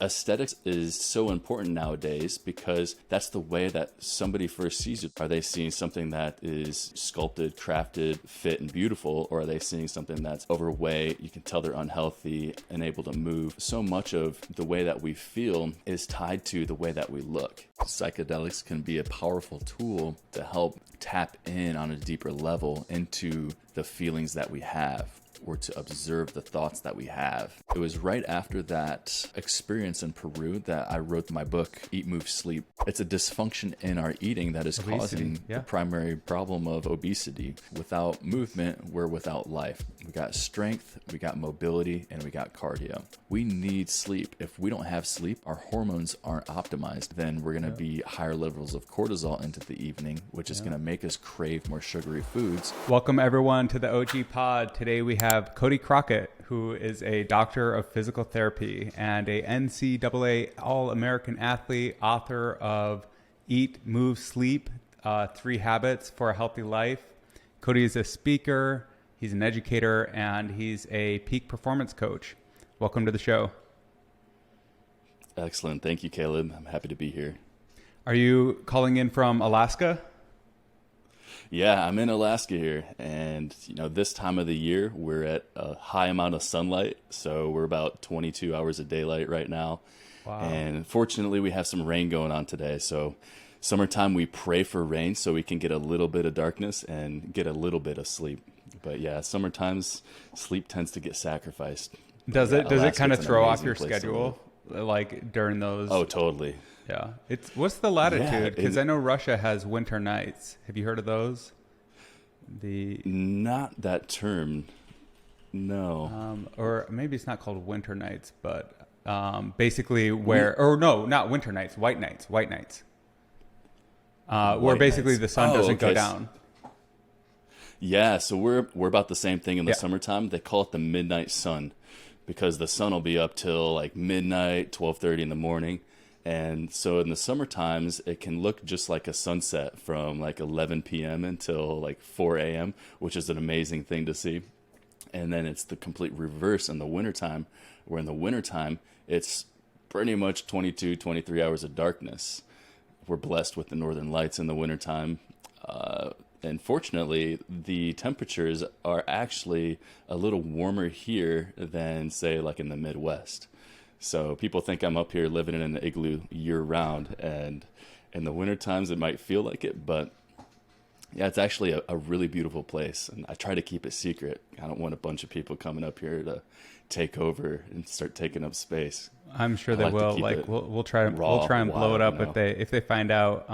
Aesthetics is so important nowadays because that's the way that somebody first sees it. Are they seeing something that is sculpted, crafted, fit, and beautiful, or are they seeing something that's overweight? You can tell they're unhealthy, unable to move. So much of the way that we feel is tied to the way that we look. Psychedelics can be a powerful tool to help tap in on a deeper level into the feelings that we have, or to observe the thoughts that we have. It was right after that experience in Peru that I wrote my book, Eat, Move, Sleep. It's a dysfunction in our eating that is causing the primary problem of obesity. Without movement, we're without life. We got strength, we got mobility, and we got cardio. We need sleep. If we don't have sleep, our hormones aren't optimized. Then we're gonna be higher levels of cortisol into the evening, which is gonna make us crave more sugary foods. Welcome everyone to the OG Pod. Today we have Cody Crockett, who is a doctor of physical therapy and a NCAA All-American Athlete, author of Eat, Move, Sleep, 3 Habits for a Healthy Life. Cody is a speaker, he's an educator, and he's a peak performance coach. Welcome to the show. Excellent. Thank you, Caleb. I'm happy to be here. Are you calling in from Alaska? Yeah, I'm in Alaska here, and this time of the year we're at a high amount of sunlight, so we're about 22 hours of daylight right now. Wow. And fortunately we have some rain going on today, so summertime we pray for rain so we can get a little bit of darkness and get a little bit of sleep. But yeah, summertime's sleep tends to get sacrificed. Does it kind of throw off your schedule, like during those? Oh, totally. Yeah. What's the latitude? Because I know Russia has winter nights. Have you heard of those? Not that term. No. Or maybe it's not called winter nights, but basically not winter nights, white nights. Where basically the sun doesn't go down. Yeah, so we're about the same thing in the summertime. They call it the midnight sun because the sun will be up till like midnight, 12:30 in the morning. And so in the summer times, it can look just like a sunset from like 11 p.m. until like 4 a.m., which is an amazing thing to see. And then it's the complete reverse in the wintertime, where in the wintertime, it's pretty much 22, 23 hours of darkness. We're blessed with the northern lights in the wintertime. And fortunately, the temperatures are actually a little warmer here than, say, like in the Midwest. So people think I'm up here living in an igloo year round, and in the winter times it might feel like it, but yeah, it's actually a really beautiful place, and I try to keep it secret. I don't want a bunch of people coming up here to take over and start taking up space. I'm sure they will. Like we'll try and blow it up if they find out.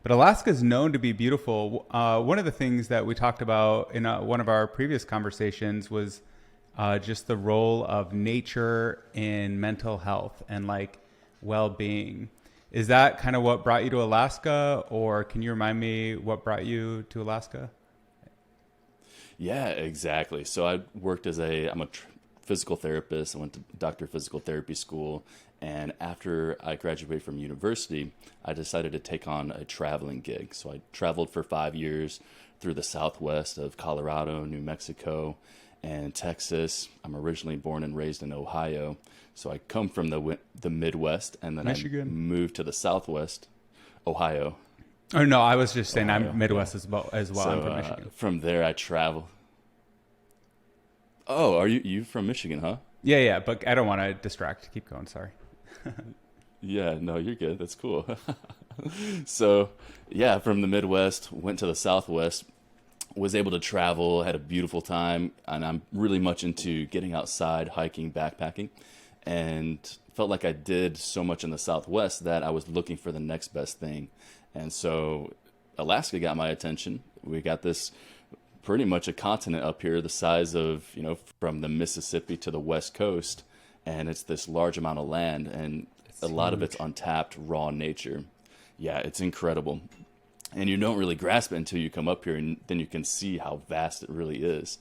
But Alaska is known to be beautiful. One of the things that we talked about in one of our previous conversations was just the role of nature in mental health and like well-being. Is that kind of what brought you to Alaska, or can you remind me what brought you to Alaska? Yeah, exactly. So I worked I'm a physical therapist. I went to doctor of physical therapy school. And after I graduated from university, I decided to take on a traveling gig. So I traveled for 5 years through the Southwest of Colorado, New Mexico, and Texas. I'm originally born and raised in Ohio, so I come from the Midwest, and then Michigan. I moved to the Southwest, Ohio. Oh no, I was just saying Ohio. I'm Midwest as well. So, I'm from Michigan. From there, I travel. Oh, are you from Michigan, huh? Yeah, but I don't want to distract. Keep going. Sorry. Yeah, no, you're good. That's cool. So, yeah, from the Midwest, went to the Southwest. Was able to travel, had a beautiful time, and I'm really much into getting outside, hiking, backpacking, and felt like I did so much in the Southwest that I was looking for the next best thing. And so Alaska got my attention. We got this pretty much a continent up here the size of, from the Mississippi to the West Coast, and it's this large amount of land, and a lot of it's untapped, raw nature. Yeah, it's incredible. And you don't really grasp it until you come up here, and then you can see how vast it really is.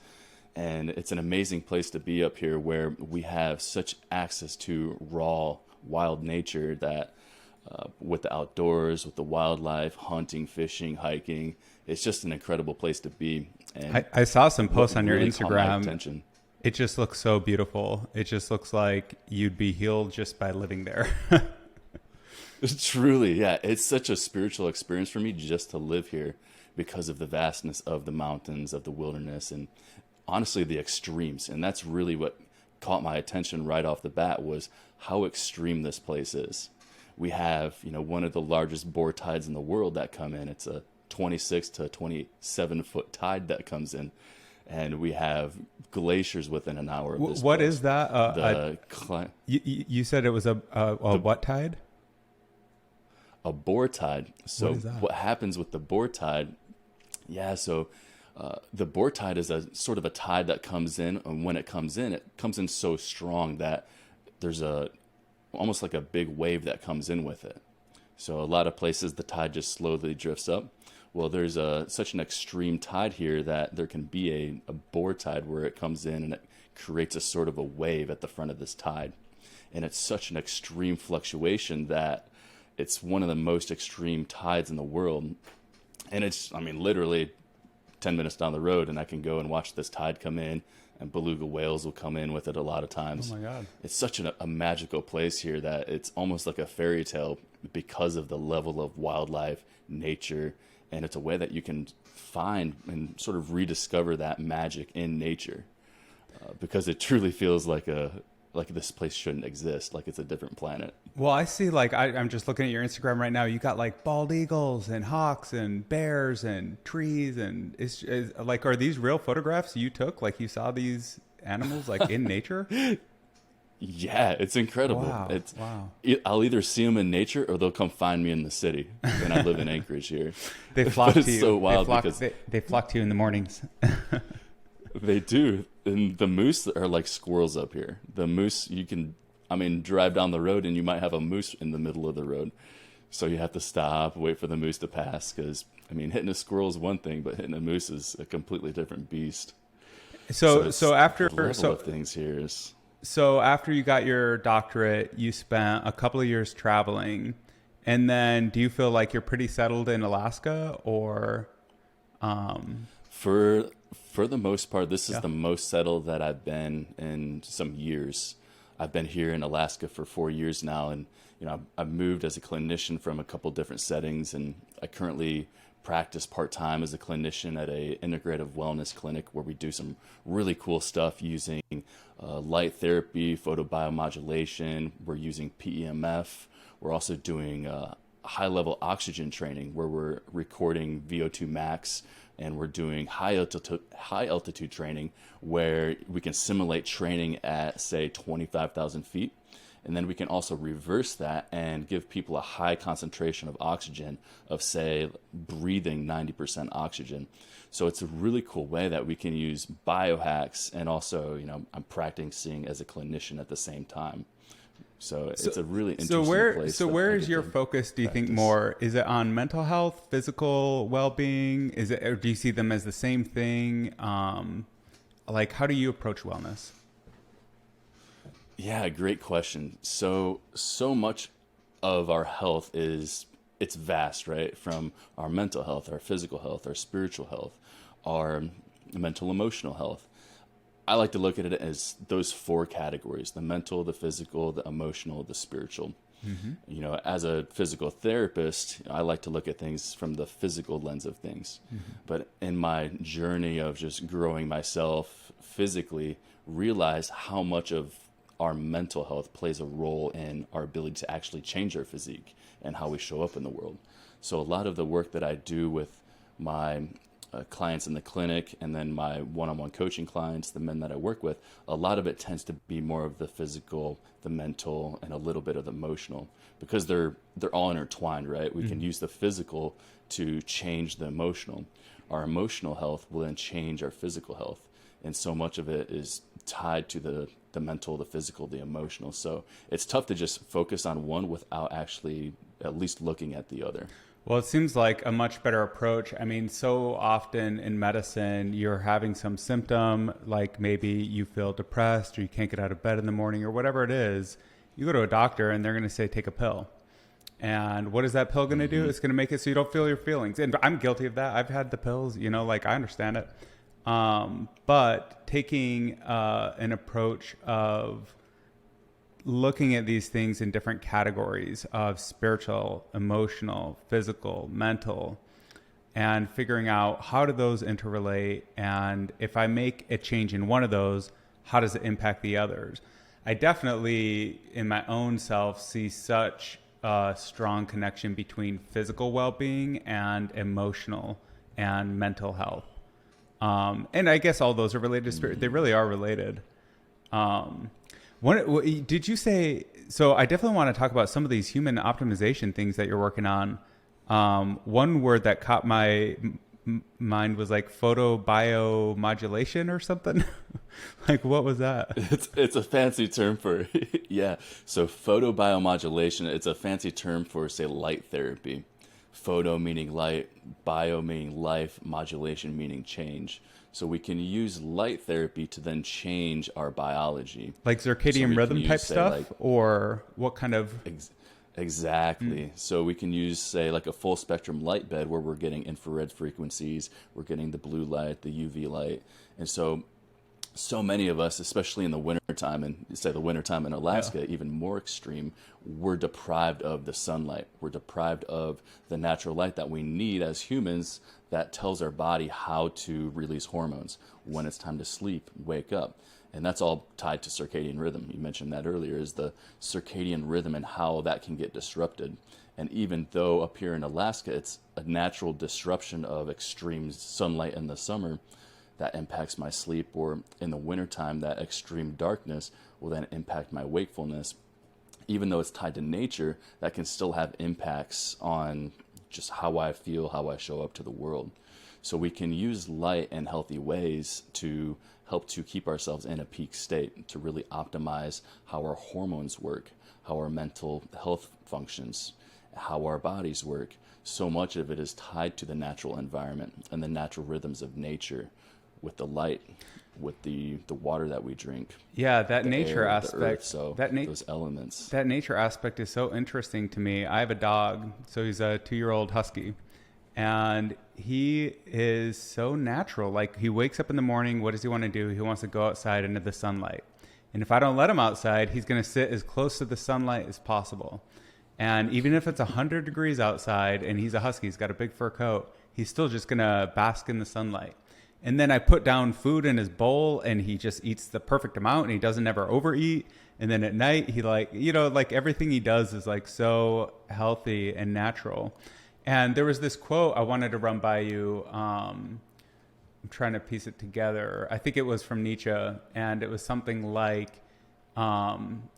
And it's an amazing place to be up here, where we have such access to raw, wild nature that with the outdoors, with the wildlife, hunting, fishing, hiking, it's just an incredible place to be. And I saw some posts on your Instagram. Attention. It just looks so beautiful. It just looks like you'd be healed just by living there. Truly, yeah. It's such a spiritual experience for me just to live here because of the vastness of the mountains, of the wilderness, and honestly, the extremes. And that's really what caught my attention right off the bat was how extreme this place is. We have, one of the largest boar tides in the world that come in. It's a 26 to 27 foot tide that comes in. And we have glaciers within an hour of this What place. is that? You said it was a what tide? A boar tide. So what is that? What happens with the boar tide? Yeah, so the boar tide is a sort of a tide that comes in, and when it comes in so strong that there's almost like a big wave that comes in with it. So a lot of places the tide just slowly drifts up. Well, there's such an extreme tide here that there can be a boar tide where it comes in and it creates a sort of a wave at the front of this tide. And it's such an extreme fluctuation that it's one of the most extreme tides in the world. And it's, literally 10 minutes down the road, and I can go and watch this tide come in, and beluga whales will come in with it a lot of times. Oh my God. It's such a magical place here that it's almost like a fairy tale because of the level of wildlife, nature, and it's a way that you can find and sort of rediscover that magic in nature because it truly feels like this place shouldn't exist, like it's a different planet. Well, I see, I'm just looking at your Instagram right now. You got like bald eagles and hawks and bears and trees. And it's like, are these real photographs you took? Like you saw these animals like in nature? Yeah, it's incredible. Wow. I'll either see them in nature or they'll come find me in the city. And I live in Anchorage here. They flock to you. So wild because they flock to you in the mornings. They do. And the moose are like squirrels up here. The moose, you can, drive down the road and you might have a moose in the middle of the road. So you have to stop, wait for the moose to pass because, hitting a squirrel is one thing, but hitting a moose is a completely different beast. So after the level of things here is... So after you got your doctorate, you spent a couple of years traveling. And then do you feel like you're pretty settled in Alaska or... For the most part, this is the most settled that I've been in some years. I've been here in Alaska for 4 years now, and I've moved as a clinician from a couple different settings, and I currently practice part-time as a clinician at a integrative wellness clinic where we do some really cool stuff using light therapy, photobiomodulation. We're using PEMF. We're also doing high-level oxygen training where we're recording VO2 max, and we're doing high altitude training where we can simulate training at, say, 25,000 feet. And then we can also reverse that and give people a high concentration of oxygen of, say, breathing 90% oxygen. So it's a really cool way that we can use biohacks and also, I'm practicing as a clinician at the same time. So it's a really interesting place. So where is your focus, do you think, more? Is it on mental health, physical well-being? Or do you see them as the same thing? Like, how do you approach wellness? Yeah, great question. So much of our health it's vast, right? From our mental health, our physical health, our spiritual health, our mental emotional health. I like to look at it as those four categories: the mental, the physical, the emotional, the spiritual. Mm-hmm. As a physical therapist, I like to look at things from the physical lens of things. Mm-hmm. But in my journey of just growing myself physically, realize how much of our mental health plays a role in our ability to actually change our physique and how we show up in the world. So a lot of the work that I do with my clients in the clinic and then my one-on-one coaching clients, the men that I work with, a lot of it tends to be more of the physical, the mental, and a little bit of the emotional because they're all intertwined, right? We can use the physical to change the emotional. Our emotional health will then change our physical health. And so much of it is tied to the mental, the physical, the emotional. So it's tough to just focus on one without actually at least looking at the other. Well, it seems like a much better approach. So often in medicine, you're having some symptom, like maybe you feel depressed or you can't get out of bed in the morning or whatever it is. You go to a doctor and they're going to say, take a pill. And what is that pill going to do? It's going to make it so you don't feel your feelings. And I'm guilty of that. I've had the pills, I understand it. But taking an approach of looking at these things in different categories of spiritual, emotional, physical, mental, and figuring out how do those interrelate, and if I make a change in one of those, how does it impact the others? I definitely, in my own self, see such a strong connection between physical well-being and emotional and mental health. And I guess all those are related to spirit. They really are related. Did you say, so I definitely want to talk about some of these human optimization things that you're working on. One word that caught my mind was like photobiomodulation or something. Like, what was that? It's a fancy term for, yeah. So photobiomodulation, it's a fancy term for, say, light therapy. Photo meaning light, bio meaning life, modulation meaning change. So we can use light therapy to then change our biology. Like circadian rhythm type stuff? Like, or what kind of... Exactly. So we can use, say, like a full spectrum light bed where we're getting infrared frequencies, we're getting the blue light, the UV light. And so many of us, especially in the wintertime, and say the wintertime in Alaska, even more extreme, we're deprived of the sunlight. We're deprived of the natural light that we need as humans that tells our body how to release hormones, when it's time to sleep, wake up. And that's all tied to circadian rhythm. You mentioned that earlier, is the circadian rhythm and how that can get disrupted. And even though up here in Alaska, it's a natural disruption of extreme sunlight in the summer that impacts my sleep, or in the wintertime, that extreme darkness will then impact my wakefulness. Even though it's tied to nature, that can still have impacts on just how I feel, how I show up to the world. So we can use light in healthy ways to help to keep ourselves in a peak state, to really optimize how our hormones work, how our mental health functions, how our bodies work. So much of it is tied to the natural environment and the natural rhythms of nature, with the light, with the water that we drink. Yeah, that nature air, aspect. Earth, so those elements. That nature aspect is so interesting to me. I have a dog, so he's a 2-year-old husky. And he is so natural. Like, he wakes up in the morning. What does he want to do? He wants to go outside into the sunlight. And if I don't let him outside, he's going to sit as close to the sunlight as possible. And even if it's 100 degrees outside and he's a husky, he's got a big fur coat, he's still just going to bask in the sunlight. And then I put down food in his bowl and he just eats the perfect amount and he doesn't ever overeat. And then at night, he like everything he does is like so healthy and natural. And there was this quote I wanted to run by you. I'm trying to piece it together. I think it was from Nietzsche, and it was something like,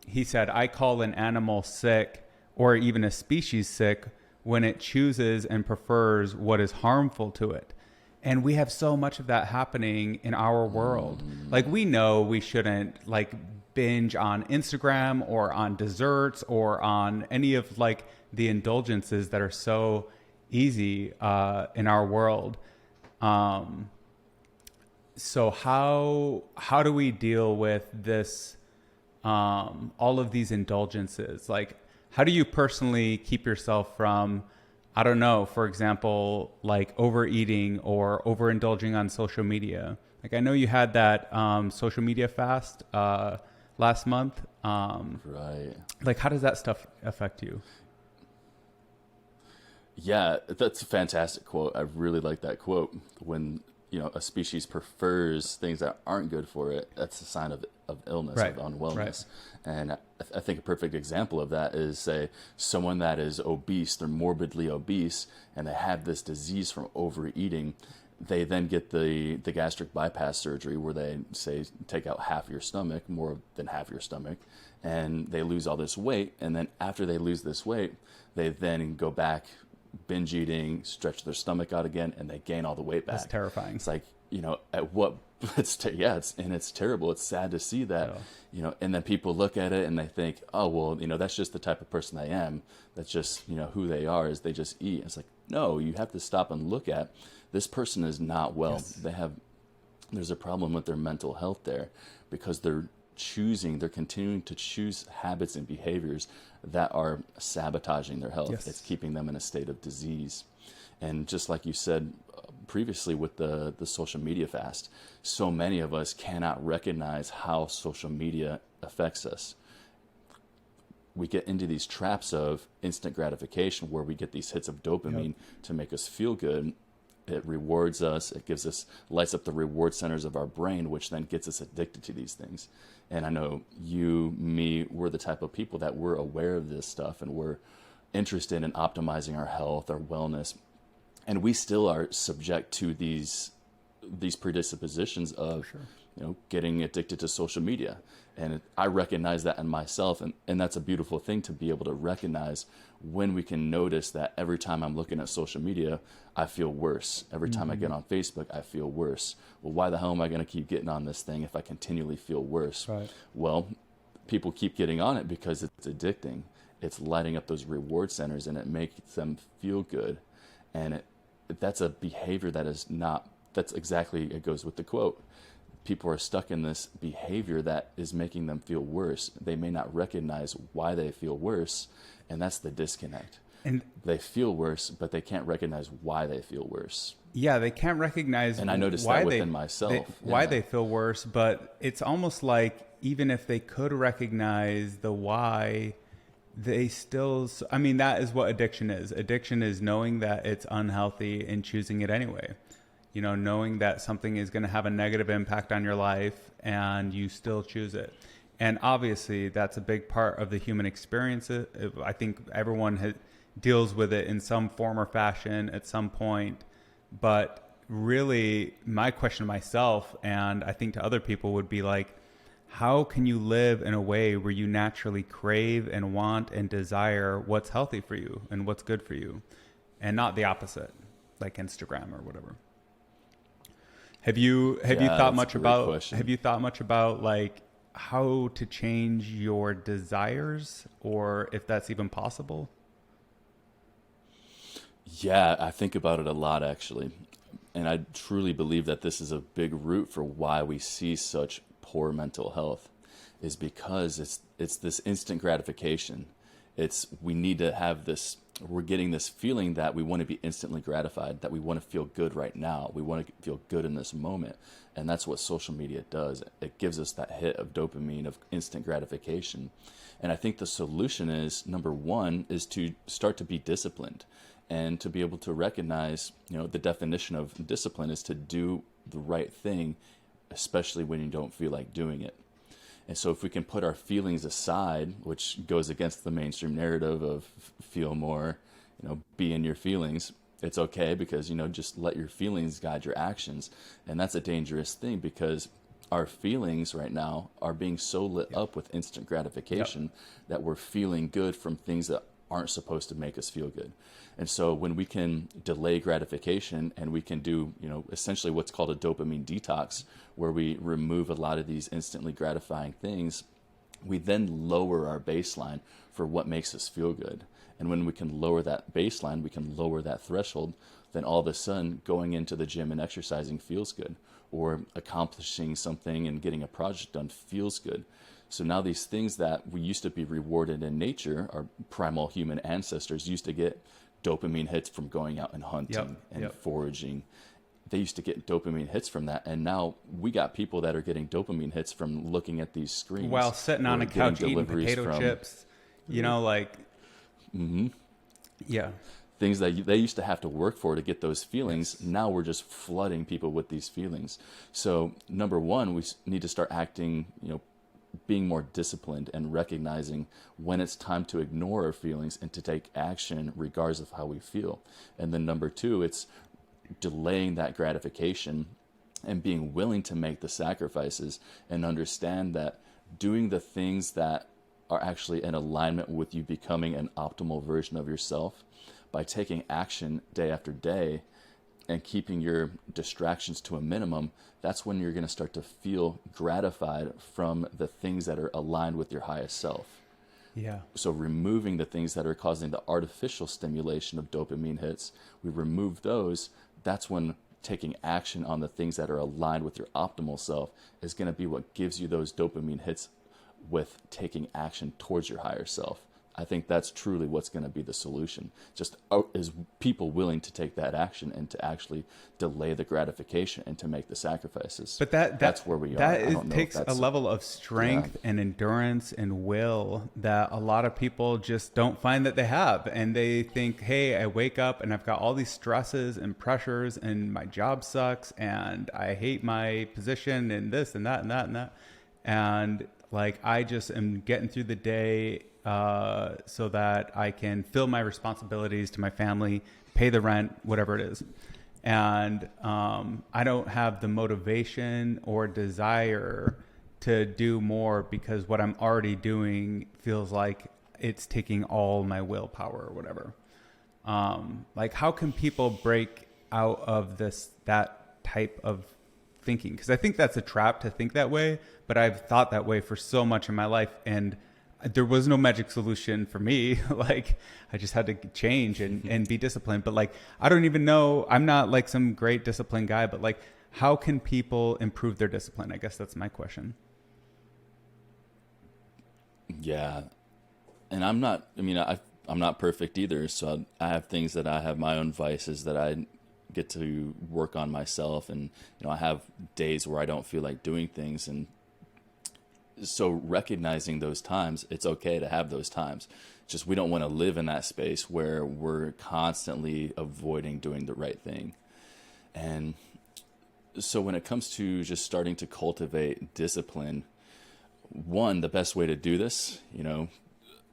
he said, "I call an animal sick, or even a species sick, when it chooses and prefers what is harmful to it." And we have so much of that happening in our world. Like, we know we shouldn't like binge on Instagram or on desserts or on any of like the indulgences that are so easy in our world. So how do we deal with this, all of these indulgences? Like, how do you personally keep yourself from, I don't know, for example, like overeating or overindulging on social media? Like, I know you had that social media fast last month. Right. Like, how does that stuff affect you? Yeah, that's a fantastic quote. I really like that quote. When, a species prefers things that aren't good for it, that's a sign of illness, right. of unwellness. Right. And I think a perfect example of that is, say, someone that is obese, they're morbidly obese, and they have this disease from overeating. They then get the gastric bypass surgery where they, say, take out half your stomach, more than half your stomach, and they lose all this weight. And then after they lose this weight, they then go back binge eating, stretch their stomach out again, and they gain all the weight back. That's terrifying. It's like, at what, it's terrible. It's sad to see that, and then people look at it and they think, oh, well, that's just the type of person I am. That's just, who they are, is they just eat. It's like, no, you have to stop and look at, this person is not well. Yes. There's a problem with their mental health there, because they're continuing to choose habits and behaviors that are sabotaging their health. Yes. It's keeping them in a state of disease. And just like you said previously with the social media fast, so many of us cannot recognize how social media affects us. We get into these traps of instant gratification where we get these hits of dopamine to make us feel good. It rewards us. It gives us, lights up the reward centers of our brain, which then gets us addicted to these things. And I know you, me, we're the type of people that we're aware of this stuff and we're interested in optimizing our health, our wellness. And we still are subject to these predispositions of, getting addicted to social media. And I recognize that in myself. And that's a beautiful thing to be able to recognize when we can notice that every time I'm looking at social media, I feel worse. Every time I get on Facebook, I feel worse. Well, why the hell am I going to keep getting on this thing if I continually feel worse? Right. Well, people keep getting on it because it's addicting. It's lighting up those reward centers and it makes them feel good. And that's a behavior that is not, that's exactly, it goes with the quote. People are stuck in this behavior that is making them feel worse. They may not recognize why they feel worse, and that's the disconnect. And they feel worse, but they can't recognize why they feel worse. Yeah, they can't recognize. And I noticed that within myself. Why they feel worse, but it's almost like even if they could recognize the why, they still, I mean, that is what addiction is. Addiction is knowing that it's unhealthy and choosing it anyway. Knowing that something is going to have a negative impact on your life and you still choose it. And obviously that's a big part of the human experience. I think everyone deals with it in some form or fashion at some point. But really my question to myself, and I think to other people, would be like, how can you live in a way where you naturally crave and want and desire what's healthy for you and what's good for you, and not the opposite, like Instagram or whatever? Have you thought much about like how to change your desires, or if that's even possible? Yeah, I think about it a lot actually. And I truly believe that this is a big root for why we see such poor mental health, is because it's this instant gratification. We need to have this, we're getting this feeling that we want to be instantly gratified, that we want to feel good right now. We want to feel good in this moment. And that's what social media does. It gives us that hit of dopamine, of instant gratification. And I think the solution is, number one, is to start to be disciplined and to be able to recognize, the definition of discipline is to do the right thing, especially when you don't feel like doing it. And so if we can put our feelings aside, which goes against the mainstream narrative of feel more, be in your feelings, it's okay because, just let your feelings guide your actions. And that's a dangerous thing because our feelings right now are being so lit up with instant gratification that we're feeling good from things that aren't supposed to make us feel good. And so when we can delay gratification and we can do, essentially what's called a dopamine detox, where we remove a lot of these instantly gratifying things, we then lower our baseline for what makes us feel good. And when we can lower that baseline, we can lower that threshold, then all of a sudden going into the gym and exercising feels good, or accomplishing something and getting a project done feels good. So now these things that we used to be rewarded in nature, our primal human ancestors used to get dopamine hits from going out and hunting and foraging. They used to get dopamine hits from that. And now we got people that are getting dopamine hits from looking at these screens. While sitting on a couch eating potato chips, things that they used to have to work for to get those feelings. Yes. Now we're just flooding people with these feelings. So number one, we need to start acting, being more disciplined and recognizing when it's time to ignore our feelings and to take action regardless of how we feel. And then number two, it's delaying that gratification and being willing to make the sacrifices and understand that doing the things that are actually in alignment with you becoming an optimal version of yourself, by taking action day after day and keeping your distractions to a minimum, that's when you're going to start to feel gratified from the things that are aligned with your highest self. Yeah. So removing the things that are causing the artificial stimulation of dopamine hits, we remove those. That's when taking action on the things that are aligned with your optimal self is going to be what gives you those dopamine hits with taking action towards your higher self. I think that's truly what's going to be the solution. Just is people willing to take that action and to actually delay the gratification and to make the sacrifices. But that's where we are. That takes a level of strength and endurance and will that a lot of people just don't find that they have. And they think, hey, I wake up and I've got all these stresses and pressures and my job sucks and I hate my position and this and that and that and that. And like, I just am getting through the day so that I can fill my responsibilities to my family, pay the rent, whatever it is. And I don't have the motivation or desire to do more because what I'm already doing feels like it's taking all my willpower or whatever. Like, how can people break out of that type of thinking? Because I think that's a trap to think that way, but I've thought that way for so much in my life, and there was no magic solution for me. Like, I just had to change and be disciplined. But like, I don't even know, I'm not like some great disciplined guy, but like, how can people improve their discipline? I guess that's my question. Yeah. And I'm not perfect either. So I have things that I have my own vices that I get to work on myself. And, I have days where I don't feel like doing things. And so recognizing those times, it's okay to have those times. Just, we don't want to live in that space where we're constantly avoiding doing the right thing. And so when it comes to just starting to cultivate discipline, one, the best way to do this,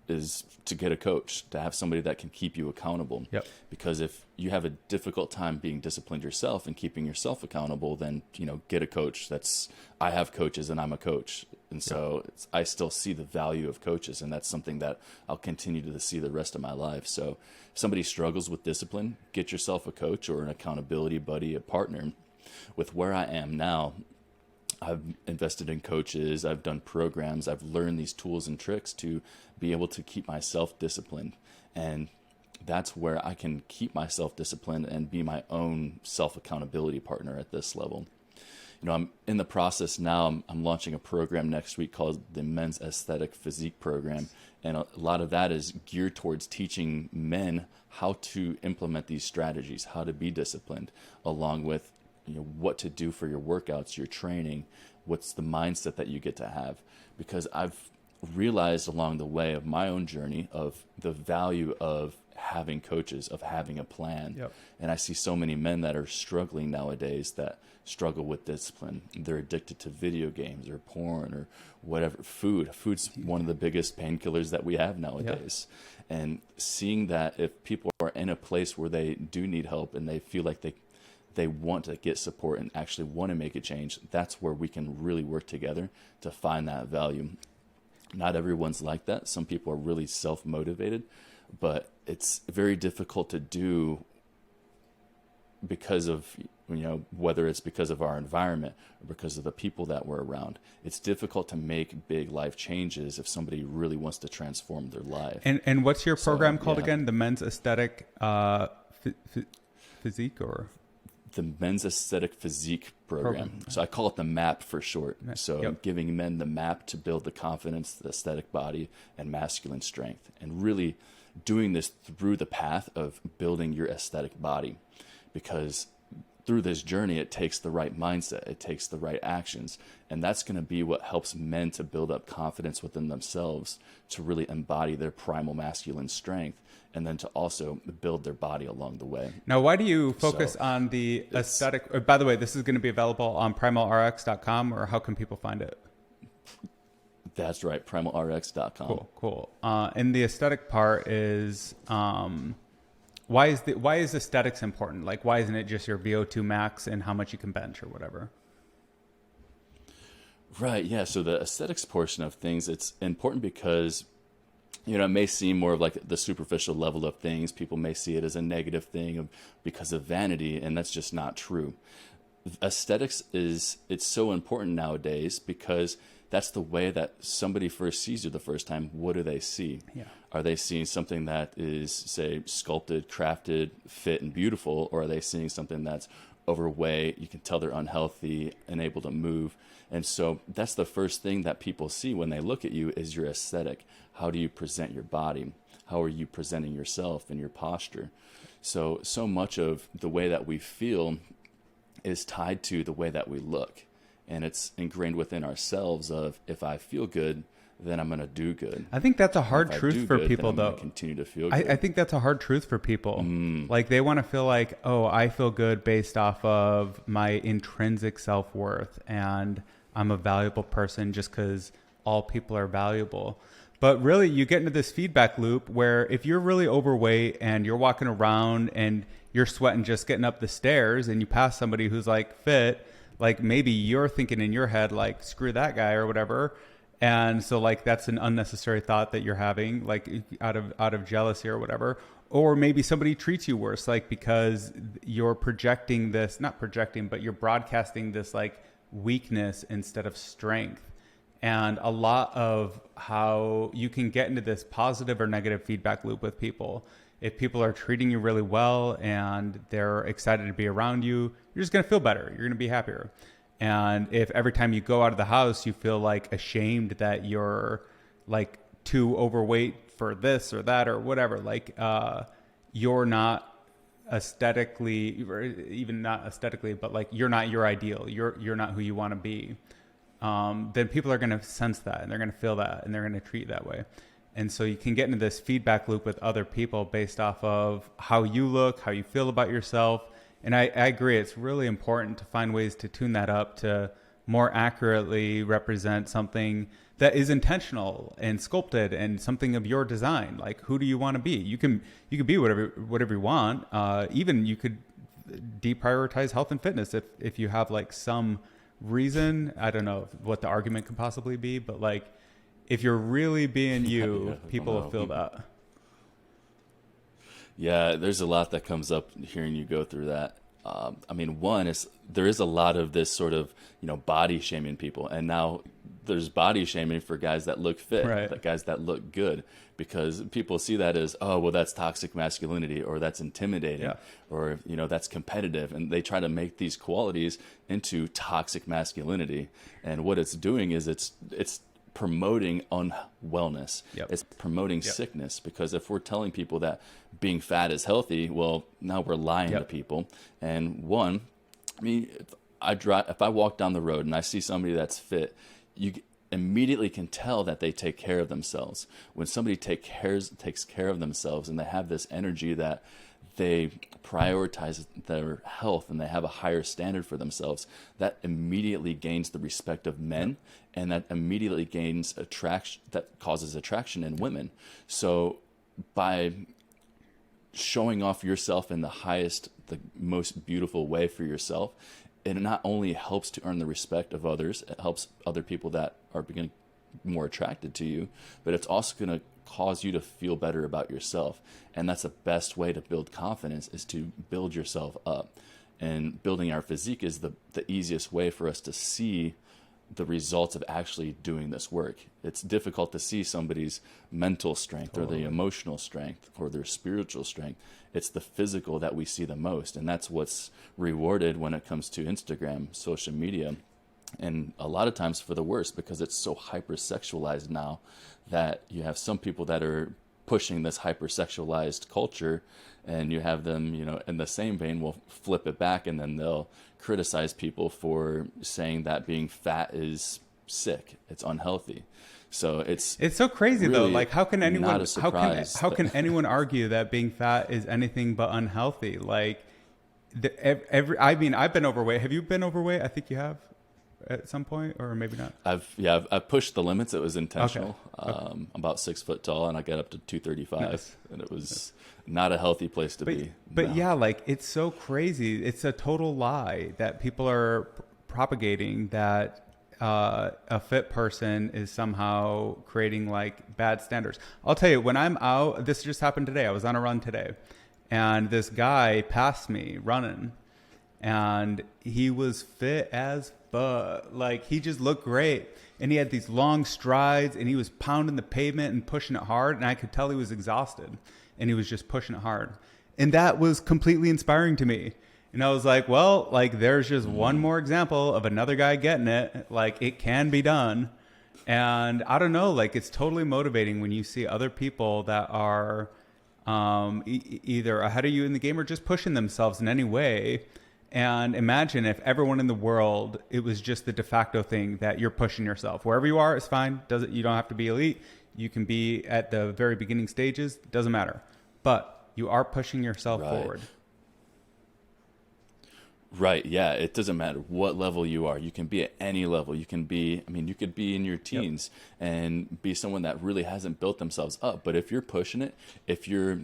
is to get a coach, to have somebody that can keep you accountable. Yep. Because if you have a difficult time being disciplined yourself and keeping yourself accountable, then, get a coach. I have coaches and I'm a coach. And so I still see the value of coaches, and that's something that I'll continue to see the rest of my life. So if somebody struggles with discipline, get yourself a coach or an accountability buddy, a partner. With where I am now, I've invested in coaches, I've done programs, I've learned these tools and tricks to be able to keep myself disciplined. And that's where I can keep myself disciplined and be my own self-accountability partner at this level. I'm in the process now, I'm launching a program next week called the Men's Aesthetic Physique Program. And a lot of that is geared towards teaching men how to implement these strategies, how to be disciplined, along with what to do for your workouts, your training, what's the mindset that you get to have. Because I've realized along the way of my own journey of the value of having coaches, of having a plan. Yep. And I see so many men that are struggling nowadays that struggle with discipline. They're addicted to video games or porn or whatever. Food's one of the biggest painkillers that we have nowadays. Yep. And seeing that if people are in a place where they do need help and they feel like they want to get support and actually want to make a change, that's where we can really work together to find that value. Not everyone's like that. Some people are really self-motivated, but it's very difficult to do because of, whether it's because of our environment or because of the people that we're around. It's difficult to make big life changes if somebody really wants to transform their life. And what's your program called again? The Men's Aesthetic Physique or? The Men's Aesthetic Physique program. So I call it the MAP for short. So giving men the map to build the confidence, the aesthetic body, and masculine strength. And really doing this through the path of building your aesthetic body. Because through this journey, it takes the right mindset. It takes the right actions. And that's going to be what helps men to build up confidence within themselves, to really embody their primal masculine strength, and then to also build their body along the way. Now, why do you focus on the aesthetic? By the way, this is going to be available on primalrx.com, or how can people find it? That's right, primalrx.com. Cool. And the aesthetic part is, why is aesthetics important? Like, why isn't it just your VO2 max and how much you can bench or whatever? Right, yeah. So the aesthetics portion of things, it's important because, it may seem more of like the superficial level of things. People may see it as a negative thing because of vanity, and that's just not true. Aesthetics it's so important nowadays because that's the way that somebody first sees you the first time. What do they see? Yeah. Are they seeing something that is, say, sculpted, crafted, fit, and beautiful, or are they seeing something that's overweight. You can tell they're unhealthy, unable to move. And so that's the first thing that people see when they look at you is your aesthetic. How do you present your body? How are you presenting yourself and your posture? So much of the way that we feel is tied to the way that we look. And it's ingrained within ourselves of, if I feel good, then I'm going to do good. I think that's a hard truth for people, though. Continue to feel good. I think that's a hard truth for people. Like, they want to feel like, oh, I feel good based off of my intrinsic self-worth, and I'm a valuable person just because all people are valuable. But really, you get into this feedback loop where if you're really overweight and you're walking around and you're sweating just getting up the stairs, and you pass somebody who's like fit, like maybe you're thinking in your head, like, screw that guy or whatever. And so, like, that's an unnecessary thought that you're having, like, out of jealousy or whatever. Or maybe somebody treats you worse, like, because you're projecting this, not projecting, but you're broadcasting this, like, weakness instead of strength. And a lot of how you can get into this positive or negative feedback loop with people. If people are treating you really well and they're excited to be around you, you're just going to feel better. You're going to be happier. And if every time you go out of the house, you feel like ashamed that you're like too overweight for this or that or whatever, like you're not aesthetically, or even not aesthetically, but like you're not your ideal. You're not who you want to be. Then people are going to sense that, and they're going to feel that, and they're going to treat you that way. And so you can get into this feedback loop with other people based off of how you look, how you feel about yourself. And I agree, it's really important to find ways to tune that up to more accurately represent something that is intentional and sculpted and something of your design. Like, who do you want to be? You can be whatever you want. Even you could deprioritize health and fitness if you have like some reason. I don't know what the argument could possibly be, but like, if you're really being you, people will feel that. Yeah, there's a lot that comes up hearing you go through that. I mean, one is there is a lot of this sort of, body shaming people. And now there's body shaming for guys that look fit, right, guys that look good, because people see that as, oh, well, that's toxic masculinity, or that's intimidating, or, that's competitive. And they try to make these qualities into toxic masculinity. And what it's doing is it's promoting unwellness. It's promoting sickness, because if we're telling people that being fat is healthy, well, now we're lying to people. And one, I mean, if I walk down the road and I see somebody that's fit, you immediately can tell that they take care of themselves. When somebody takes care of themselves and they have this energy that they prioritize their health and they have a higher standard for themselves, that immediately gains the respect of men, and that immediately gains attraction, that causes attraction in women. So by showing off yourself in the most beautiful way for yourself, it not only helps to earn the respect of others, it helps other people that are becoming more attracted to you, but it's also going to cause you to feel better about yourself. And that's the best way to build confidence, is to build yourself up. And building our physique is the easiest way for us to see the results of actually doing this work. It's difficult to see somebody's mental strength or the emotional strength or their spiritual strength. It's the physical that we see the most. And that's what's rewarded when it comes to Instagram, social media. And a lot of times for the worse, because it's so hypersexualized now, that you have some people that are pushing this hypersexualized culture, and you have them, in the same vein, will flip it back, and then they'll criticize people for saying that being fat is sick, it's unhealthy. So it's so crazy, really, though. Like, how can anyone how can anyone argue that being fat is anything but unhealthy? Like, I've been overweight. Have you been overweight? I think you have. At some point, or maybe not? I've pushed the limits. It was intentional. Okay. I'm about 6 foot tall, and I got up to 235, nice. And it was not a healthy place to be. But yeah, like, it's so crazy. It's a total lie that people are propagating, that a fit person is somehow creating like bad standards. I'll tell you, when I'm out, this just happened today. I was on a run today, and this guy passed me running, and he was fit as fuck. Like, he just looked great, and he had these long strides, and he was pounding the pavement and pushing it hard, and I could tell he was exhausted, and he was just pushing it hard. And that was completely inspiring to me. And And I was like, well, like there's just one more example of another guy getting it. Like it can be done. And I don't know, like it's totally motivating when you see other people that are either ahead of you in the game or just pushing themselves in any way. And imagine if everyone in the world, it was just the de facto thing that you're pushing yourself. Wherever you are, it's fine. You don't have to be elite. You can be at the very beginning stages. Doesn't matter. But you are pushing yourself forward. Right. Yeah. It doesn't matter what level you are. You can be at any level. You can be, you could be in your teens and be someone that really hasn't built themselves up. But if you're pushing it, if you're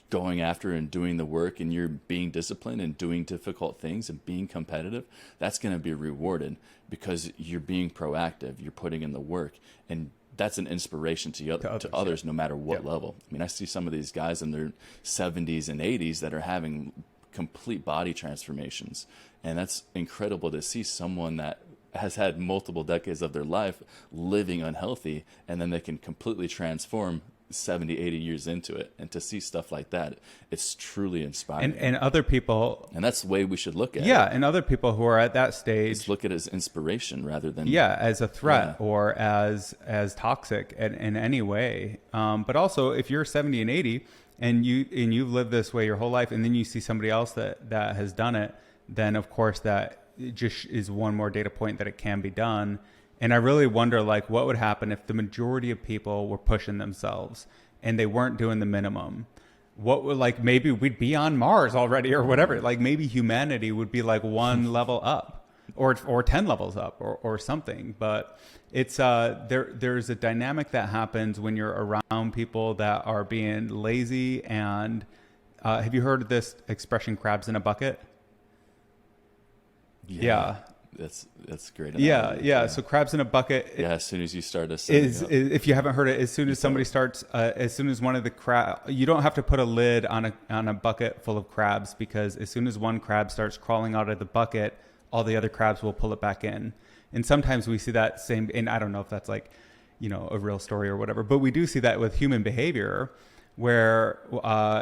going after and doing the work and you're being disciplined and doing difficult things and being competitive, that's going to be rewarded because you're being proactive. You're putting in the work, and that's an inspiration to others no matter what level. I see some of these guys in their 70s and 80s that are having complete body transformations, and that's incredible to see someone that has had multiple decades of their life living unhealthy, and then they can completely transform 70, 80 years into it. And to see stuff like that, it's truly inspiring. And other people, and that's the way we should look at it. And other people who are at that stage, just look at it as inspiration rather than as a threat or as toxic in any way. But also, if you're 70 and 80 and you've lived this way your whole life, and then you see somebody else that has done it, then of course that just is one more data point that it can be done. And I really wonder, like, what would happen if the majority of people were pushing themselves and they weren't doing the minimum? What would, like, maybe we'd be on Mars already or whatever. Like, maybe humanity would be like one level up or 10 levels up or something. But it's there's a dynamic that happens when you're around people that are being lazy. And have you heard of this expression, crabs in a bucket? Yeah. That's great. Yeah. So crabs in a bucket. As soon as you start is if you haven't heard it, as soon as somebody starts, as soon as one of the crab, you don't have to put a lid on a bucket full of crabs, because as soon as one crab starts crawling out of the bucket, all the other crabs will pull it back in. And sometimes we see that same, and I don't know if that's like, a real story or whatever, but we do see that with human behavior, where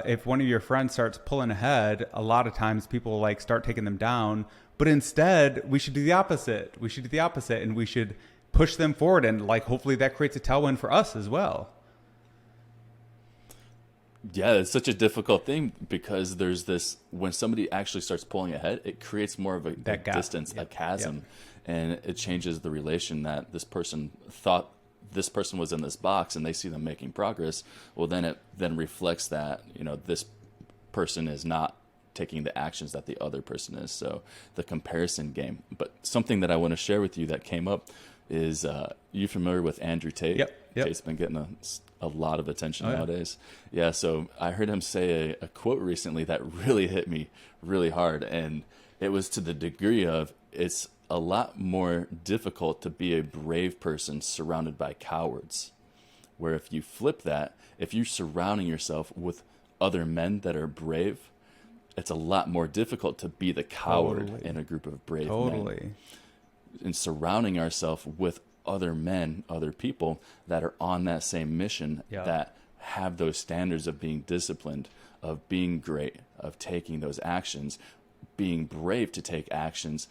if one of your friends starts pulling ahead, a lot of times people like start taking them down. But instead, we should do the opposite. And we should push them forward. And like, hopefully that creates a tailwind for us as well. Yeah, it's such a difficult thing, because there's this, when somebody actually starts pulling ahead, it creates more of a distance, a chasm. And it changes the relation that this person thought this person was in this box, and they see them making progress. Well, then it reflects that, this person is not taking the actions that the other person is. So the comparison game. But something that I want to share with you that came up is, you familiar with Andrew Tate? Yep. Tate's been getting a lot of attention nowadays. Yeah. So I heard him say a quote recently that really hit me really hard. And it was to the degree of, it's a lot more difficult to be a brave person surrounded by cowards. Where if you flip that, if you're surrounding yourself with other men that are brave, it's a lot more difficult to be the coward in a group of brave men. And surrounding ourselves with other men, other people that are on that same mission, that have those standards of being disciplined, of being great, of taking those actions, being brave to take actions.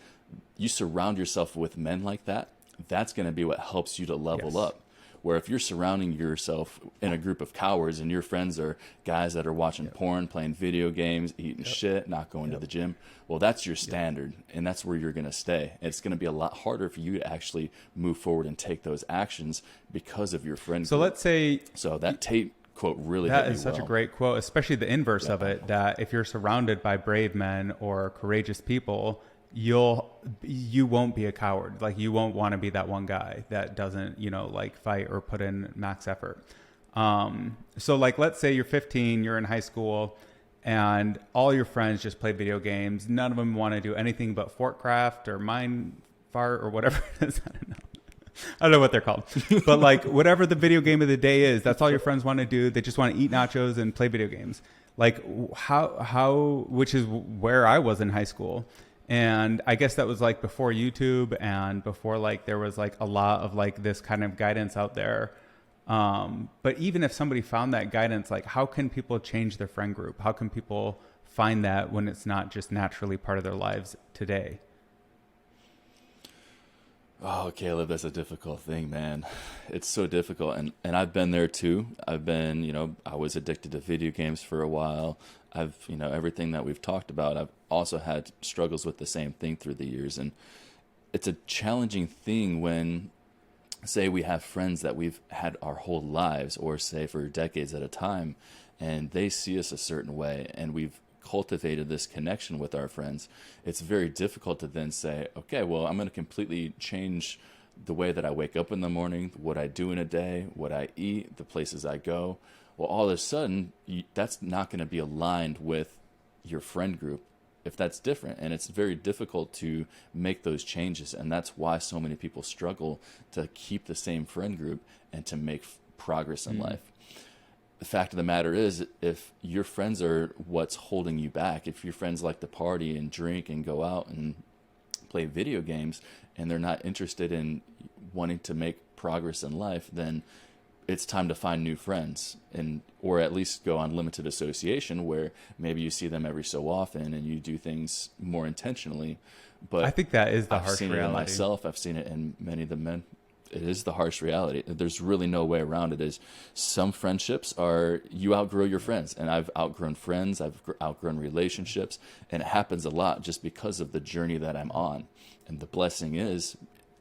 You surround yourself with men like that, that's going to be what helps you to level up. Where if you're surrounding yourself in a group of cowards and your friends are guys that are watching porn, playing video games, eating shit, not going to the gym, well, that's your standard, and that's where you're going to stay. And it's going to be a lot harder for you to actually move forward and take those actions because of your friend group. Let's say... So that Tate quote really hit me well. That is such a great quote, especially the inverse of it, that if you're surrounded by brave men or courageous people, you won't be a coward. Like, you won't want to be that one guy that doesn't, like fight or put in max effort. So like, let's say you're 15, you're in high school, and all your friends just play video games. None of them want to do anything but Fortcraft or Mind Fart or whatever it is. I don't know what they're called, but like whatever the video game of the day is, that's all your friends want to do. They just want to eat nachos and play video games. Like which is where I was in high school. And I guess that was like before YouTube and before like there was like a lot of like this kind of guidance out there. But even if somebody found that guidance, like how can people change their friend group? How can people find that when it's not just naturally part of their lives today? Oh, Caleb, that's a difficult thing, man. It's so difficult. And I've been there too. I've been, I was addicted to video games for a while. Everything that we've talked about, I've also had struggles with the same thing through the years. And it's a challenging thing when, say, we have friends that we've had our whole lives, or say for decades at a time, and they see us a certain way, and we've cultivated this connection with our friends. It's very difficult to then say, okay, well, I'm going to completely change the way that I wake up in the morning, what I do in a day, what I eat, the places I go. Well, all of a sudden, that's not going to be aligned with your friend group if that's different. And it's very difficult to make those changes. And that's why so many people struggle to keep the same friend group and to make progress in life. The fact of the matter is, if your friends are what's holding you back, if your friends like to party and drink and go out and play video games, and they're not interested in wanting to make progress in life, then it's time to find new friends, or at least go on limited association, where maybe you see them every so often and you do things more intentionally. But I think that is the harsh reality. I've seen it in myself. I've seen it in many of the men. It is the harsh reality. There's really no way around it. Is some friendships are, you outgrow your friends, and I've outgrown friends, I've outgrown relationships, and it happens a lot just because of the journey that I'm on. And the blessing is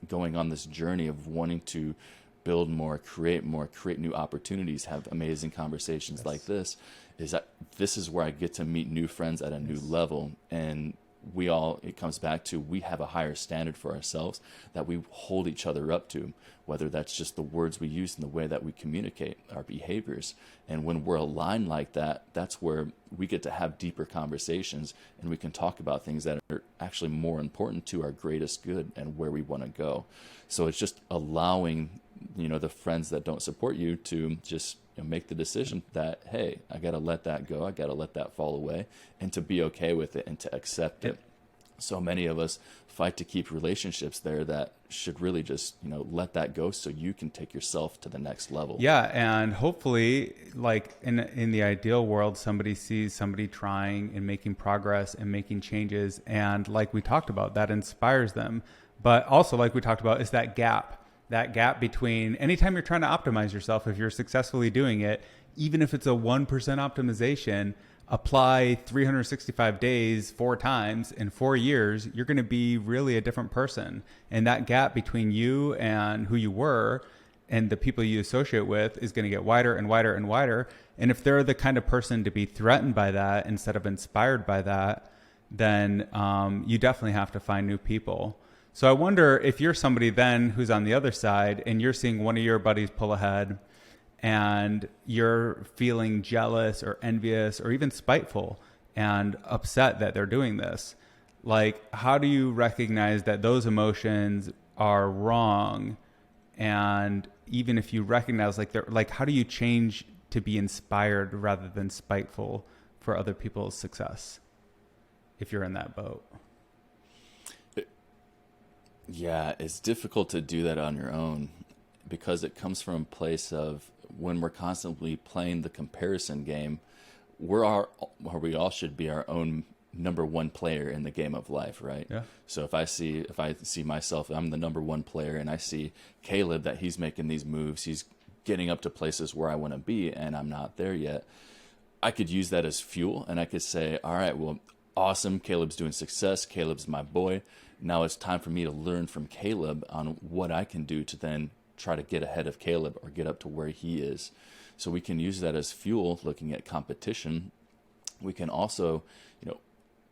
going on this journey of wanting to build more, create new opportunities, have amazing conversations like this, is that this is where I get to meet new friends at a new level. And it comes back to, we have a higher standard for ourselves that we hold each other up to, whether that's just the words we use and the way that we communicate, our behaviors. And when we're aligned like that, that's where we get to have deeper conversations, and we can talk about things that are actually more important to our greatest good and where we want to go. So it's just allowing, the friends that don't support you to just make the decision that, hey, I got to let that go. I got to let that fall away, and to be okay with it and to accept it. So many of us fight to keep relationships there that should really just, let that go so you can take yourself to the next level. Yeah. And hopefully, like in the ideal world, somebody sees somebody trying and making progress and making changes. And like we talked about, that inspires them. But also, like we talked about, is that gap between, anytime you're trying to optimize yourself, if you're successfully doing it, even if it's a 1% optimization, apply 365 days 4 times in 4 years, you're going to be really a different person. And that gap between you and who you were and the people you associate with is going to get wider and wider and wider. And if they're the kind of person to be threatened by that instead of inspired by that, then you definitely have to find new people. So I wonder if you're somebody then who's on the other side and you're seeing one of your buddies pull ahead and you're feeling jealous or envious or even spiteful and upset that they're doing this. Like, how do you recognize that those emotions are wrong? And even if you recognize, how do you change to be inspired rather than spiteful for other people's success if you're in that boat? Yeah, it's difficult to do that on your own, because it comes from a place of, when we're constantly playing the comparison game, we all should be our own number one player in the game of life, right? Yeah. So if I see myself, I'm the number one player, and I see Caleb that he's making these moves, he's getting up to places where I want to be, and I'm not there yet. I could use that as fuel, and I could say, all right, well, awesome, Caleb's doing success, Caleb's my boy. Now it's time for me to learn from Caleb on what I can do to then try to get ahead of Caleb or get up to where he is. So we can use that as fuel, looking at competition. We can also,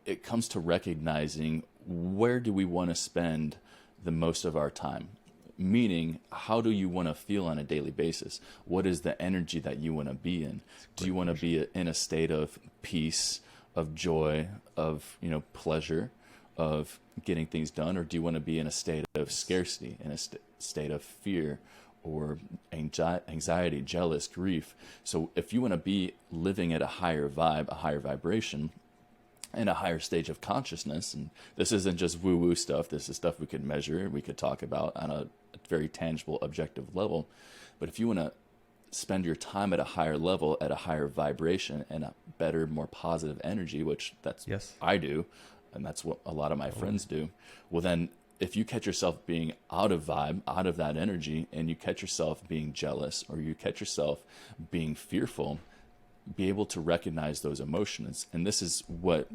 it comes to recognizing, where do we want to spend the most of our time? Meaning, how do you want to feel on a daily basis? What is the energy that you want to be in? Do you want to be in a state of peace, of joy, of, pleasure, of getting things done? Or do you want to be in a state of scarcity, in a state of fear or anxiety, jealous, grief? So if you want to be living at a higher vibe, a higher vibration, and a higher stage of consciousness, and this isn't just woo-woo stuff, this is stuff we could measure, we could talk about on a very tangible, objective level. But if you want to spend your time at a higher level, at a higher vibration, and a better, more positive energy, which that's I do, and that's what a lot of my friends do. Well, then if you catch yourself being out of vibe, out of that energy, and you catch yourself being jealous, or you catch yourself being fearful, be able to recognize those emotions. And this is what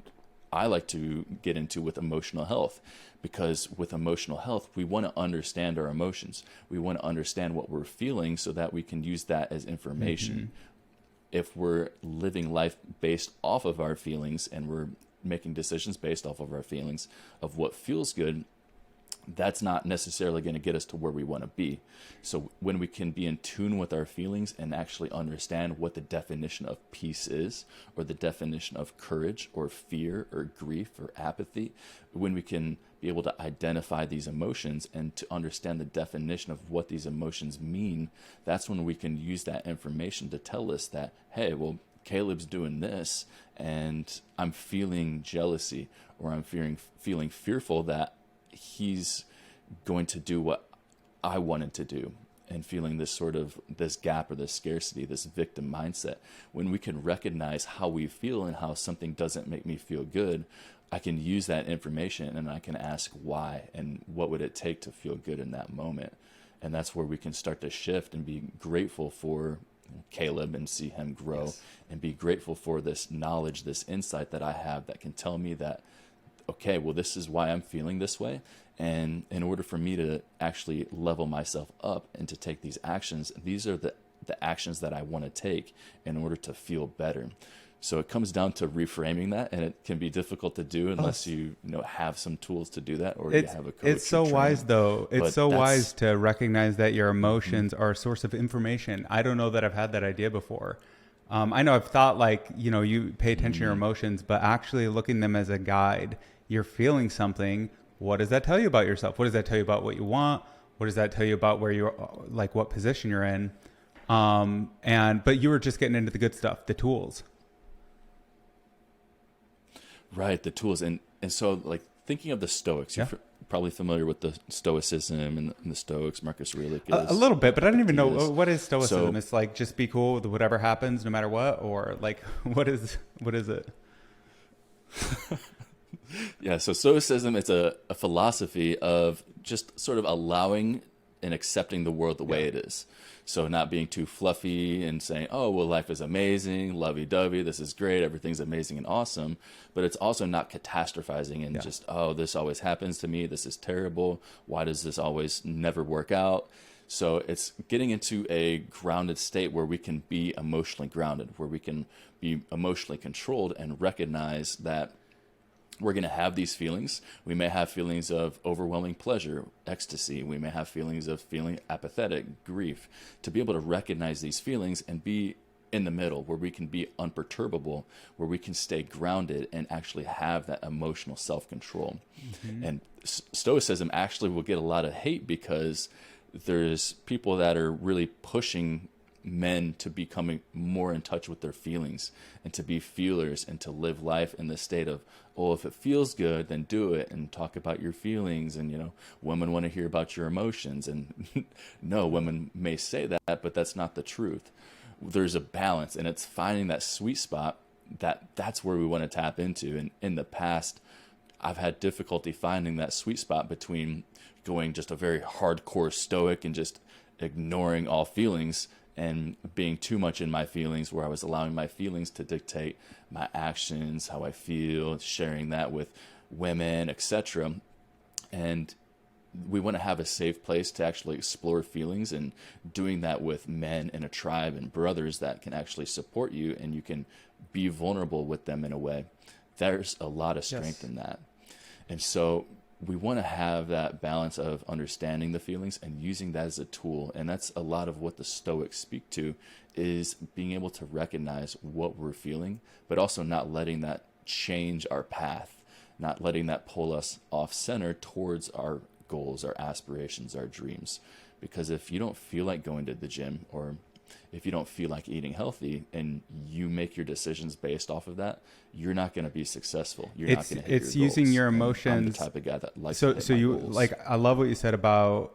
I like to get into with emotional health, because with emotional health, we want to understand our emotions. We want to understand what we're feeling so that we can use that as information. If we're living life based off of our feelings, and we're making decisions based off of our feelings of what feels good, that's not necessarily going to get us to where we want to be. So when we can be in tune with our feelings and actually understand what the definition of peace is, or the definition of courage or fear or grief or apathy, when we can be able to identify these emotions and to understand the definition of what these emotions mean, that's when we can use that information to tell us that, hey, well, Caleb's doing this and I'm feeling jealousy, or I'm feeling fearful that he's going to do what I wanted to do, and feeling this gap or this scarcity, this victim mindset. When we can recognize how we feel and how something doesn't make me feel good, I can use that information and I can ask why, and what would it take to feel good in that moment. And that's where we can start to shift and be grateful for Caleb and see him grow, and be grateful for this knowledge, this insight that I have that can tell me that, okay, well, this is why I'm feeling this way. And in order for me to actually level myself up and to take these actions, these are the actions that I want to take in order to feel better. So it comes down to reframing that, and it can be difficult to do unless you have some tools to do that, or you have a coach. It's so wise, though. It's so wise to recognize that your emotions are a source of information. I don't know that I've had that idea before. I know I've thought you pay attention to your emotions, but actually looking at them as a guide. You're feeling something. What does that tell you about yourself? What does that tell you about what you want? What does that tell you about where you're, what position you're in? But you were just getting into the good stuff, the tools. Right, the tools. And so thinking of the Stoics, you're probably familiar with the Stoicism and the Stoics, Marcus Aurelius. A little bit, but I don't even know what is Stoicism. So, it's just be cool with whatever happens, no matter what, or what is it? Yeah, so Stoicism, it's a philosophy of just sort of allowing and accepting the world the way it is. So not being too fluffy and saying, oh, well, life is amazing, lovey-dovey, this is great, everything's amazing and awesome. But it's also not catastrophizing and just, oh, this always happens to me, this is terrible, why does this always never work out? So it's getting into a grounded state where we can be emotionally grounded, where we can be emotionally controlled and recognize that we're going to have these feelings. We may have feelings of overwhelming pleasure, ecstasy. We may have feelings of feeling apathetic, grief. To be able to recognize these feelings and be in the middle, where we can be unperturbable, where we can stay grounded and actually have that emotional self-control. And Stoicism actually will get a lot of hate because there's people that are really pushing men to becoming more in touch with their feelings and to be feelers and to live life in the state of, oh, if it feels good, then do it and talk about your feelings. And, women want to hear about your emotions. And no, women may say that, but that's not the truth. There's a balance, and it's finding that sweet spot that's where we want to tap into. And in the past, I've had difficulty finding that sweet spot between going just a very hardcore stoic and just ignoring all feelings, and being too much in my feelings, where I was allowing my feelings to dictate my actions, how I feel, sharing that with women, etc. And we want to have a safe place to actually explore feelings, and doing that with men in a tribe and brothers that can actually support you, and you can be vulnerable with them in a way. There's a lot of strength in that. And so we want to have that balance of understanding the feelings and using that as a tool. And that's a lot of what the Stoics speak to, is being able to recognize what we're feeling, but also not letting that change our path, not letting that pull us off center towards our goals, our aspirations, our dreams. Because if you don't feel like going to the gym, or if you don't feel like eating healthy, and you make your decisions based off of that, you're not going to be successful. You're not going to hit your goals. It's using your emotions. I'm the type of guy that likes to hit my goals. I love what you said about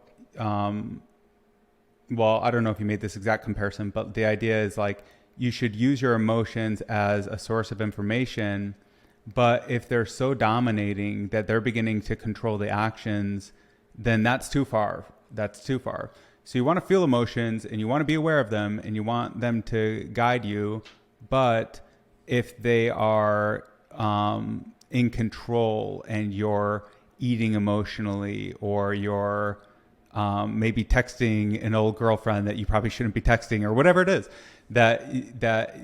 well, I don't know if you made this exact comparison, but the idea is like you should use your emotions as a source of information. But if they're so dominating that they're beginning to control the actions, then that's too far. That's too far. So you want to feel emotions and you want to be aware of them and you want them to guide you. But if they are in control and you're eating emotionally, or you're maybe texting an old girlfriend that you probably shouldn't be texting, or whatever it is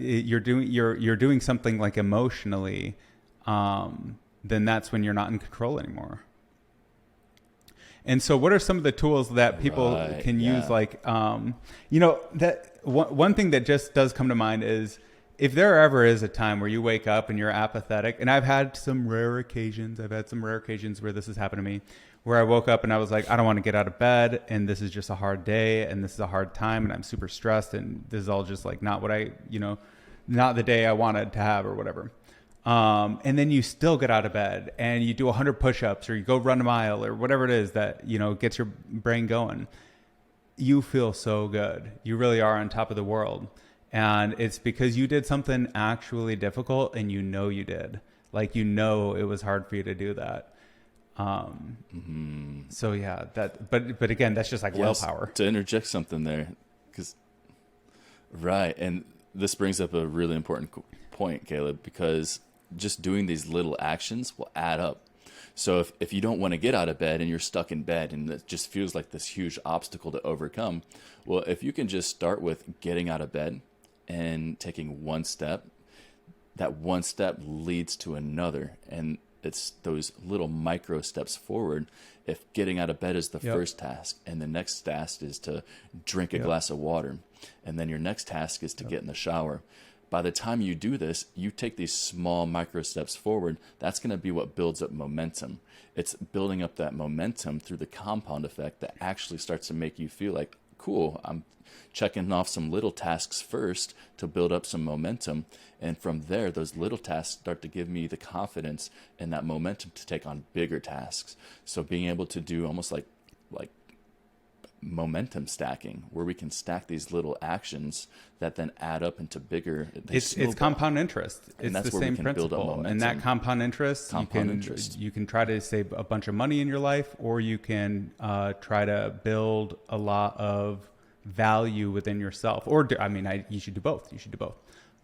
you're doing something like emotionally, then that's when you're not in control anymore. And so what are some of the tools that people can use? Like, that one thing that just does come to mind is, if there ever is a time where you wake up and you're apathetic, and I've had some rare occasions where this has happened to me, where I woke up and I was like, I don't want to get out of bed, and this is just a hard day, and this is a hard time, and I'm super stressed, and this is all just like not what not the day I wanted to have or whatever. And then you still get out of bed and you do 100 push-ups, or you go run a mile, or whatever it is that, gets your brain going. You feel so good. You really are on top of the world. And it's because you did something actually difficult, and you did. Like, it was hard for you to do that. So yeah, but again, that's just like willpower. To interject something there, and this brings up a really important point, Caleb, because just doing these little actions will add up. So if you don't want to get out of bed and you're stuck in bed and it just feels like this huge obstacle to overcome, well, if you can just start with getting out of bed and taking one step, that one step leads to another. And it's those little micro steps forward. If getting out of bed is the first task, and the next task is to drink a glass of water, and then your next task is to get in the shower. By the time you do this, you take these small micro steps forward. That's going to be what builds up momentum. It's building up that momentum through the compound effect that actually starts to make you feel like, cool, I'm checking off some little tasks first to build up some momentum. And from there, those little tasks start to give me the confidence and that momentum to take on bigger tasks. So being able to do almost like momentum stacking, where we can stack these little actions that then add up into bigger. It's compound interest. It's the same principle. And that compound interest, you can try to save a bunch of money in your life, or you can try to build a lot of value within yourself. You should do both.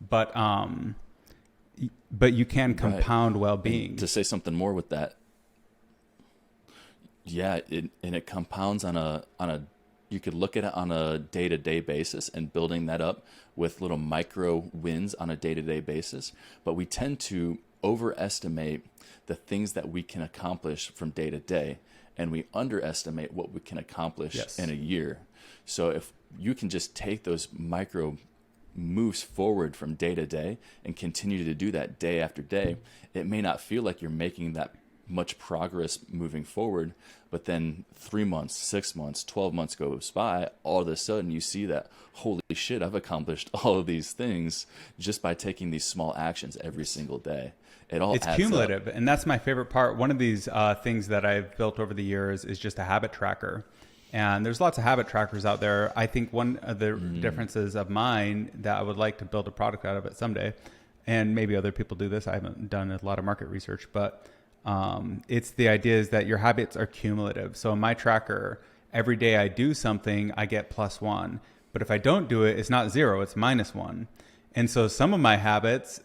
But you can compound well-being. And to say something more with that, it compounds on a you could look at it on a day-to-day basis and building that up with little micro wins on a day-to-day basis. But we tend to overestimate the things that we can accomplish from day to day, and we underestimate what we can accomplish in a year. So if you can just take those micro moves forward from day to day and continue to do that day after day, it may not feel like you're making that much progress moving forward, but then 3 months, 6 months, 12 months goes by, all of a sudden you see that, holy shit, I've accomplished all of these things just by taking these small actions every single day. It's cumulative, and that's my favorite part. One of these things that I've built over the years is just a habit tracker. And there's lots of habit trackers out there. I think one of the differences of mine that I would like to build a product out of it someday, and maybe other people do this, I haven't done a lot of market research, but it's the idea is that your habits are cumulative. So in my tracker, every day I do something, I get +1. But if I don't do it, it's not 0, it's -1. And so some of my habits,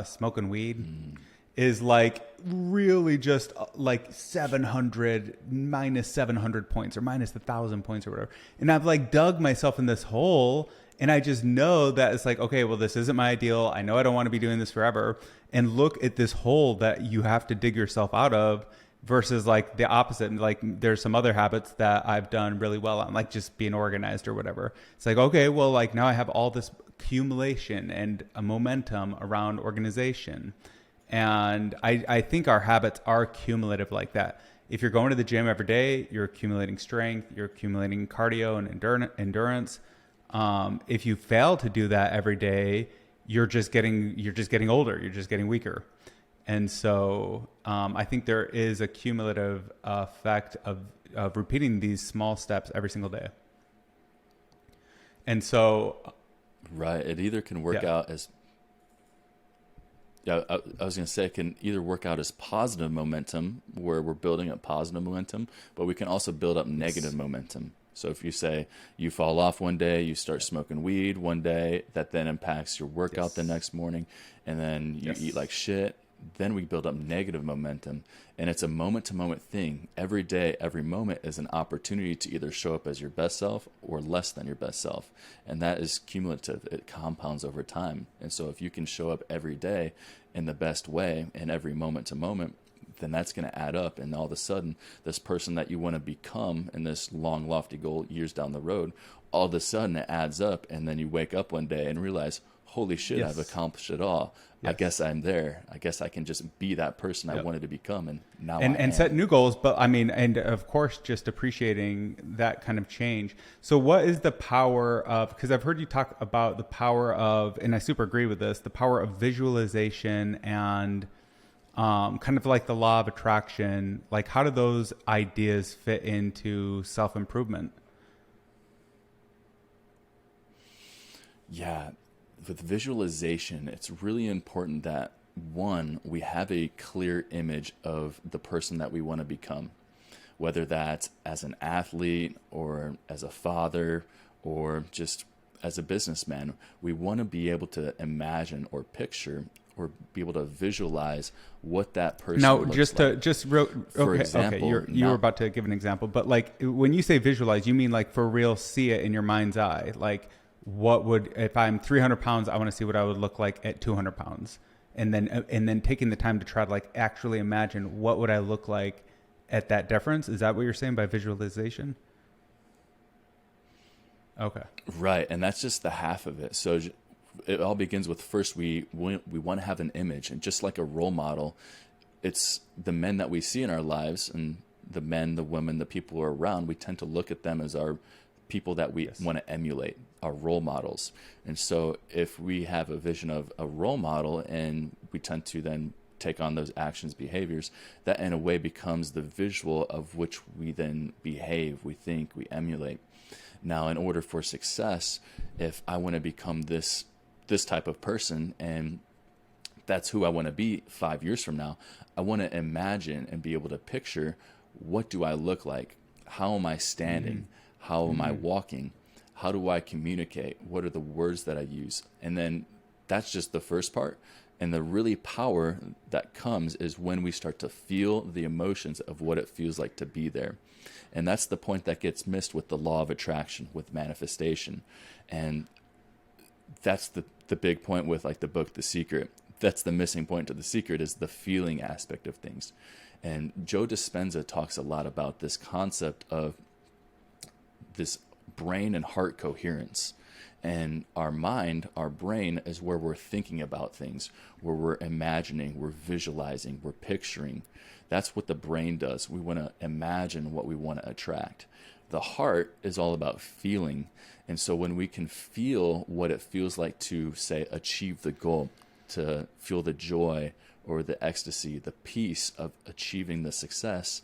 smoking weed, is like really just like 700, -700 points or -1,000 points or whatever. And I've like dug myself in this hole, and I just know that it's like, okay, well, this isn't my ideal. I know I don't want to be doing this forever. And look at this hole that you have to dig yourself out of versus like the opposite. And like there's some other habits that I've done really well on, like just being organized or whatever. It's like, okay, well, like now I have all this accumulation and a momentum around organization. And I think our habits are cumulative like that. If you're going to the gym every day, you're accumulating strength, you're accumulating cardio and endurance. If you fail to do that every day, you're just getting older, you're just getting weaker. And so I think there is a cumulative effect of repeating these small steps every single day. And so, right, it either can work out as, I was going to say, it can either work out as positive momentum, where we're building up positive momentum, but we can also build up negative momentum. So if you say you fall off one day, you start smoking weed one day, that then impacts your workout the next morning, and then you eat like shit, then we build up negative momentum. And it's a moment-to-moment thing. Every day, every moment is an opportunity to either show up as your best self or less than your best self. And that is cumulative. It compounds over time. And so if you can show up every day in the best way and every moment to moment, then that's going to add up. And all of a sudden, this person that you want to become in this long, lofty goal years down the road, all of a sudden it adds up. And then you wake up one day and realize, holy shit, I've accomplished it all. I guess I'm there. I guess I can just be that person I wanted to become. And now and set new goals. But I mean, and of course, just appreciating that kind of change. So what is the power of, because I've heard you talk about the power of, and I super agree with this, the power of visualization and kind of like the law of attraction. Like, how do those ideas fit into self-improvement? Yeah. With visualization, it's really important that, one, we have a clear image of the person that we want to become, whether that's as an athlete or as a father or just as a businessman. We want to be able to imagine or picture or be able to visualize what that person looks like. For example, you were about to give an example, but like when you say visualize, you mean like for real see it in your mind's eye, like what would, if I'm 300 pounds, I want to see what I would look like at 200 pounds. And then taking the time to try to like actually imagine what would I look like at that difference. Is that what you're saying by visualization? Okay. Right. And that's just the half of it. So it all begins with, first, we want to have an image. And just like a role model, it's the men that we see in our lives, and the men, the women, the people who are around, we tend to look at them as our people that we want to emulate, our role models. And so if we have a vision of a role model and we tend to then take on those actions, behaviors, that in a way becomes the visual of which we then behave, we think, we emulate. Now, in order for success, if I want to become this type of person, and that's who I want to be 5 years from now, I want to imagine and be able to picture, what do I look like? How am I standing? How am I walking? How do I communicate? What are the words that I use? And then that's just the first part. And the really power that comes is when we start to feel the emotions of what it feels like to be there. And that's the point that gets missed with the law of attraction, with manifestation. And that's the big point with like the book, The Secret. That's the missing point to The Secret, is the feeling aspect of things. And Joe Dispenza talks a lot about this concept of this brain and heart coherence. And our mind, our brain, is where we're thinking about things, where we're imagining, we're visualizing, we're picturing. That's what the brain does. We want to imagine what we want to attract. The heart is all about feeling. And so when we can feel what it feels like to, say, achieve the goal, to feel the joy or the ecstasy, the peace of achieving the success,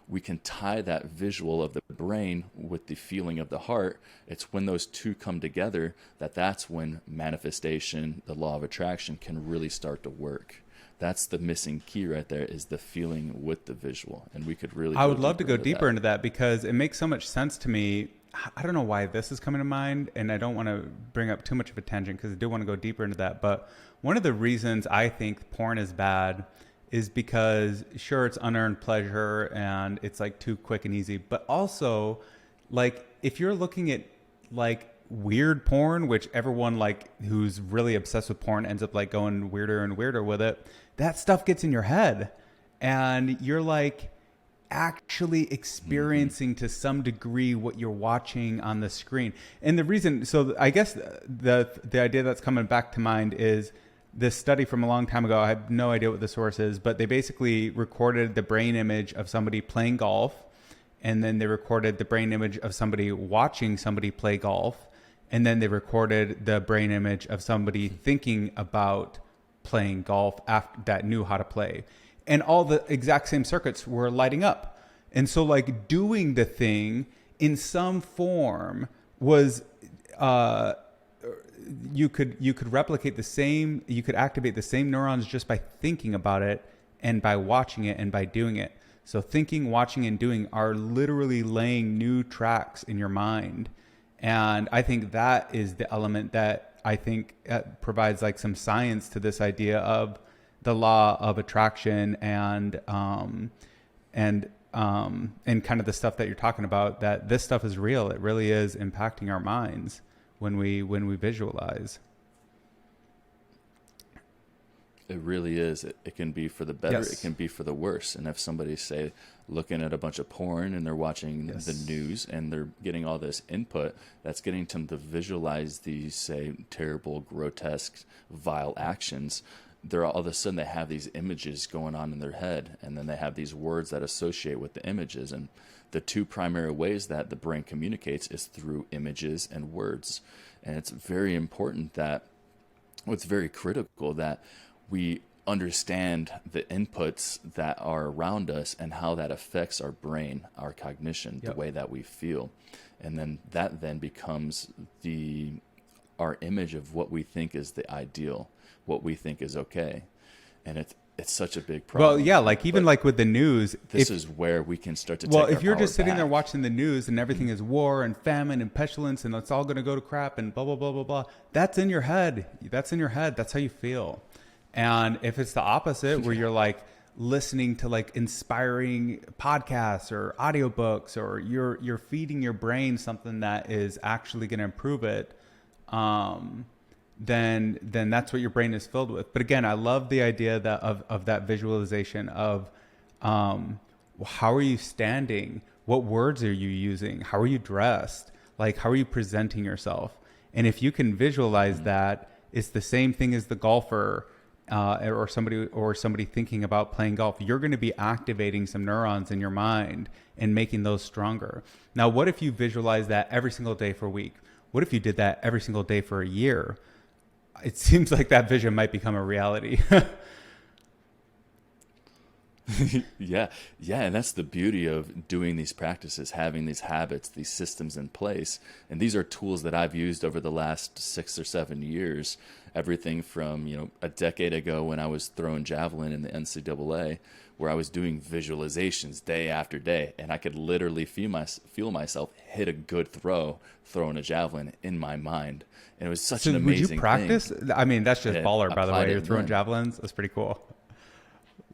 we can tie that visual of the brain with the feeling of the heart. It's when those two come together that's when manifestation, the law of attraction, can really start to work. That's the missing key right there, is the feeling with the visual. And we could really, I would love to go deeper into that, because it makes so much sense to me. I don't know why this is coming to mind, and I don't want to bring up too much of a tangent because I do want to go deeper into that. But one of the reasons I think porn is bad is because, sure, it's unearned pleasure and it's like too quick and easy, but also like if you're looking at like weird porn, which everyone like who's really obsessed with porn ends up like going weirder and weirder with it, that stuff gets in your head and you're like actually experiencing to some degree what you're watching on the screen. And the reason, so I guess the idea that's coming back to mind is this study from a long time ago. I have no idea what the source is, but they basically recorded the brain image of somebody playing golf, and then they recorded the brain image of somebody watching somebody play golf, and then they recorded the brain image of somebody thinking about playing golf after that knew how to play. And all the exact same circuits were lighting up. And so like doing the thing in some form was you could replicate the same, you could activate the same neurons just by thinking about it and by watching it and by doing it. So thinking, watching, and doing are literally laying new tracks in your mind. And I think that is the element that I think provides like some science to this idea of the law of attraction and kind of the stuff that you're talking about, that this stuff is real. It really is impacting our minds when we visualize. It really is. It can be for the better. Yes. It can be for the worse. And if somebody's, say, looking at a bunch of porn and they're watching Yes. the news and they're getting all this input, that's getting them to visualize these, say, terrible, grotesque, vile actions. They're all of a sudden they have these images going on in their head, and then they have these words that associate with the images. And the two primary ways that the brain communicates is through images and words. And it's very important that, it's very critical that we understand the inputs that are around us and how that affects our brain, our cognition, Yep. the way that we feel. And then that then becomes our image of what we think is the ideal, what we think is okay. And it's such a big problem. Well, yeah, like even like with the news, this is where we can start to well, take if our you're power just sitting there back. watching the news and everything is war and famine and pestilence and it's all going to go to crap and blah, blah, blah, blah, blah, that's in your head. That's in your head. That's how you feel. And if it's the opposite, where you're like listening to like inspiring podcasts or audiobooks, or you're feeding your brain something that is actually going to improve it, then that's what your brain is filled with. But again, I love the idea that of that visualization of how are you standing? What words are you using? How are you dressed? Like, how are you presenting yourself? And if you can visualize that, it's the same thing as the golfer or somebody thinking about playing golf. You're going to be activating some neurons in your mind and making those stronger. Now, what if you visualize that every single day for a week? What if you did that every single day for a year? It seems like that vision might become a reality. Yeah. And that's the beauty of doing these practices, having these habits, these systems in place. And these are tools that I've used over the last 6 or 7 years. Everything from, a decade ago when I was throwing javelin in the NCAA, where I was doing visualizations day after day, and I could literally feel myself hit a good throw throwing a javelin in my mind. And it was such an amazing would you practice? thing. I mean, that's just Yeah, baller, by the applied way. it You're throwing then. javelins. That's pretty cool.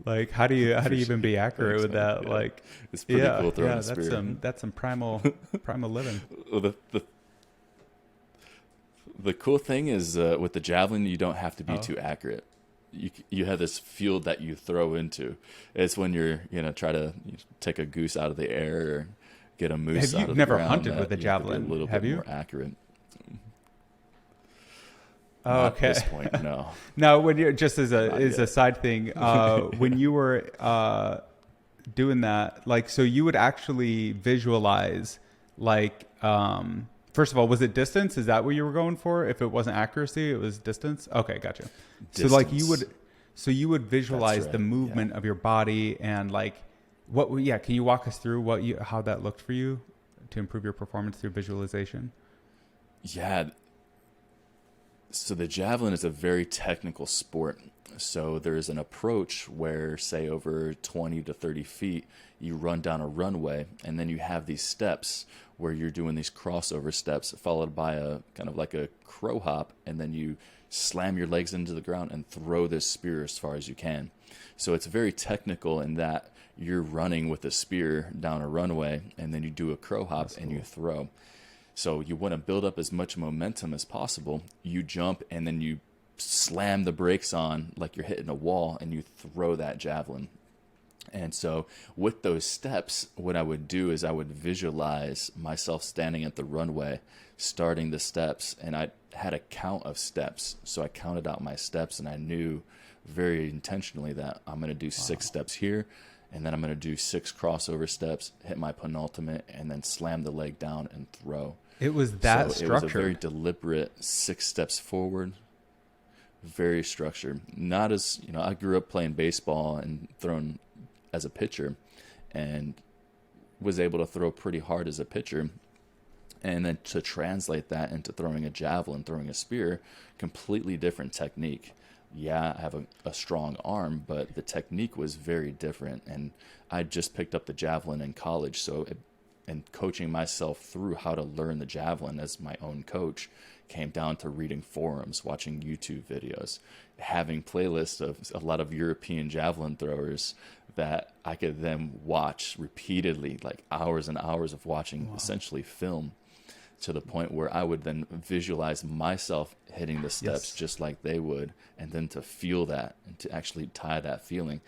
Like, how do you even be accurate with that? Yeah. Like, It's pretty cool throwing a spear. That's some primal living. Well, the cool thing is with the javelin, you don't have to be too accurate. You have this field that you throw into. It's when you're try to take a goose out of the air or get a moose out of the ground. You've never hunted with a you have to be javelin, a little have bit you? more accurate. Oh, Not okay. at this point, no. Now, when you're just as Not a yet. side thing, when you were doing that, like, so you would actually visualize, like, first of all, was it distance? Is that what you were going for? If it wasn't accuracy, it was distance. Okay, gotcha. Distance. So like you would visualize right, the movement of your body and like can you walk us through how that looked for you to improve your performance through visualization? Yeah. So the javelin is a very technical sport. So there's an approach where, say, over 20 to 30 feet, you run down a runway, and then you have these steps where you're doing these crossover steps followed by a kind of like a crow hop, and then you slam your legs into the ground and throw this spear as far as you can. So it's very technical in that you're running with a spear down a runway, and then you do a crow hop and you throw. So you want to build up as much momentum as possible. You jump and then you slam the brakes on like you're hitting a wall, and you throw that javelin. And so with those steps, what I would do is I would visualize myself standing at the runway, starting the steps, and I had a count of steps. So I counted out my steps, and I knew very intentionally that I'm going to do 6 steps here, and then I'm going to do 6 crossover steps, hit my penultimate, and then slam the leg down and throw. It was that So it was a very structured. deliberate 6 steps forward, very structured. Not as, I grew up playing baseball and throwing as a pitcher, and was able to throw pretty hard as a pitcher. And then to translate that into throwing a javelin, throwing a spear, completely different technique. Yeah, I have a strong arm, but the technique was very different. And I just picked up the javelin in college. And coaching myself through how to learn the javelin as my own coach came down to reading forums, watching YouTube videos, having playlists of a lot of European javelin throwers that I could then watch repeatedly, like hours and hours of watching essentially film, to the point where I would then visualize myself hitting the steps just like they would, and then to feel that and to actually tie that feeling.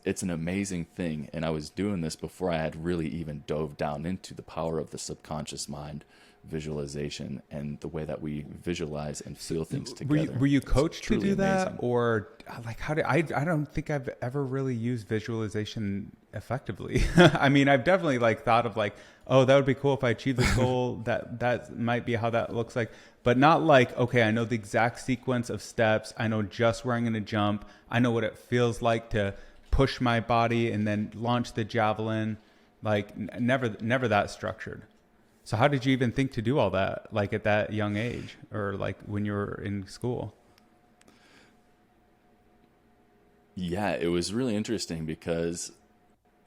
It's an amazing thing. And I was doing this before I had really even dove down into the power of the subconscious mind, visualization, and the way that we visualize and feel things together. Were you coached to do that? Amazing. Or like, I don't think I've ever really used visualization effectively. I mean, I've definitely like thought of like, oh, that would be cool if I achieved this goal. that might be how that looks like, but not like, okay, I know the exact sequence of steps. I know just where I'm going to jump. I know what it feels like to push my body and then launch the javelin. Like never that structured. So how did you even think to do all that, like at that young age, or like when you were in school? Yeah, it was really interesting because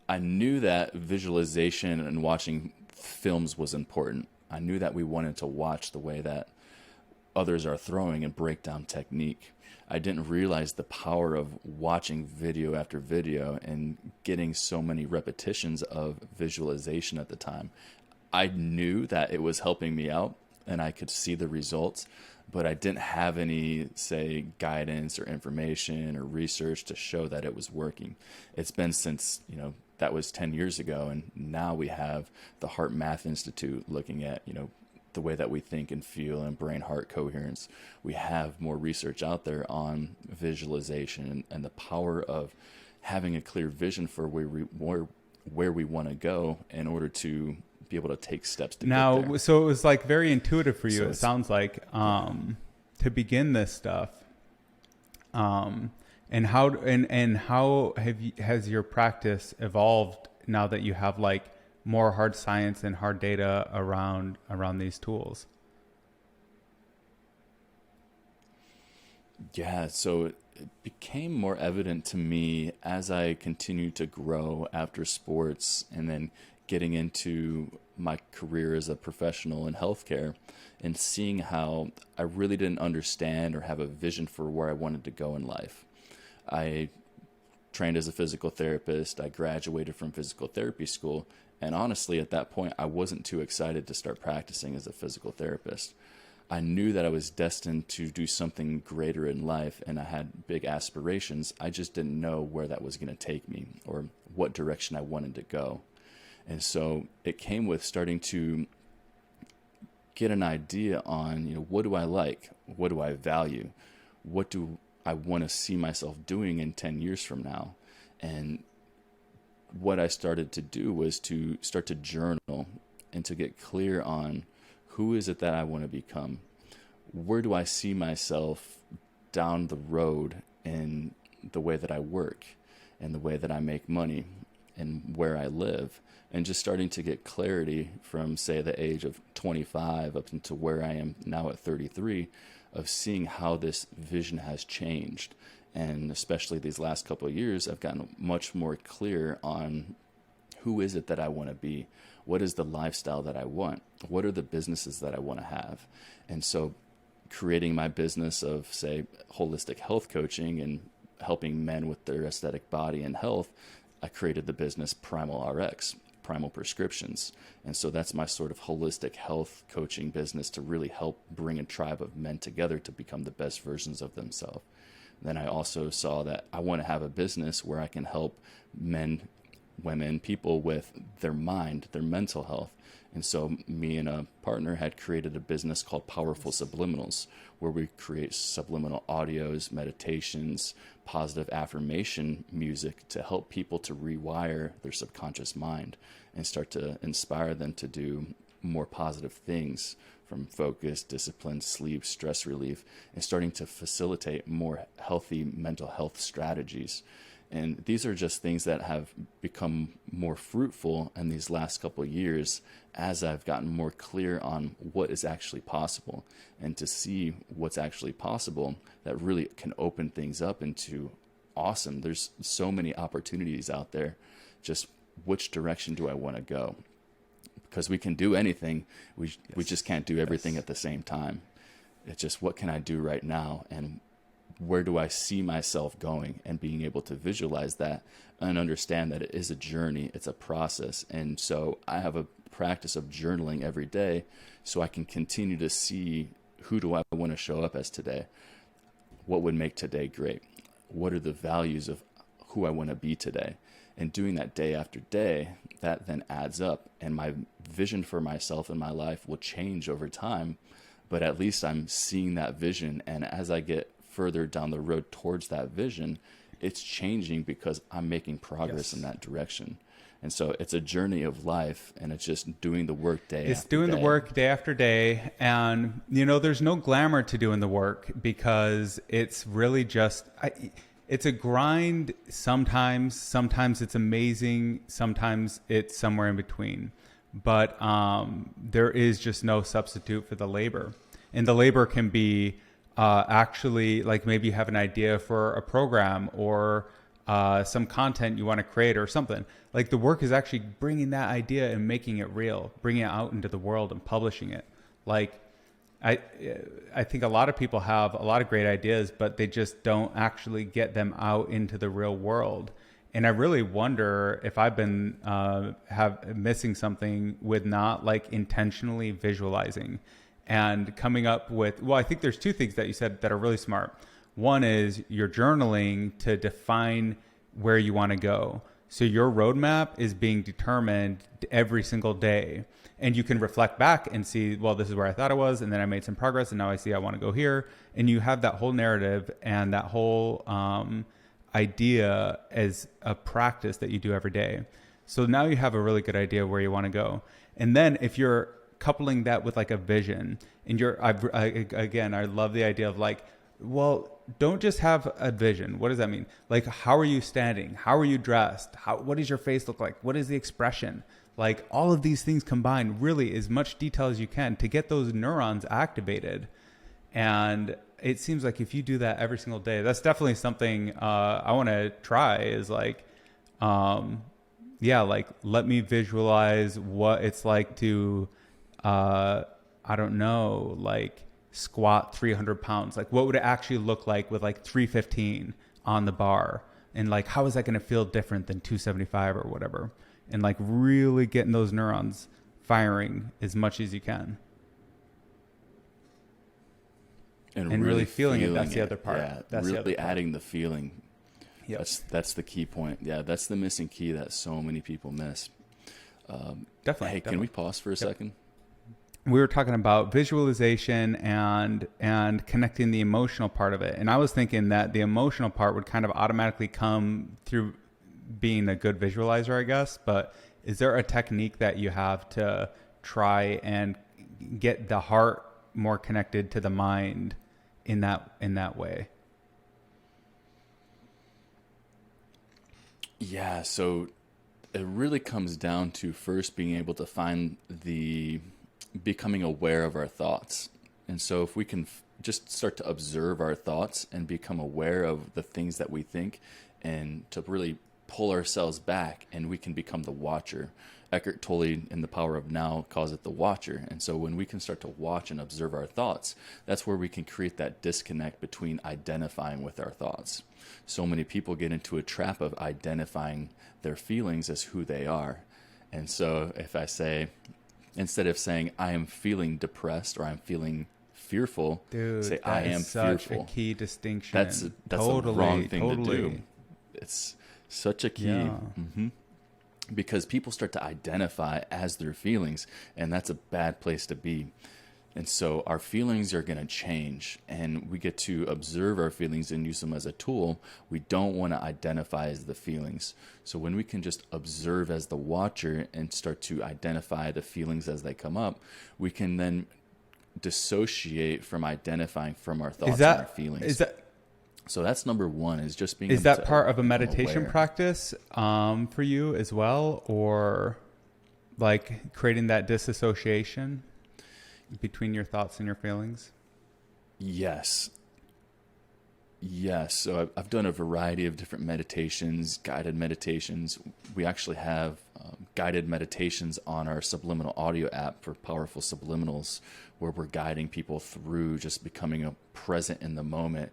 I knew that visualization and watching films was important. I knew that we wanted to watch the way that others are throwing and break down technique. I didn't realize the power of watching video after video and getting so many repetitions of visualization at the time. I knew that it was helping me out and I could see the results, but I didn't have any, say, guidance or information or research to show that it was working. It's been since, that was 10 years ago. And now we have the Heart Math Institute looking at, the way that we think and feel and brain-heart coherence. We have more research out there on visualization and the power of having a clear vision for where we want to go in order to be able to take steps to get there. So it was like very intuitive for you. So it sounds like to begin this stuff. And how has your practice evolved now that you have like more hard science and hard data around these tools? Yeah, so it became more evident to me as I continued to grow after sports and then getting into my career as a professional in healthcare and seeing how I really didn't understand or have a vision for where I wanted to go in life. I trained as a physical therapist. I graduated from physical therapy school. And honestly, at that point, I wasn't too excited to start practicing as a physical therapist. I knew that I was destined to do something greater in life, and I had big aspirations. I just didn't know where that was going to take me or what direction I wanted to go. And so it came with starting to get an idea on, what do I like? What do I value? What do I want to see myself doing in 10 years from now? And what I started to do was to start to journal and to get clear on who is it that I want to become? Where do I see myself down the road in the way that I work and the way that I make money and where I live? And just starting to get clarity from, say, the age of 25 up into where I am now at 33, of seeing how this vision has changed. And especially these last couple of years, I've gotten much more clear on who is it that I want to be? What is the lifestyle that I want? What are the businesses that I want to have? And so creating my business of, say, holistic health coaching and helping men with their aesthetic body and health, I created the business Primal RX, Primal Prescriptions. And so that's my sort of holistic health coaching business to really help bring a tribe of men together to become the best versions of themselves. Then I also saw that I want to have a business where I can help men, women, people with their mind, their mental health. And so me and a partner had created a business called Powerful Subliminals, where we create subliminal audios, meditations, positive affirmation music to help people to rewire their subconscious mind and start to inspire them to do more positive things, from focus, discipline, sleep, stress relief, and starting to facilitate more healthy mental health strategies. And these are just things that have become more fruitful in these last couple of years as I've gotten more clear on what is actually possible, and to see what's actually possible that really can open things up into awesome. There's so many opportunities out there. Just which direction do I want to go? Because we can do anything. We just can't do everything at the same time. It's just, what can I do right now? And where do I see myself going, and being able to visualize that and understand that it is a journey, it's a process. And so I have a practice of journaling every day so I can continue to see, who do I want to show up as today? What would make today great? What are the values of who I want to be today? And doing that day after day, that then adds up, and my vision for myself and my life will change over time. But at least I'm seeing that vision, and as I get further down the road towards that vision, it's changing because I'm making progress in that direction. And so it's a journey of life, and it's just doing the work day after day. It's doing the work day after day. And, there's no glamour to doing the work, because it's really just, it's a grind. Sometimes it's amazing. Sometimes it's somewhere in between. But there is just no substitute for the labor. And the labor can be actually, like, maybe you have an idea for a program or some content you want to create or something. Like, the work is actually bringing that idea and making it real, bringing it out into the world and publishing it. Like, I think a lot of people have a lot of great ideas, but they just don't actually get them out into the real world. And I really wonder if I've been missing something with not, like, intentionally visualizing and coming up with, well, I think there's two things that you said that are really smart. One is you're journaling to define where you want to go. So your roadmap is being determined every single day. And you can reflect back and see, well, this is where I thought I was, and then I made some progress, and now I see I want to go here. And you have that whole narrative and that whole idea as a practice that you do every day. So now you have a really good idea where you want to go. And then if you're coupling that with, like, a vision, and I love the idea of, like, well, don't just have a vision. What does that mean? Like, how are you standing? How are you dressed? What does your face look like? What is the expression? Like, all of these things combined, really as much detail as you can to get those neurons activated. And it seems like if you do that every single day, that's definitely something I want to try, is like, like, let me visualize what it's like to, I don't know, like, squat 300 pounds. Like, what would it actually look like with, like, 315 on the bar? And, like, how is that going to feel different than 275 or whatever? And, like, really getting those neurons firing as much as you can. And really feeling it. That's the other part. Yeah, that's really adding the feeling. Yep. That's the key point. Yeah, that's the missing key that so many people miss. Definitely. Can we pause for a second? We were talking about visualization and connecting the emotional part of it. And I was thinking that the emotional part would kind of automatically come through being a good visualizer, I guess. But is there a technique that you have to try and get the heart more connected to the mind in that way? Yeah, so it really comes down to first being able to find becoming aware of our thoughts. And so if we can just start to observe our thoughts and become aware of the things that we think, and to really pull ourselves back, and we can become the watcher. Eckhart Tolle in The Power of Now calls it the watcher. And so when we can start to watch and observe our thoughts, that's where we can create that disconnect between identifying with our thoughts. So many people get into a trap of identifying their feelings as who they are. And so if I say, instead of saying I am feeling depressed or I'm feeling fearful, say I am fearful. Such a key distinction. That's totally, the wrong thing to do. It's such a key. Yeah. Mm-hmm. Because people start to identify as their feelings, and that's a bad place to be. And so our feelings are going to change, and we get to observe our feelings and use them as a tool. We don't want to identify as the feelings. So when we can just observe as the watcher and start to identify the feelings as they come up, we can then dissociate from identifying from our thoughts and our feelings. So that's number one, is just being Is able that to part of a become meditation aware. practice for you as well? Or like creating that disassociation between your thoughts and your feelings? Yes. Yes. So I've done a variety of different meditations, guided meditations. We actually have guided meditations on our subliminal audio app for powerful subliminals, where we're guiding people through just becoming present in the moment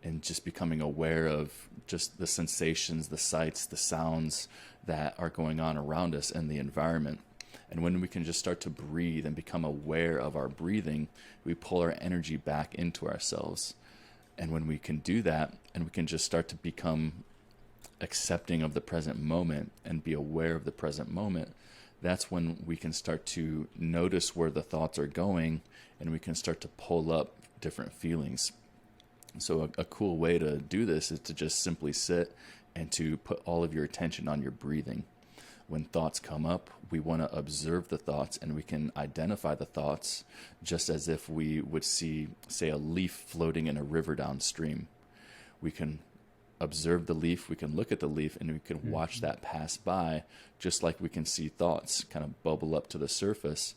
and just becoming aware of just the sensations, the sights, the sounds that are going on around us in the environment. And when we can just start to breathe and become aware of our breathing, we pull our energy back into ourselves. And when we can do that, and we can just start to become accepting of the present moment and be aware of the present moment, that's when we can start to notice where the thoughts are going, and we can start to pull up different feelings. So a cool way to do this is to just simply sit and to put all of your attention on your breathing. When thoughts come up, we want to observe the thoughts, and we can identify the thoughts just as if we would see, say, a leaf floating in a river downstream. We can observe the leaf, we can look at the leaf, and we can watch that pass by, just like we can see thoughts kind of bubble up to the surface.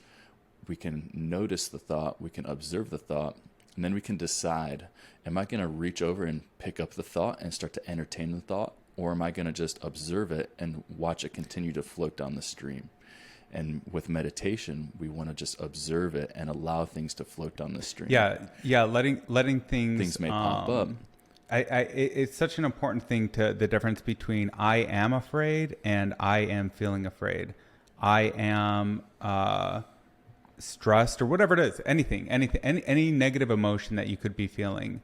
We can notice the thought, we can observe the thought, and then we can decide, am I going to reach over and pick up the thought and start to entertain the thought? Or am I going to just observe it and watch it continue to float down the stream? And with meditation, we want to just observe it and allow things to float down the stream. Yeah. Letting things may pop up. It's such an important thing, to the difference between I am afraid and I am feeling afraid. I am stressed, or whatever it is, anything, any negative emotion that you could be feeling.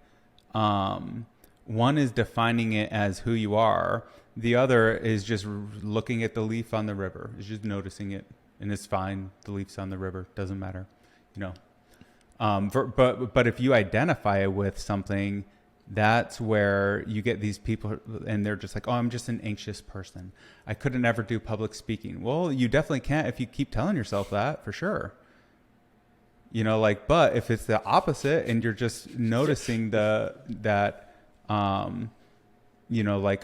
One is defining it as who you are. The other is just looking at the leaf on the river. It's just noticing it, and it's fine. The leaf's on the river. Doesn't matter, But if you identify it with something, that's where you get these people, and they're just like, oh, I'm just an anxious person. I couldn't ever do public speaking. Well, you definitely can't if you keep telling yourself that, for sure. But if it's the opposite, and you're just noticing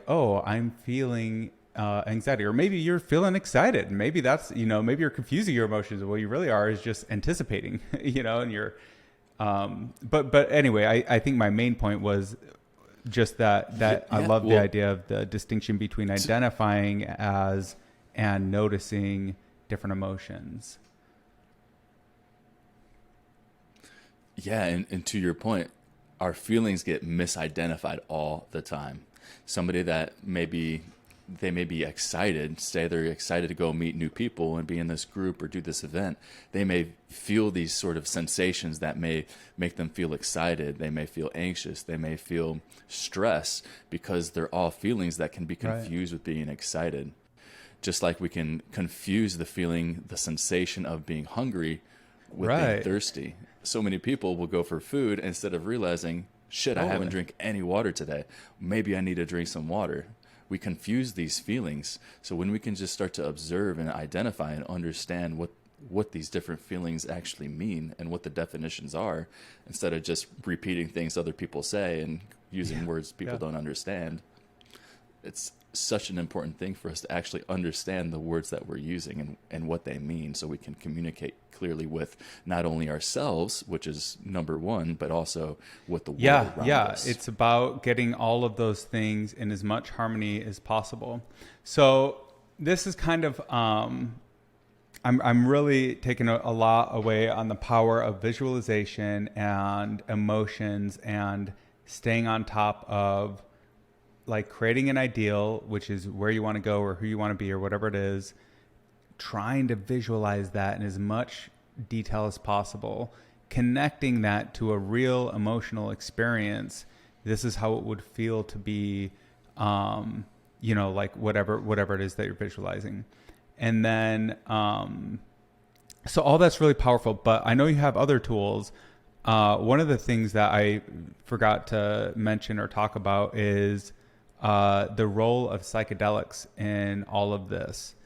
oh, I'm feeling anxiety, or maybe you're feeling excited. Maybe that's, maybe you're confusing your emotions. What you really are is just anticipating, and you're, but anyway, I think my main point was just that I love the idea of the distinction between identifying as and noticing different emotions. Yeah, and to your point, our feelings get misidentified all the time. Somebody that they may be excited, say they're excited to go meet new people and be in this group or do this event. They may feel these sort of sensations that may make them feel excited. They may feel anxious. They may feel stress, because they're all feelings that can be confused with being excited. Just like we can confuse the sensation of being hungry with being thirsty. So many people will go for food instead of realizing, shit, I haven't drank any water today. Maybe I need to drink some water. We confuse these feelings. So when we can just start to observe and identify and understand what these different feelings actually mean and what the definitions are, instead of just repeating things other people say and using words people don't understand, it's such an important thing for us to actually understand the words that we're using and what they mean, so we can communicate clearly with not only ourselves, which is number one, but also with the world around us. It's about getting all of those things in as much harmony as possible. So this is kind of I'm really taking a lot away on the power of visualization and emotions, and staying on top of like creating an ideal, which is where you want to go or who you want to be or whatever it is, trying to visualize that in as much detail as possible, connecting that to a real emotional experience. This is how it would feel to be, like whatever it is that you're visualizing. And then, so all that's really powerful, but I know you have other tools. One of the things that I forgot to mention or talk about is the role of psychedelics in all of this.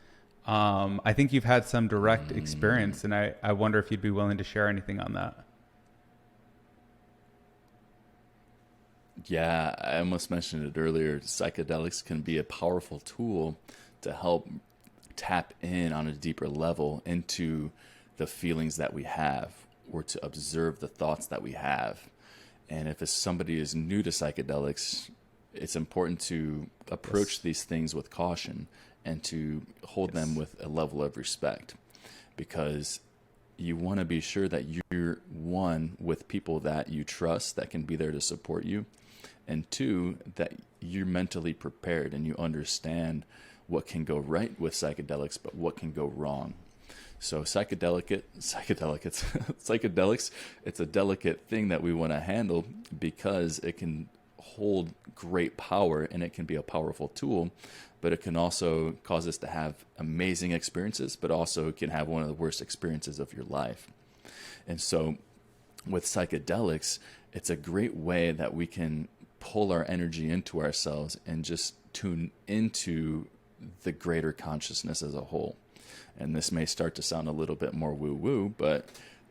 I think you've had some direct experience, and I wonder if you'd be willing to share anything on that. Yeah, I almost mentioned it earlier. Psychedelics can be a powerful tool to help tap in on a deeper level into the feelings that we have, or to observe the thoughts that we have. And if somebody is new to psychedelics, it's important to approach Yes. these things with caution and to hold them with a level of respect, because you want to be sure that you're one with people that you trust, that can be there to support you, and two, that you're mentally prepared and you understand what can go right with psychedelics, but what can go wrong. So psychedelics, it's a delicate thing that we want to handle, because it can hold great power and it can be a powerful tool, but it can also cause us to have amazing experiences, but also can have one of the worst experiences of your life. And so with psychedelics, it's a great way that we can pull our energy into ourselves and just tune into the greater consciousness as a whole. And this may start to sound a little bit more woo-woo, but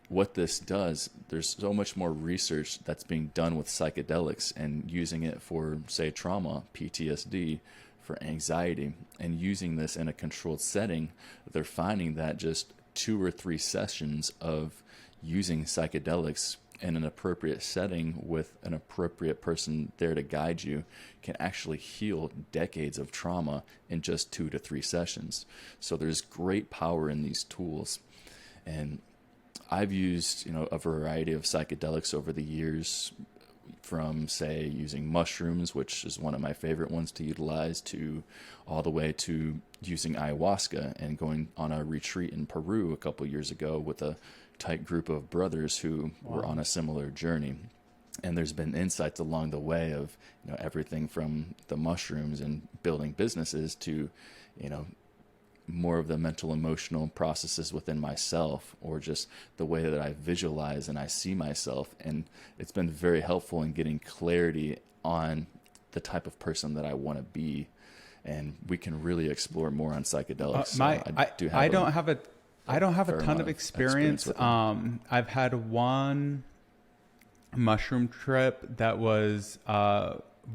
what this does, there's so much more research that's being done with psychedelics and using it for, say, trauma, PTSD, for anxiety, and using this in a controlled setting. They're finding that just 2 or 3 sessions of using psychedelics in an appropriate setting with an appropriate person there to guide you can actually heal decades of trauma in just 2 to 3 sessions. So there's great power in these tools. And I've used, a variety of psychedelics over the years, from, say, using mushrooms, which is one of my favorite ones to utilize, to all the way to using ayahuasca and going on a retreat in Peru a couple years ago with a tight group of brothers who were on a similar journey. And there's been insights along the way of, everything from the mushrooms and building businesses to, more of the mental emotional processes within myself, or just the way that I visualize and I see myself. And it's been very helpful in getting clarity on the type of person that I want to be. And we can really explore more on psychedelics. I don't have a ton of experience. I've had one mushroom trip that was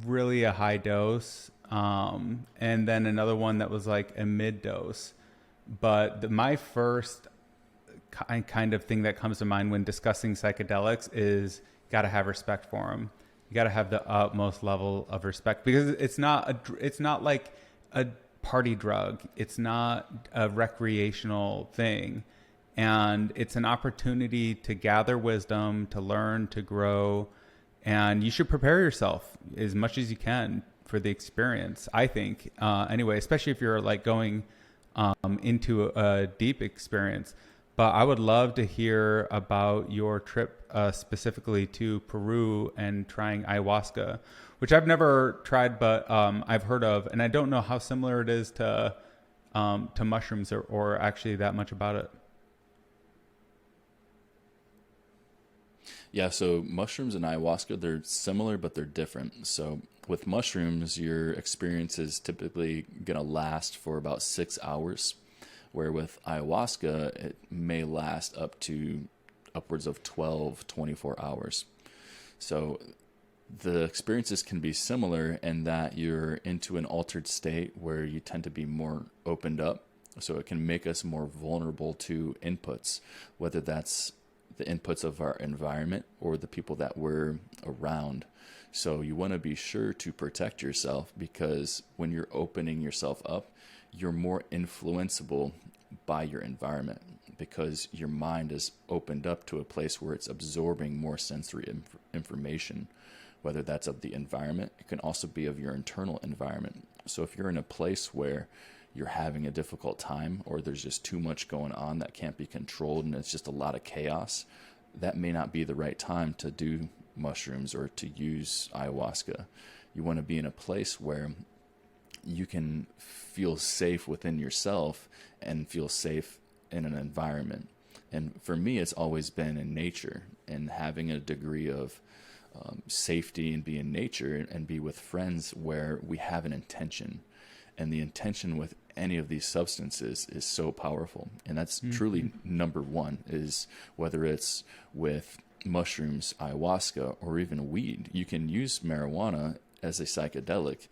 really a high dose, and then another one that was like a mid dose. But my first kind of thing that comes to mind when discussing psychedelics is you got to have respect for them. You got to have the utmost level of respect, because it's not like a party drug. It's not a recreational thing. And it's an opportunity to gather wisdom, to learn, to grow. And you should prepare yourself as much as you can for the experience, I think. Anyway, especially if you're like going into a deep experience. But I would love to hear about your trip specifically to Peru and trying ayahuasca, which I've never tried, but I've heard of. And I don't know how similar it is to mushrooms, or actually that much about it. Yeah, so mushrooms and ayahuasca, they're similar, but they're different. So with mushrooms, your experience is typically going to last for about 6 hours, where with ayahuasca, it may last up to upwards of 12, 24 hours. So the experiences can be similar in that you're into an altered state where you tend to be more opened up. So it can make us more vulnerable to inputs, whether that's the inputs of our environment or the people that we're around. So you want to be sure to protect yourself, because when you're opening yourself up, you're more influenceable by your environment, because your mind is opened up to a place where it's absorbing more sensory information, whether that's of the environment. It can also be of your internal environment. So if you're in a place where you're having a difficult time, or there's just too much going on that can't be controlled and it's just a lot of chaos, that may not be the right time to do mushrooms or to use ayahuasca. You want to be in a place where you can feel safe within yourself and feel safe in an environment. And for me, it's always been in nature, and having a degree of safety and be in nature and be with friends where we have an intention. And the intention with any of these substances is so powerful. And that's truly number one, is whether it's with mushrooms, ayahuasca, or even weed. You can use marijuana as a psychedelic.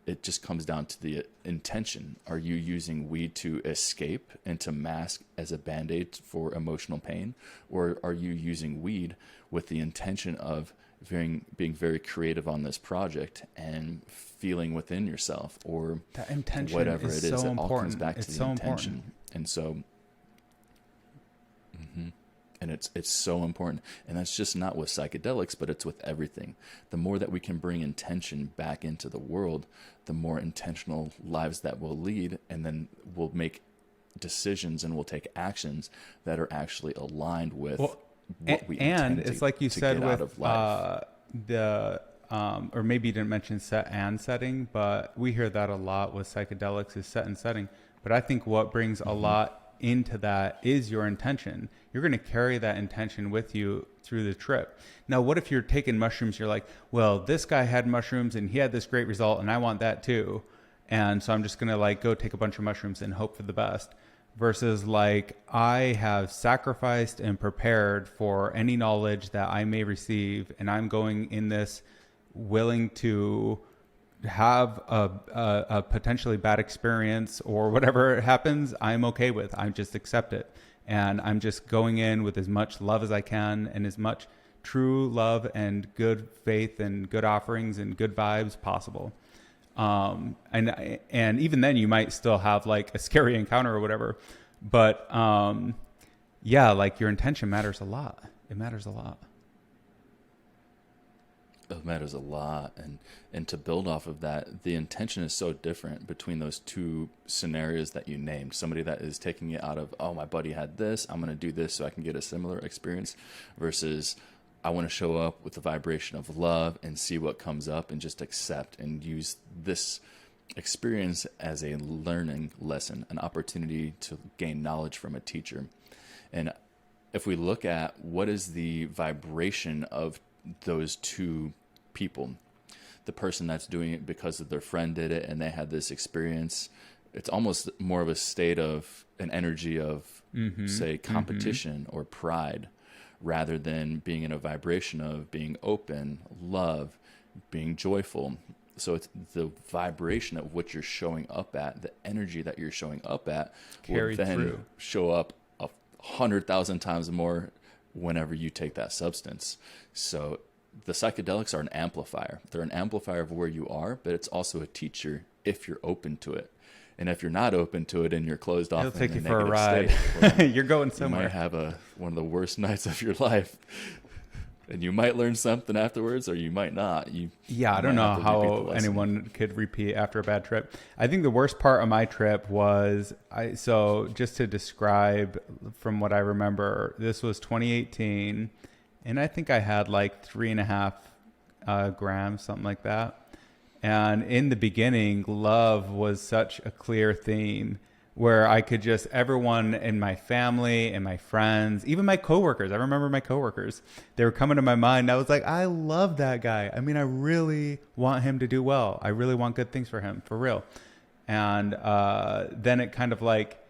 It just comes down to the intention. Are you using weed to escape and to mask as a band-aid for emotional pain? Or are you using weed with the intention of being very creative on this project and feeling within yourself, or that intention whatever it is? So it all comes back it's to the so intention. Important. And so, and it's so important. And that's just not with psychedelics, but it's with everything. The more that we can bring intention back into the world, the more intentional lives that we'll lead, and then we'll make decisions and we'll take actions that are actually aligned with what we intend it's like you said with or maybe you didn't mention set and setting, but we hear that a lot with psychedelics is set and setting. But I think what brings a lot into that is your intention. You're going to carry that intention with you through the trip. Now, what if you're taking mushrooms? You're like, well, this guy had mushrooms and he had this great result and I want that too. And so I'm just going to like go take a bunch of mushrooms and hope for the best. Versus like, I have sacrificed and prepared for any knowledge that I may receive, and I'm going in this willing to have a potentially bad experience, or whatever happens, I'm okay with. I just accept it. And I'm just going in with as much love as I can, and as much true love and good faith and good offerings and good vibes possible. And even then you might still have like a scary encounter or whatever, but, yeah, like your intention matters a lot. It matters a lot. It matters a lot. And to build off of that, the intention is so different between those two scenarios that you named. Somebody that is taking it out of, oh, my buddy had this, I'm going to do this so I can get a similar experience, versus I want to show up with the vibration of love and see what comes up and just accept and use this experience as a learning lesson, an opportunity to gain knowledge from a teacher. And if we look at what is the vibration of those two people, the person that's doing it because of their friend did it and they had this experience, it's almost more of a state of an energy of, say, competition or pride, rather than being in a vibration of being open, love, being joyful. So it's the vibration of what you're showing up at, the energy that you're showing up at will then show up 100,000 times more whenever you take that substance. So the psychedelics are an amplifier. They're an amplifier of where you are, but it's also a teacher if you're open to it. And if you're not open to it and you're closed off, it'll take you for a ride. You're going somewhere. You might have one of the worst nights of your life, and you might learn something afterwards, or you might not. I don't know how anyone could repeat after a bad trip. I think the worst part of my trip was so just to describe from what I remember, this was 2018, and I think I had like 3.5 grams, something like that. And in the beginning, love was such a clear theme where I could just, everyone in my family and my friends, even my coworkers, I remember my coworkers, they were coming to my mind. I was like, I love that guy. I mean, I really want him to do well. I really want good things for him, for real. And then it kind of like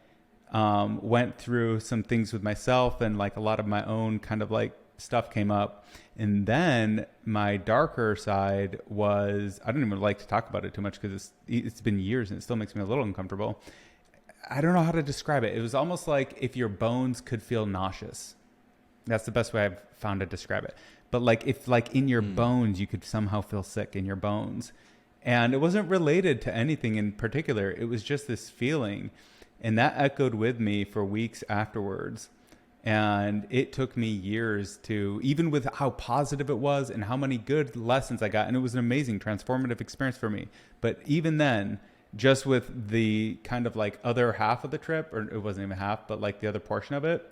went through some things with myself, and like a lot of my own kind of like stuff came up. And then my darker side was, I don't even like to talk about it too much because it's been years and it still makes me a little uncomfortable. I don't know how to describe it. It was almost like if your bones could feel nauseous. That's the best way I've found to describe it. But like if like in your bones, you could somehow feel sick in your bones. And it wasn't related to anything in particular. It was just this feeling. And that echoed with me for weeks afterwards. And it took me years to, even with how positive it was and how many good lessons I got, and it was an amazing transformative experience for me. But even then, just with the kind of like other half of the trip, or it wasn't even half, but like the other portion of it,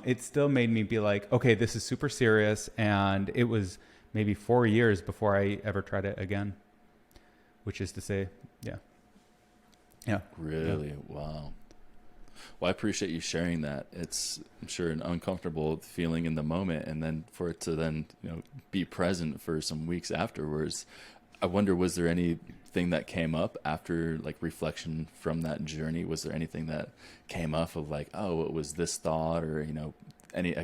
it still made me be like, okay, this is super serious. And it was maybe 4 years before I ever tried it again, which is to say, yeah. Really? Yeah. Wow. Well, I appreciate you sharing that. It's, I'm sure, an uncomfortable feeling in the moment, and then for it to then, be present for some weeks afterwards. I wonder, was there anything that came up after like reflection from that journey? Was there anything that came up of like, oh, it was this thought, or any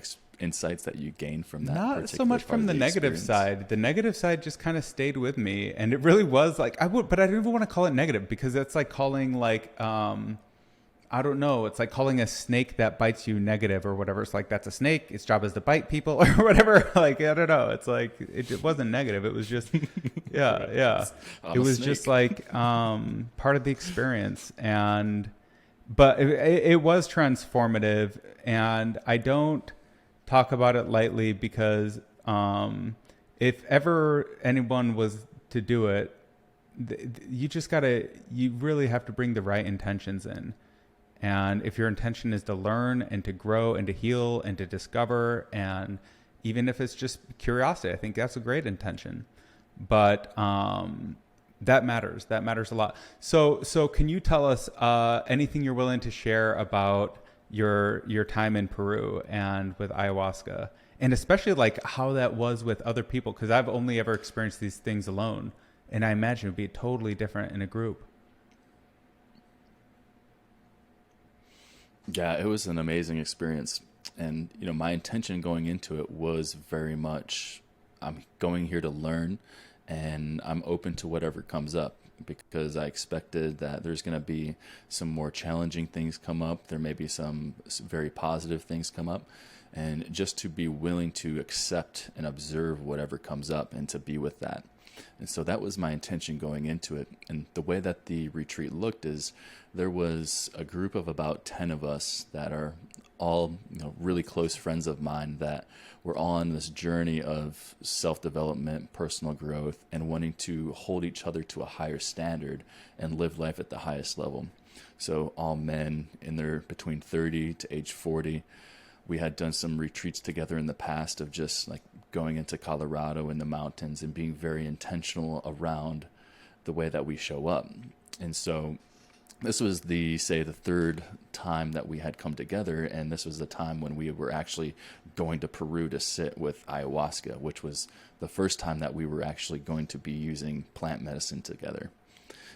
insights that you gained from that? Not so much from the negative side. The negative side just kind of stayed with me, and it really was like but I don't even want to call it negative, because it's like calling like I don't know. It's like calling a snake that bites you negative or whatever. It's like, that's a snake. Its job is to bite people or whatever. Like, I don't know. It's like, it wasn't negative. It was just, yeah. It was just like part of the experience. But it was transformative. And I don't talk about it lightly, because if ever anyone was to do it, you really have to bring the right intentions in. And if your intention is to learn and to grow and to heal and to discover, and even if it's just curiosity, I think that's a great intention. But that matters. That matters a lot. So can you tell us anything you're willing to share about your time in Peru and with ayahuasca, and especially like how that was with other people? Because I've only ever experienced these things alone, and I imagine it would be totally different in a group. Yeah, it was an amazing experience. And, my intention going into it was very much, I'm going here to learn, and I'm open to whatever comes up, because I expected that there's going to be some more challenging things come up. There may be some very positive things come up, and just to be willing to accept and observe whatever comes up and to be with that. And so that was my intention going into it. And the way that the retreat looked is there was a group of about 10 of us that are all really close friends of mine, that were on this journey of self-development, personal growth, and wanting to hold each other to a higher standard and live life at the highest level. So all men in their between 30 to age 40. We had done some retreats together in the past of just like going into Colorado in the mountains and being very intentional around the way that we show up. And so this was the third time that we had come together, and this was the time when we were actually going to Peru to sit with ayahuasca, which was the first time that we were actually going to be using plant medicine together.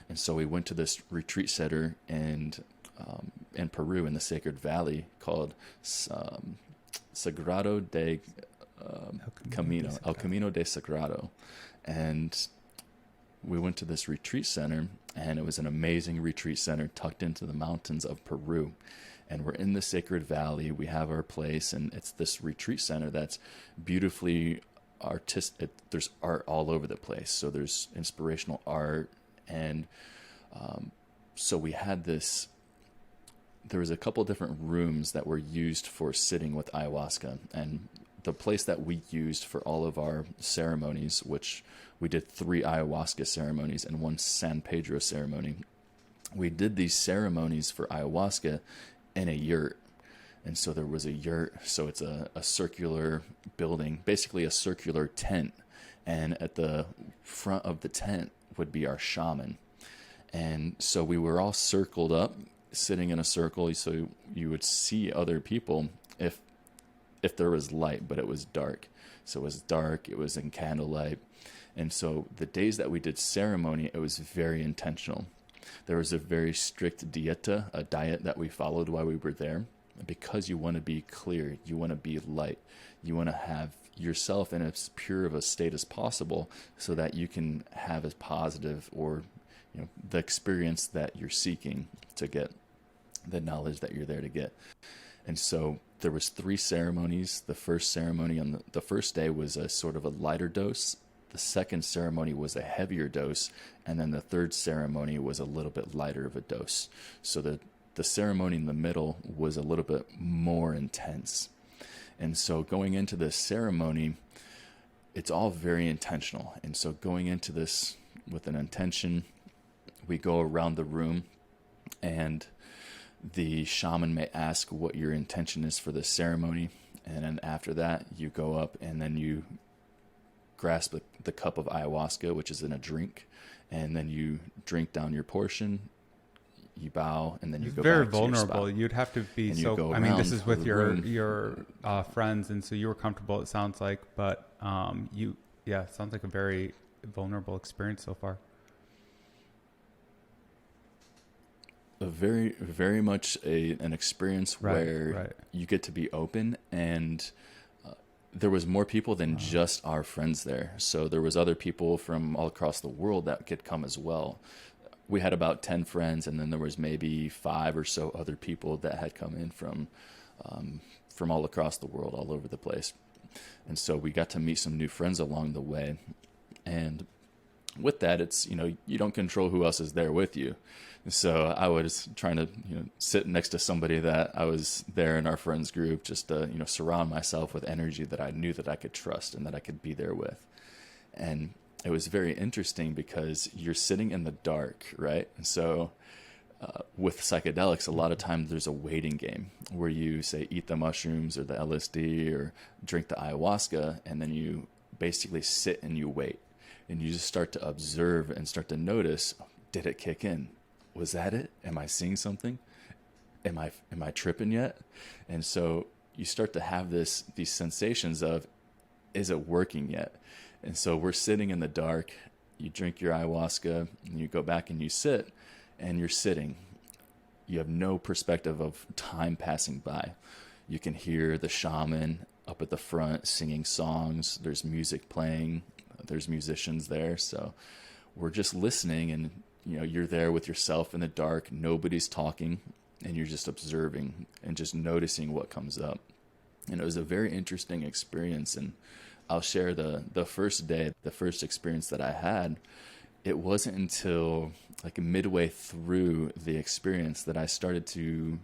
And so we went to this retreat center in Peru, in the Sacred Valley, called Sagrado de Camino, El Camino de Sagrado. And we went to this retreat center, and it was an amazing retreat center tucked into the mountains of Peru. And we're in the Sacred Valley. We have our place, and it's this retreat center that's beautifully artistic. There's art all over the place. So there's inspirational art. And so we had this, there was a couple different rooms that were used for sitting with ayahuasca. And the place that we used for all of our ceremonies, which we did 3 ayahuasca ceremonies and 1 San Pedro ceremony. We did these ceremonies for ayahuasca in a yurt. And so there was a yurt. So it's a circular building, basically a circular tent. And at the front of the tent would be our shaman. And so we were all circled up, sitting in a circle. So you would see other people if there was light, but it was dark. So it was dark. It was in candlelight. And so the days that we did ceremony, it was very intentional. There was a very strict dieta, a diet that we followed while we were there, because you want to be clear, you want to be light, you want to have yourself in as pure of a state as possible, so that you can have as positive or the experience that you're seeking to get, the knowledge that you're there to get. And so there was 3 ceremonies. The first ceremony on the first day was a sort of a lighter dose. The second ceremony was a heavier dose, and then the third ceremony was a little bit lighter of a dose. So the ceremony in the middle was a little bit more intense. And so going into this ceremony, it's all very intentional. And so going into this with an intention, we go around the room, and the shaman may ask what your intention is for the ceremony. And then after that, you go up and then you grasp the cup of ayahuasca, which is in a drink, and then you drink down your portion, you bow, and then you go very back vulnerable. to your spot. You'd have to be so, I mean, this is with your friends, and so you were comfortable, it sounds like, but it sounds like a very vulnerable experience so far. A very, very much an experience where right. you get to be open, and there was more people than just our friends there. So there was other people from all across the world that could come as well. We had about 10 friends, and then there was maybe 5 or so other people that had come in from all across the world, all over the place. And so we got to meet some new friends along the way. And with that, it's, you don't control who else is there with you. So I was trying to, sit next to somebody that I was there in our friends group, just to, surround myself with energy that I knew that I could trust and that I could be there with. And it was very interesting because you're sitting in the dark, right? And so with psychedelics, a lot of times there's a waiting game where you say eat the mushrooms or the LSD or drink the ayahuasca, and then you basically sit and you wait. And you just start to observe and start to notice, did it kick in? Was that it? Am I seeing something? Am I tripping yet? And so you start to have these sensations of, is it working yet? And so we're sitting in the dark, you drink your ayahuasca, and you go back and you sit, and you're sitting. You have no perspective of time passing by. You can hear the shaman up at the front singing songs. There's music playing. There's musicians there. So we're just listening, and you're there with yourself in the dark. Nobody's talking, and you're just observing and just noticing what comes up. And it was a very interesting experience. And I'll share the first day, the first experience that I had. It wasn't until like midway through the experience that I started to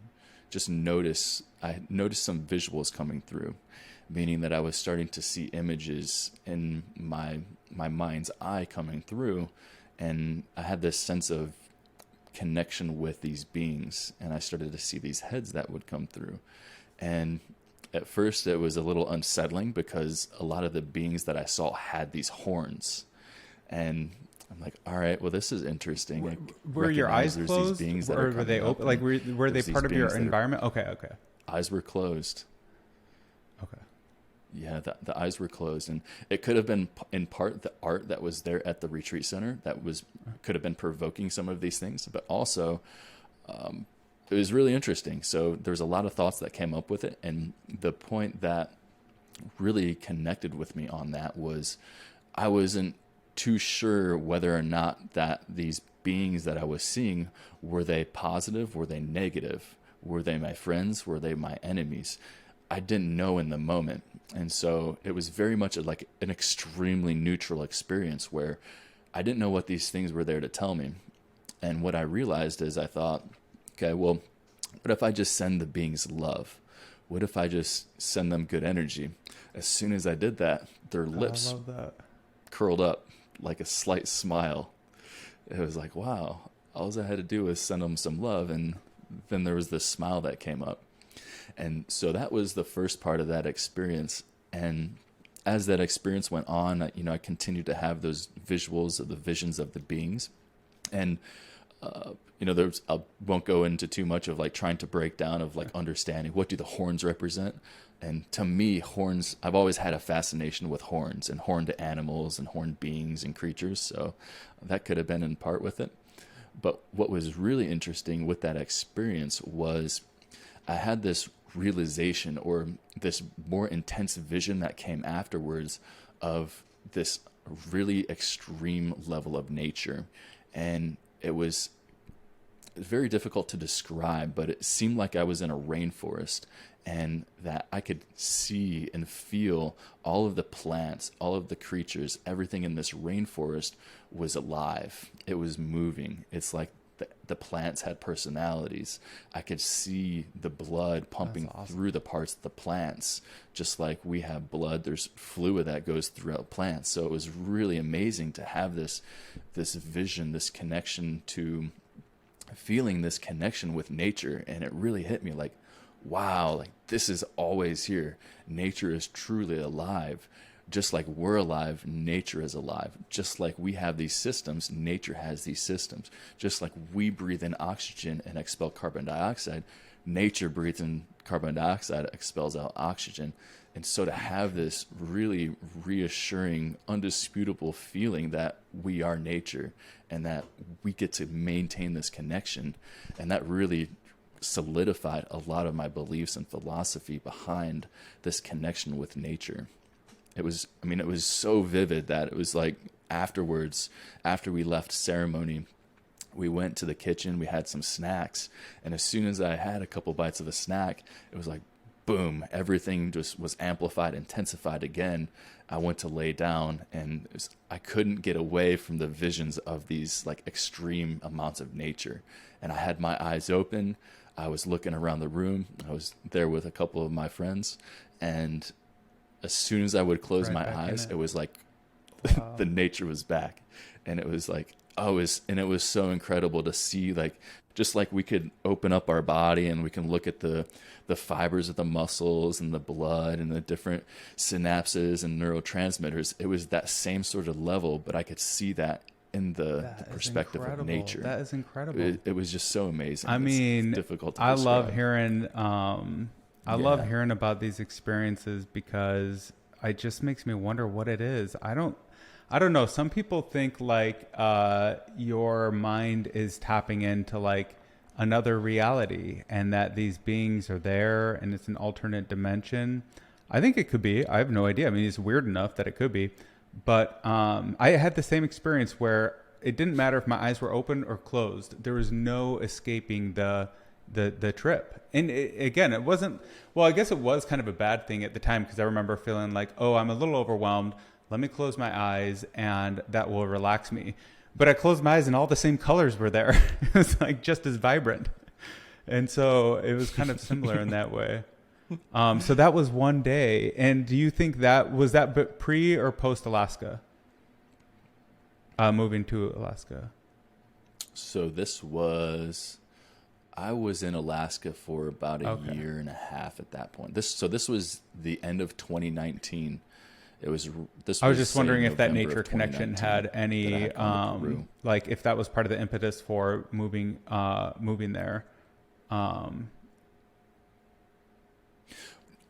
just notice. I noticed some visuals coming through, meaning that I was starting to see images in my mind's eye coming through. And I had this sense of connection with these beings, and I started to see these heads that would come through. And at first it was a little unsettling because a lot of the beings that I saw had these horns. And I'm like, all right, well, this is interesting. Were your eyes closed, or were they open? Like, were they part of your environment? Okay. Eyes were closed. Okay. Yeah, the eyes were closed, and it could have been in part the art that was there at the retreat center could have been provoking some of these things, but also it was really interesting. So there was a lot of thoughts that came up with it, and the point that really connected with me on that was I wasn't too sure whether or not that these beings that I was seeing, were they positive, were they negative, were they my friends, were they my enemies? I didn't know in the moment. And so it was very much like an extremely neutral experience where I didn't know what these things were there to tell me. And what I realized is I thought, okay, well, what if I just send the beings love? What if I just send them good energy? As soon as I did that, their lips curled up like a slight smile. It was like, wow, all I had to do was send them some love. And then there was this smile that came up. And so that was the first part of that experience. And as that experience went on, I continued to have those visuals of the visions of the beings. And, I won't go into too much of like trying to break down of like understanding what do the horns represent. And to me, horns, I've always had a fascination with horns and horned animals and horned beings and creatures. So that could have been in part with it. But what was really interesting with that experience was I had this realization or this more intense vision that came afterwards of this really extreme level of nature. And it was very difficult to describe, but it seemed like I was in a rainforest and that I could see and feel all of the plants, all of the creatures, everything in this rainforest was alive. It was moving. It's like the plants had personalities. I could see the blood pumping through the parts of the plants. Just like we have blood, there's fluid that goes throughout plants. So it was really amazing to have this vision, this connection to feeling this connection with nature. And it really hit me like, wow, like this is always here. Nature is truly alive. Just like we're alive, nature is alive. Just like we have these systems, nature has these systems. Just like we breathe in oxygen and expel carbon dioxide, nature breathes in carbon dioxide, expels out oxygen. And so to have this really reassuring, undisputable feeling that we are nature and that we get to maintain this connection, and that really solidified a lot of my beliefs and philosophy behind this connection with nature. it was so vivid that it was like afterwards, after we left ceremony, we went to the kitchen, we had some snacks, and as soon as I had a couple bites of a snack, it was like, boom, everything just was amplified, intensified again. I went to lay down, and I couldn't get away from the visions of these like extreme amounts of nature. And I had my eyes open. I was looking around the room. I was there with a couple of my friends, and as soon as I would close my eyes, it was like wow. The nature was back, and it was like, it was so incredible to see, like, just like we could open up our body and we can look at the fibers of the muscles and the blood and the different synapses and neurotransmitters. It was that same sort of level, but I could see that in the perspective of nature. That is incredible. It was just so amazing. I mean, it's difficult to I describe. love hearing about these experiences because it just makes me wonder what it is. I don't know. Some people think like your mind is tapping into like another reality and that these beings are there and it's an alternate dimension. I think it could be. I have no idea. I mean, it's weird enough that it could be. But I had the same experience where it didn't matter if my eyes were open or closed. There was no escaping the trip. And again, it wasn't, well, I guess it was kind of a bad thing at the time because I remember feeling like, oh, I'm a little overwhelmed. Let me close my eyes and that will relax me. But I closed my eyes and all the same colors were there. It was like just as vibrant. And so it was kind of similar in that way. So that was one day. And do you think was that pre or post Alaska? Moving to Alaska. So I was in Alaska for about a year and a half at that point. This was the end of 2019. I was just wondering if that nature connection had any, like if that was part of the impetus for moving there.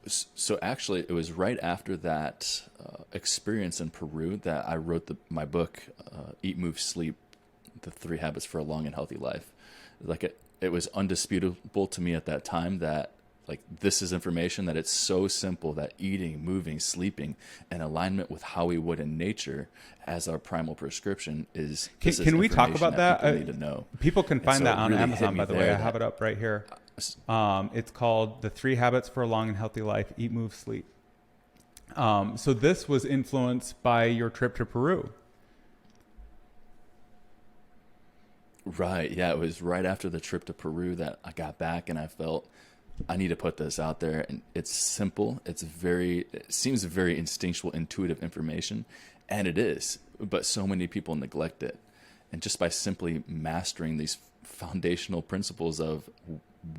So actually, it was right after that experience in Peru that I wrote my book, Eat, Move, Sleep, The 3 Habits for a Long and Healthy Life. Like it was undisputable to me at that time that like this is information that it's so simple that eating, moving, sleeping, and alignment with how we would in nature as our primal prescription is. Can we talk about that? People need to know. People can find that on Amazon, by the way. I have it up right here. It's called The 3 Habits for a Long and Healthy Life, Eat, Move, Sleep. So this was influenced by your trip to Peru. Right. Yeah. It was right after the trip to Peru that I got back and I felt I need to put this out there. And it's simple. It seems very instinctual, intuitive information. And it is. But so many people neglect it. And just by simply mastering these foundational principles of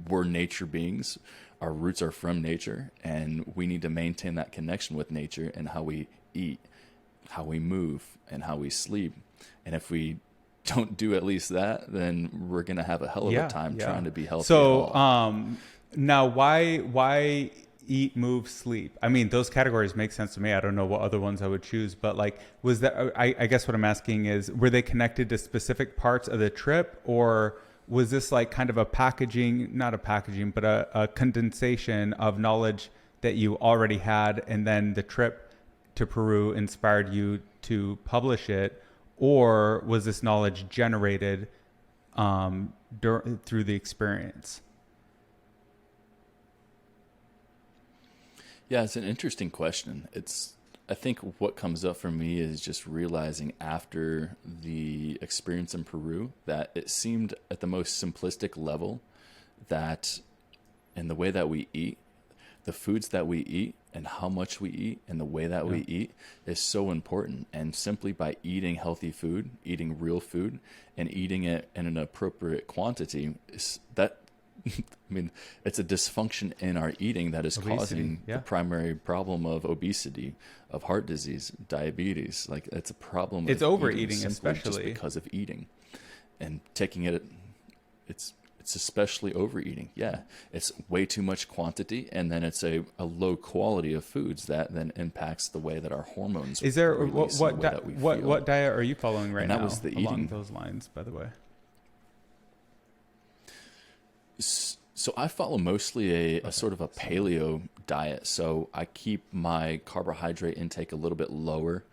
we're nature beings, our roots are from nature, and we need to maintain that connection with nature and how we eat, how we move, and how we sleep. And if we don't do at least that, then we're going to have a hell of a time trying to be healthy. So now why eat, move, sleep? I mean, those categories make sense to me. I don't know what other ones I would choose, but like, was that, I guess what I'm asking is, were they connected to specific parts of the trip, or was this like kind of a condensation of knowledge that you already had, and then the trip to Peru inspired you to publish it? Or was this knowledge generated through the experience? Yeah, it's an interesting question. I think what comes up for me is just realizing after the experience in Peru that it seemed at the most simplistic level that in the way that we eat, the foods that we eat and how much we eat and the way that we eat is so important. And simply by eating healthy food, eating real food, and eating it in an appropriate quantity, it's a dysfunction in our eating that is causing the primary problem of obesity, of heart disease, diabetes. Like it's a problem. It's overeating, especially just because of eating and taking it. It's especially overeating. Yeah, it's way too much quantity, and then it's a low quality of foods that then impacts the way that our hormones. Is there what diet are you following right now? That was the along eating. Those lines, by the way. So I follow mostly a sort of a paleo diet. So I keep my carbohydrate intake a little bit lower.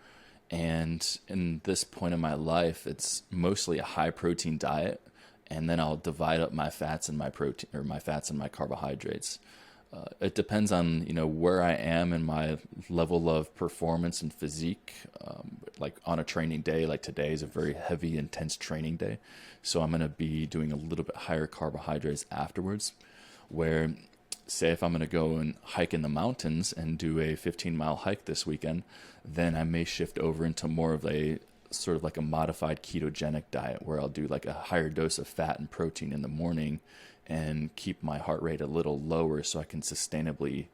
And in this point in my life, it's mostly a high protein diet. And then I'll divide up my fats and my protein, or my fats and my carbohydrates. It depends on, where I am in my level of performance and physique. Like on a training day, like today is a very heavy, intense training day. So I'm going to be doing a little bit higher carbohydrates afterwards, where say if I'm going to go and hike in the mountains and do a 15-mile hike this weekend, then I may shift over into more of a sort of like a modified ketogenic diet where I'll do like a higher dose of fat and protein in the morning and keep my heart rate a little lower so I can sustainably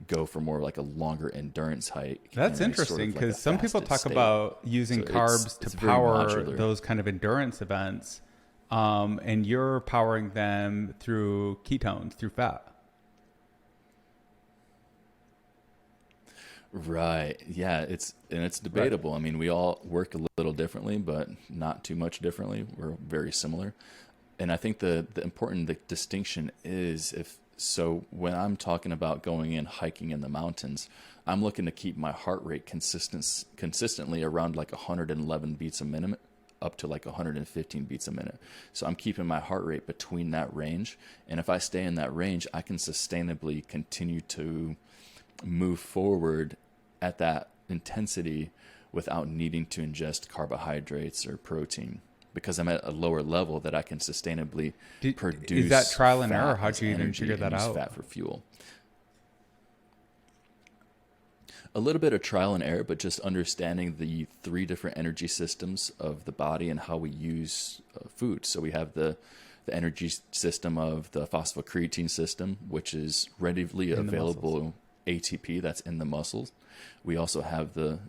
go for more like a longer endurance hike. That's interesting because some people talk about using carbs to power those kind of endurance events, and you're powering them through ketones, through fat. Right. Yeah. It's debatable. Right. I mean, we all work a little differently, but not too much differently. We're very similar. And I think the important distinction is so when I'm talking about going and hiking in the mountains, I'm looking to keep my heart rate consistently around like 111 beats a minute up to like 115 beats a minute. So I'm keeping my heart rate between that range. And if I stay in that range, I can sustainably continue to move forward at that intensity without needing to ingest carbohydrates or protein, because I'm at a lower level that I can sustainably produce. Is that trial and error? How'd you even figure that out? Fat for fuel. A little bit of trial and error, but just understanding the 3 different energy systems of the body and how we use food. So we have the energy system of the phosphocreatine system, which is readily available ATP that's in the muscles. We also have the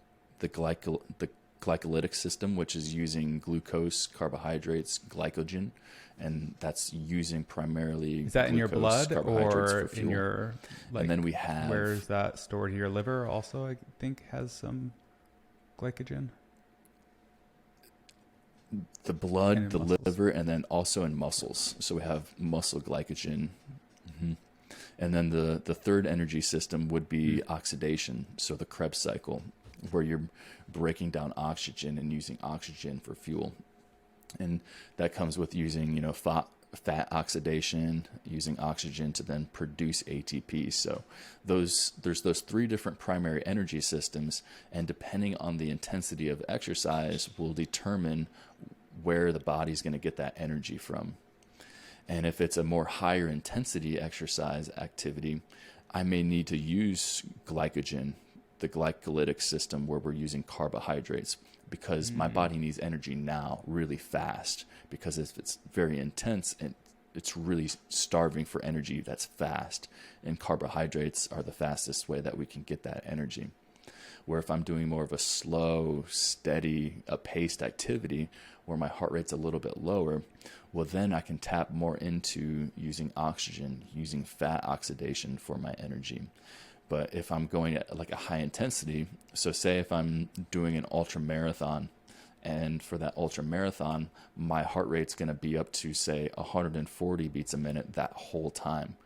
glycolytic system, which is using glucose, carbohydrates, glycogen, and that's using primarily is that in your blood or in your and then we have where is that stored? Your liver also, I think, has some glycogen. The blood, the liver, and then also in muscles. So we have muscle glycogen. Mm-hmm. And then the third energy system would be oxidation, so the Krebs cycle, where you're breaking down oxygen and using oxygen for fuel. And that comes with using, fat oxidation, using oxygen to then produce ATP. So there's those 3 different primary energy systems, and depending on the intensity of exercise will determine where the body's going to get that energy from. And if it's a more higher intensity exercise activity, I may need to use glycogen, the glycolytic system, where we're using carbohydrates, because my body needs energy now really fast, because if it's very intense, it's really starving for energy that's fast, and carbohydrates are the fastest way that we can get that energy. Where if I'm doing more of a slow, steady, paced activity where my heart rate's a little bit lower, well, then I can tap more into using oxygen, using fat oxidation for my energy. But if I'm going at like a high intensity, so say if I'm doing an ultra marathon, and for that ultra marathon, my heart rate's going to be up to say 140 beats a minute that whole time.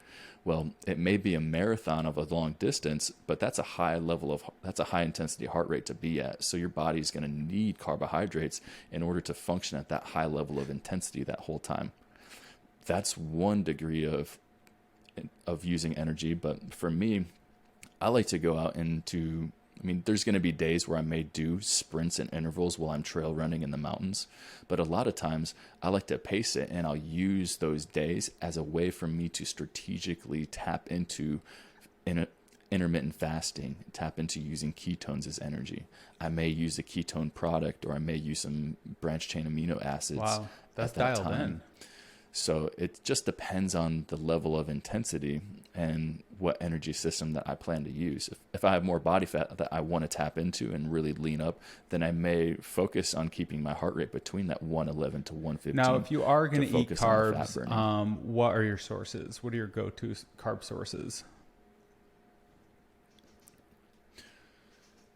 Well, it may be a marathon of a long distance, but that's a high intensity heart rate to be at. So your body's going to need carbohydrates in order to function at that high level of intensity that whole time. That's one degree of using energy. But for me, I like to go out there's going to be days where I may do sprints and intervals while I'm trail running in the mountains. But a lot of times I like to pace it, and I'll use those days as a way for me to strategically tap into intermittent fasting, tap into using ketones as energy. I may use a ketone product, or I may use some branched chain amino acids. Wow, that's dialed in. So it just depends on the level of intensity and what energy system that I plan to use. If I have more body fat that I want to tap into and really lean up, then I may focus on keeping my heart rate between that 111 to 115. Now, if you are going to eat carbs, what are your sources? What are your go-to carb sources?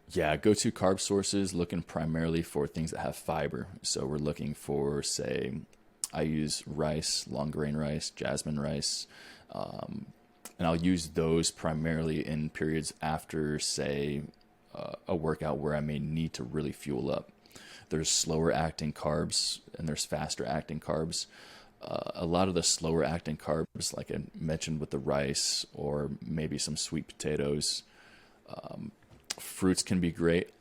Yeah, go-to carb sources, looking primarily for things that have fiber. So we're looking for, say, I use rice, long grain rice, jasmine rice. And I'll use those primarily in periods after, say, a workout where I may need to really fuel up. There's slower acting carbs and there's faster acting carbs. A lot of the slower acting carbs, like I mentioned with the rice or maybe some sweet potatoes, fruits can be great.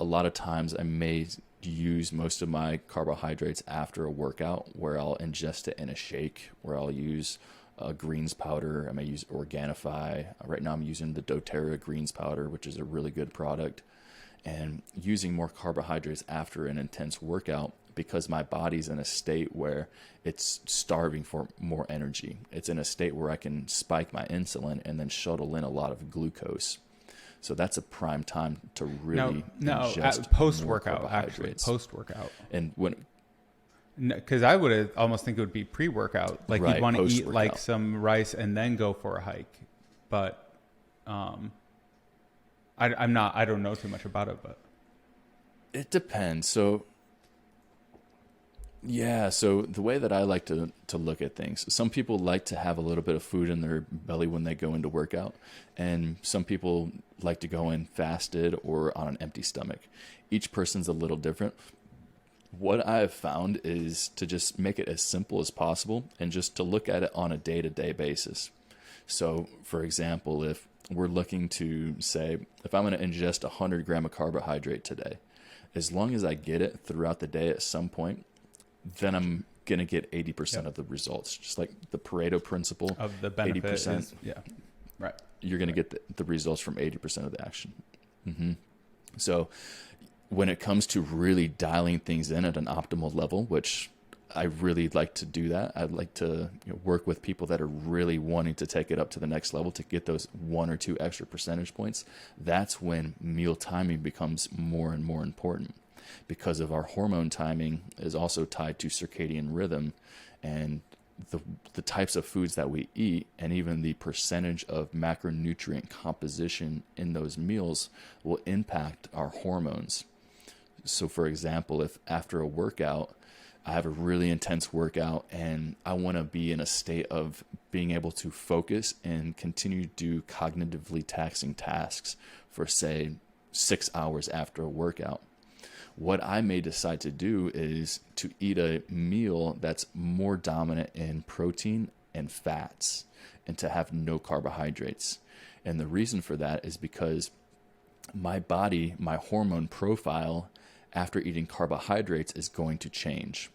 A lot of times I may use most of my carbohydrates after a workout, where I'll ingest it in a shake, where I'll use greens powder. I may use Organifi. Right now I'm using the doTERRA greens powder, which is a really good product. And using more carbohydrates after an intense workout, because my body's in a state where it's starving for more energy. It's in a state where I can spike my insulin and then shuttle in a lot of glucose. So that's a prime time to really ingest post-workout, actually, post-workout. And when... Because I would almost think it would be pre-workout. Like right, you'd want to eat like some rice and then go for a hike. But I don't know too much about it, but... It depends. So the way that I like to look at things, some people like to have a little bit of food in their belly when they go into workout, and some people like to go in fasted or on an empty stomach. Each person's a little different. What I have found is to just make it as simple as possible and just to look at it on a day-to-day basis. So, for example, if we're looking to say, if I'm going to ingest 100 grams of carbohydrate today, as long as I get it throughout the day at some point, then I'm going to get 80% of the results. Just like the Pareto principle of the benefit 80%. Is, right. You're going to get the results from 80% of the action. Mm-hmm. So when it comes to really dialing things in at an optimal level, which I really like to do that, I'd like to work with people that are really wanting to take it up to the next level to get those 1 or 2 extra percentage points. That's when meal timing becomes more and more important, because of our hormone timing is also tied to circadian rhythm, and the types of foods that we eat and even the percentage of macronutrient composition in those meals will impact our hormones. So for example, if after a workout, I have a really intense workout and I want to be in a state of being able to focus and continue to do cognitively taxing tasks for, say, 6 hours after a workout, what I may decide to do is to eat a meal that's more dominant in protein and fats and to have no carbohydrates. And the reason for that is because my body, my hormone profile after eating carbohydrates is going to change.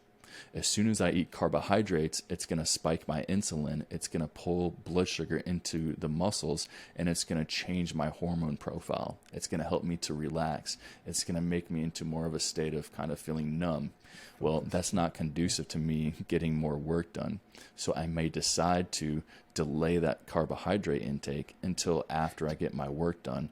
As soon as I eat carbohydrates, it's going to spike my insulin, it's going to pull blood sugar into the muscles, and it's going to change my hormone profile. It's going to help me to relax. It's going to make me into more of a state of kind of feeling numb. Well, that's not conducive to me getting more work done. So I may decide to delay that carbohydrate intake until after I get my work done.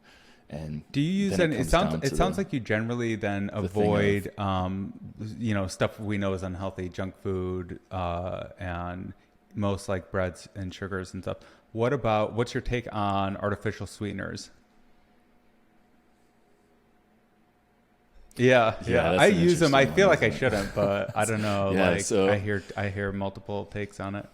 And do you use any? It sounds like you generally then avoid, stuff we know is unhealthy, junk food, and most like breads and sugars and stuff. What's your take on artificial sweeteners? Yeah. I use them. I feel like I shouldn't, but I don't know. I hear multiple takes on it.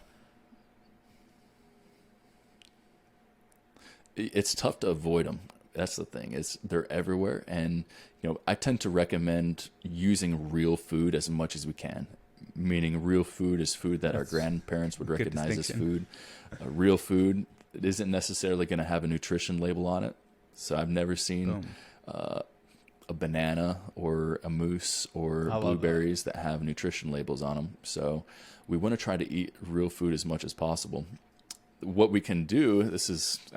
It's tough to avoid them. That's the thing, is they're everywhere. And, I tend to recommend using real food as much as we can. Meaning real food is food that our grandparents would recognize as food. Real food, it isn't necessarily going to have a nutrition label on it. So I've never seen a banana or a moose or blueberries that have nutrition labels on them. So we want to try to eat real food as much as possible. What we can do,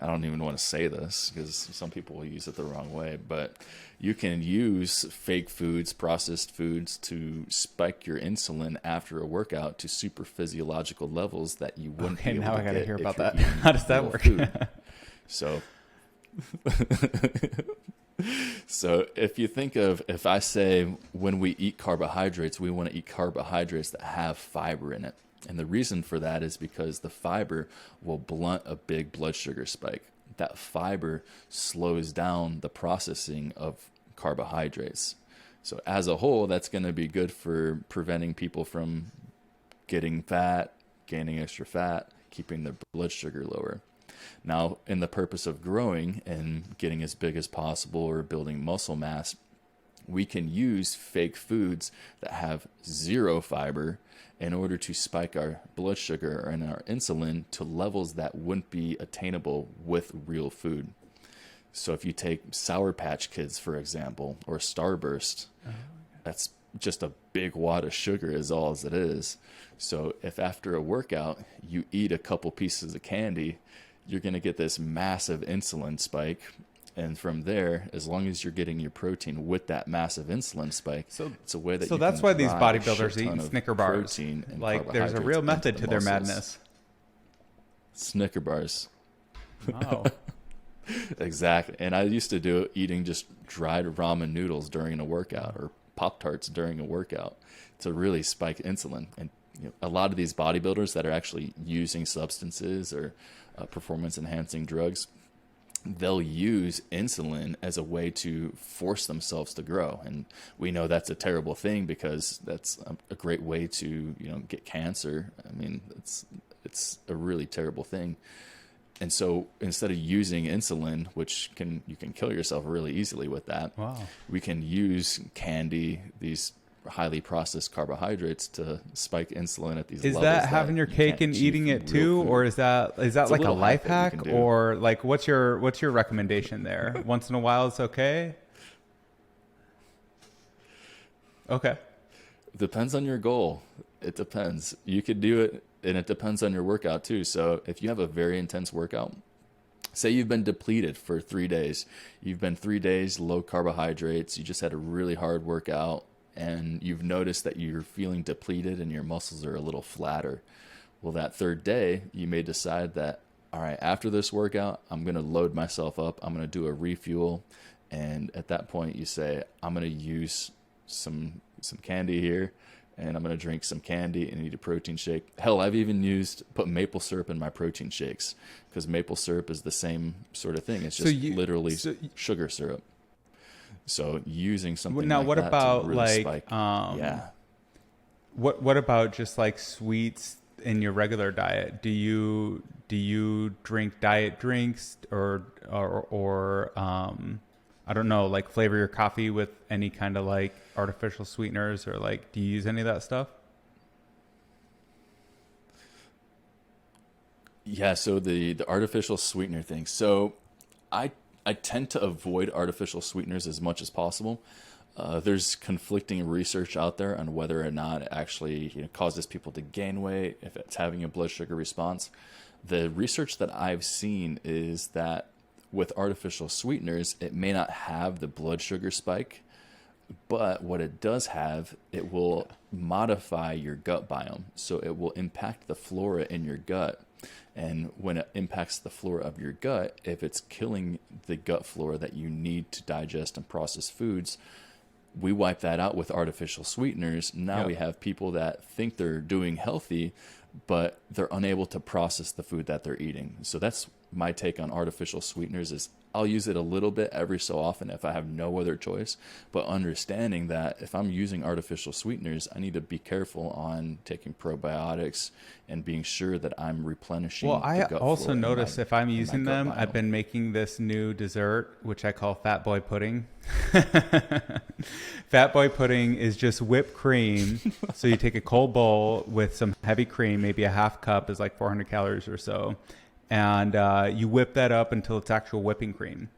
I don't even want to say this because some people will use it the wrong way, but you can use fake foods, processed foods to spike your insulin after a workout to super physiological levels that you wouldn't be able to get. Okay, now I got to hear about that. How does that work? So if you think of, if I say when we eat carbohydrates, we want to eat carbohydrates that have fiber in it. And the reason for that is because the fiber will blunt a big blood sugar spike. That fiber slows down the processing of carbohydrates. So as a whole, that's going to be good for preventing people from getting fat, gaining extra fat, keeping their blood sugar lower. Now, in the purpose of growing and getting as big as possible or building muscle mass, we can use fake foods that have zero fiber in order to spike our blood sugar and our insulin to levels that wouldn't be attainable with real food. So if you take Sour Patch Kids, for example, or Starburst, that's just a big wad of sugar is all as it is. So if after a workout you eat a couple pieces of candy, you're going to get this massive insulin spike. And from there, as long as you're getting your protein with that massive insulin spike, it's a way that. So that's why these bodybuilders eat Snicker bars. Like there's a real method to their madness. Snicker bars. Wow. Exactly. And I used to do it eating just dried ramen noodles during a workout or Pop-Tarts during a workout to really spike insulin. And a lot of these bodybuilders that are actually using substances or performance enhancing drugs, they'll use insulin as a way to force themselves to grow. And we know that's a terrible thing because that's a great way to, get cancer. I mean, it's a really terrible thing. And so instead of using insulin, which you can kill yourself really easily with that, we can use candy, these highly processed carbohydrates to spike insulin at these levels. Is that having your cake and eating it too, or is that like a life hack, or like what's your recommendation there? Once in a while, it's okay. Okay. Depends on your goal. It depends. You could do it, and it depends on your workout too. So if you have a very intense workout, say you've been depleted for 3 days, you've been 3 days low carbohydrates, you just had a really hard workout, and you've noticed that you're feeling depleted and your muscles are a little flatter. Well, that third day, you may decide that, all right, after this workout, I'm going to load myself up. I'm going to do a refuel. And at that point, you say, I'm going to use some candy here, and I'm going to drink some candy and eat a protein shake. Hell, I've even put maple syrup in my protein shakes because maple syrup is the same sort of thing. It's just literally sugar syrup. So using something now, like what that about to really spike, what about just like sweets in your regular diet? Do you drink diet drinks or I don't know, like flavor your coffee with any kind of like artificial sweeteners, or like do you use any of that stuff? Yeah, so the artificial sweetener thing. So I tend to avoid artificial sweeteners as much as possible. There's conflicting research out there on whether or not it actually causes people to gain weight, if it's having a blood sugar response. The research that I've seen is that with artificial sweeteners, it may not have the blood sugar spike, but what it does have, it will modify your gut biome. So it will impact the flora in your gut. And when it impacts the flora of your gut, if it's killing the gut flora that you need to digest and process foods, we wipe that out with artificial sweeteners. Now we have people that think they're doing healthy, but they're unable to process the food that they're eating. So that's my take on artificial sweeteners is I'll use it a little bit every so often if I have no other choice, but understanding that if I'm using artificial sweeteners, I need to be careful on taking probiotics and being sure that I'm replenishing. Well, I also notice if I'm using them, I've been making this new dessert, which I call Fat Boy Pudding. Fat Boy Pudding is just whipped cream. So you take a cold bowl with some heavy cream, maybe a half cup is like 400 calories or so. And you whip that up until it's actual whipping cream.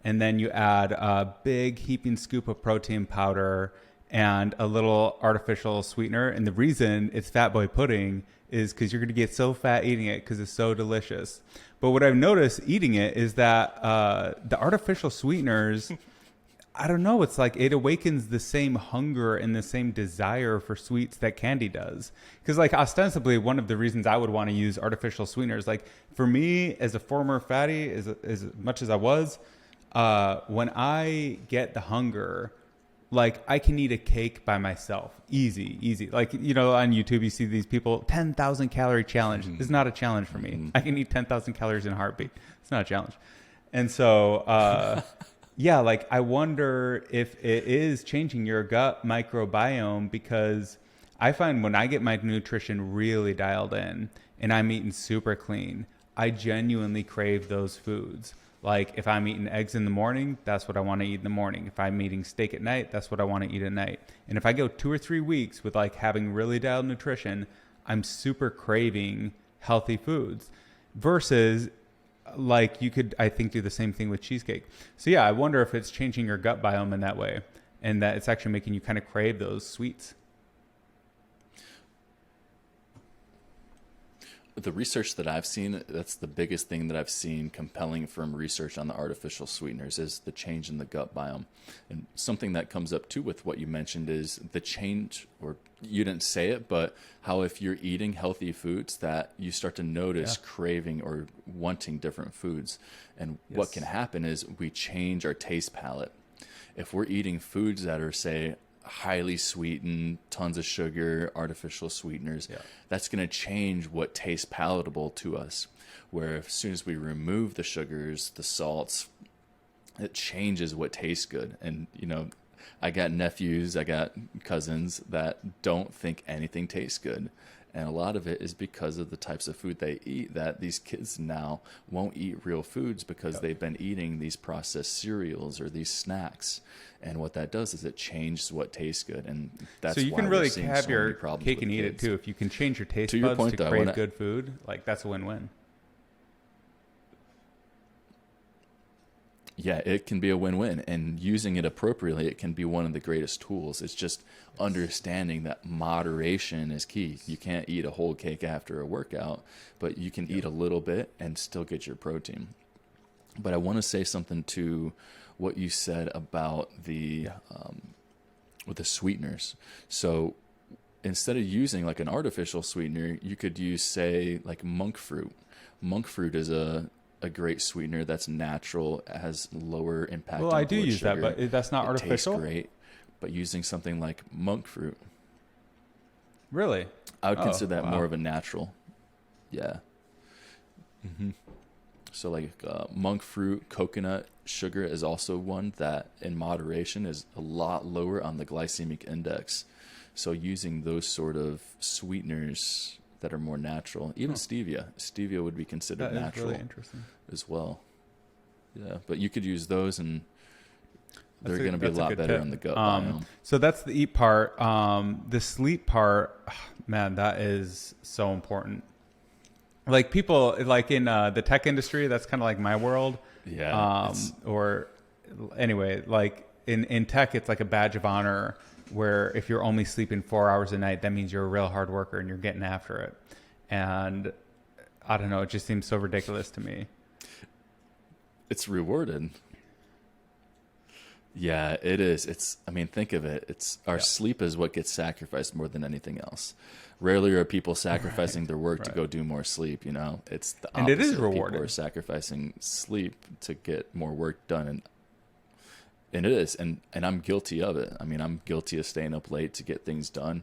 And then you add a big heaping scoop of protein powder and a little artificial sweetener. And the reason it's Fat Boy Pudding is because you're going to get so fat eating it because it's so delicious. But what I've noticed eating it is that the artificial sweeteners, I don't know, it's like it awakens the same hunger and the same desire for sweets that candy does. Because like ostensibly one of the reasons I would want to use artificial sweeteners, like for me as a former fatty, as much as I was, when I get the hunger, like I can eat a cake by myself. Easy. Like, on YouTube, you see these people, 10,000 calorie challenge. It's not a challenge for me. I can eat 10,000 calories in a heartbeat. It's not a challenge. And so, yeah, like I wonder if it is changing your gut microbiome, because I find when I get my nutrition really dialed in and I'm eating super clean, I genuinely crave those foods. Like if I'm eating eggs in the morning, that's what I want to eat in the morning. If I'm eating steak at night, that's what I want to eat at night. And if I go 2 or 3 weeks with like having really dialed nutrition, I'm super craving healthy foods. Versus like you could, I think, do the same thing with cheesecake. So yeah, I wonder if it's changing your gut biome in that way, and that it's actually making you kind of crave those sweets. The research that I've seen, that's the biggest thing that I've seen compelling from research on the artificial sweeteners, is the change in the gut biome. And something that comes up too with what you mentioned is the change, or you didn't say it, but how if you're eating healthy foods that you start to notice craving or wanting different foods. And what can happen is we change our taste palette. If we're eating foods that are, say, highly sweetened, tons of sugar, artificial sweeteners, that's going to change what tastes palatable to us. Where as soon as we remove the sugars, the salts, it changes what tastes good. And, you know, I got nephews, I got cousins that don't think anything tastes good. And a lot of it is because of the types of food they eat, that these kids now won't eat real foods because they've been eating these processed cereals or these snacks. And what that does is it changes what tastes good. And that's so you why can really so have your cake and eat it too. If you can change your taste buds to crave good food, like that's a win-win. Yeah, it can be a win-win, and using it appropriately, it can be one of the greatest tools. It's just understanding that moderation is key. You can't eat a whole cake after a workout, but you can eat a little bit and still get your protein. But I want to say something to what you said about the with the sweeteners. So instead of using like an artificial sweetener, you could use, say, like monk fruit. Monk fruit is a great sweetener that's natural, has lower impact. Well, I do use that, but that's not artificial. Tastes great, but using something like monk fruit, really, I would consider that more of a natural. Yeah. Mm-hmm. So like monk fruit, coconut sugar is also one that in moderation is a lot lower on the glycemic index. So using those sort of sweeteners that are more natural, even stevia would be considered natural. Really interesting as well. Yeah, but you could use those, and they're going to be a lot better on the gut biome. So that's the eat part. The sleep part, man, that is so important. Like people, like in the tech industry, that's kind of like my world. Yeah. Or anyway, like in tech, it's like a badge of honor where if you're only sleeping 4 hours a night, that means you're a real hard worker and you're getting after it. And I don't know, it just seems so ridiculous to me. It's rewarded. Yeah, it is. I mean, think of it. It's our sleep is what gets sacrificed more than anything else. Rarely are people sacrificing their work to go do more sleep, you know? It's the opposite. And it is rewarded. People are sacrificing sleep to get more work done. And it is. And I'm guilty of it. I mean, I'm guilty of staying up late to get things done.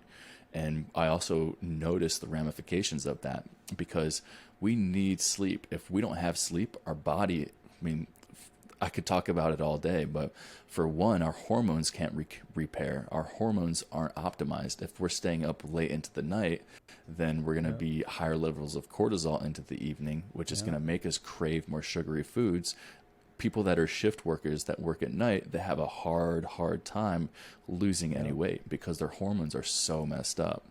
And I also notice the ramifications of that because we need sleep. If we don't have sleep, our body, I mean, I could talk about it all day, but for one, our hormones can't repair. Our hormones aren't optimized. If we're staying up late into the night, then we're going to be higher levels of cortisol into the evening, which is going to make us crave more sugary foods. People that are shift workers that work at night, they have a hard time losing any weight because their hormones are so messed up.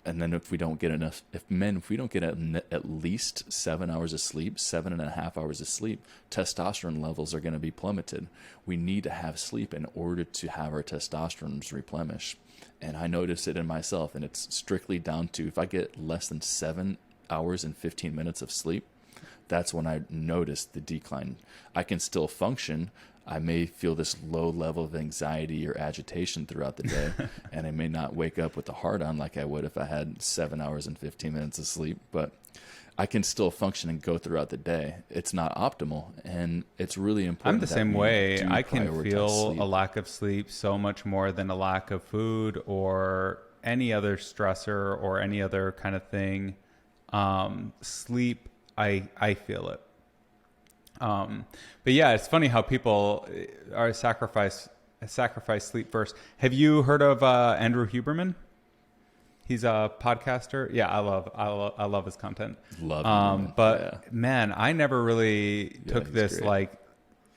And then if we don't get at least 7 hours of sleep, 7.5 hours of sleep, testosterone levels are going to be plummeted. We need to have sleep in order to have our testosterone replenish. And I notice it in myself, and it's strictly down to if I get less than 7 hours and 15 minutes of sleep, that's when I notice the decline. I can still function. I may feel this low level of anxiety or agitation throughout the day, and I may not wake up with a hard on like I would if I had 7 hours and 15 minutes of sleep, but I can still function and go throughout the day. It's not optimal, and it's really important. I'm the same way. I can feel sleep. A lack of sleep so much more than a lack of food or any other stressor or any other kind of thing. Sleep, I feel it. But yeah, it's funny how people are sacrifice sleep first. Have you heard of Andrew Huberman? He's a podcaster. Yeah, I love his content. Love him, but man, I never really took this great. like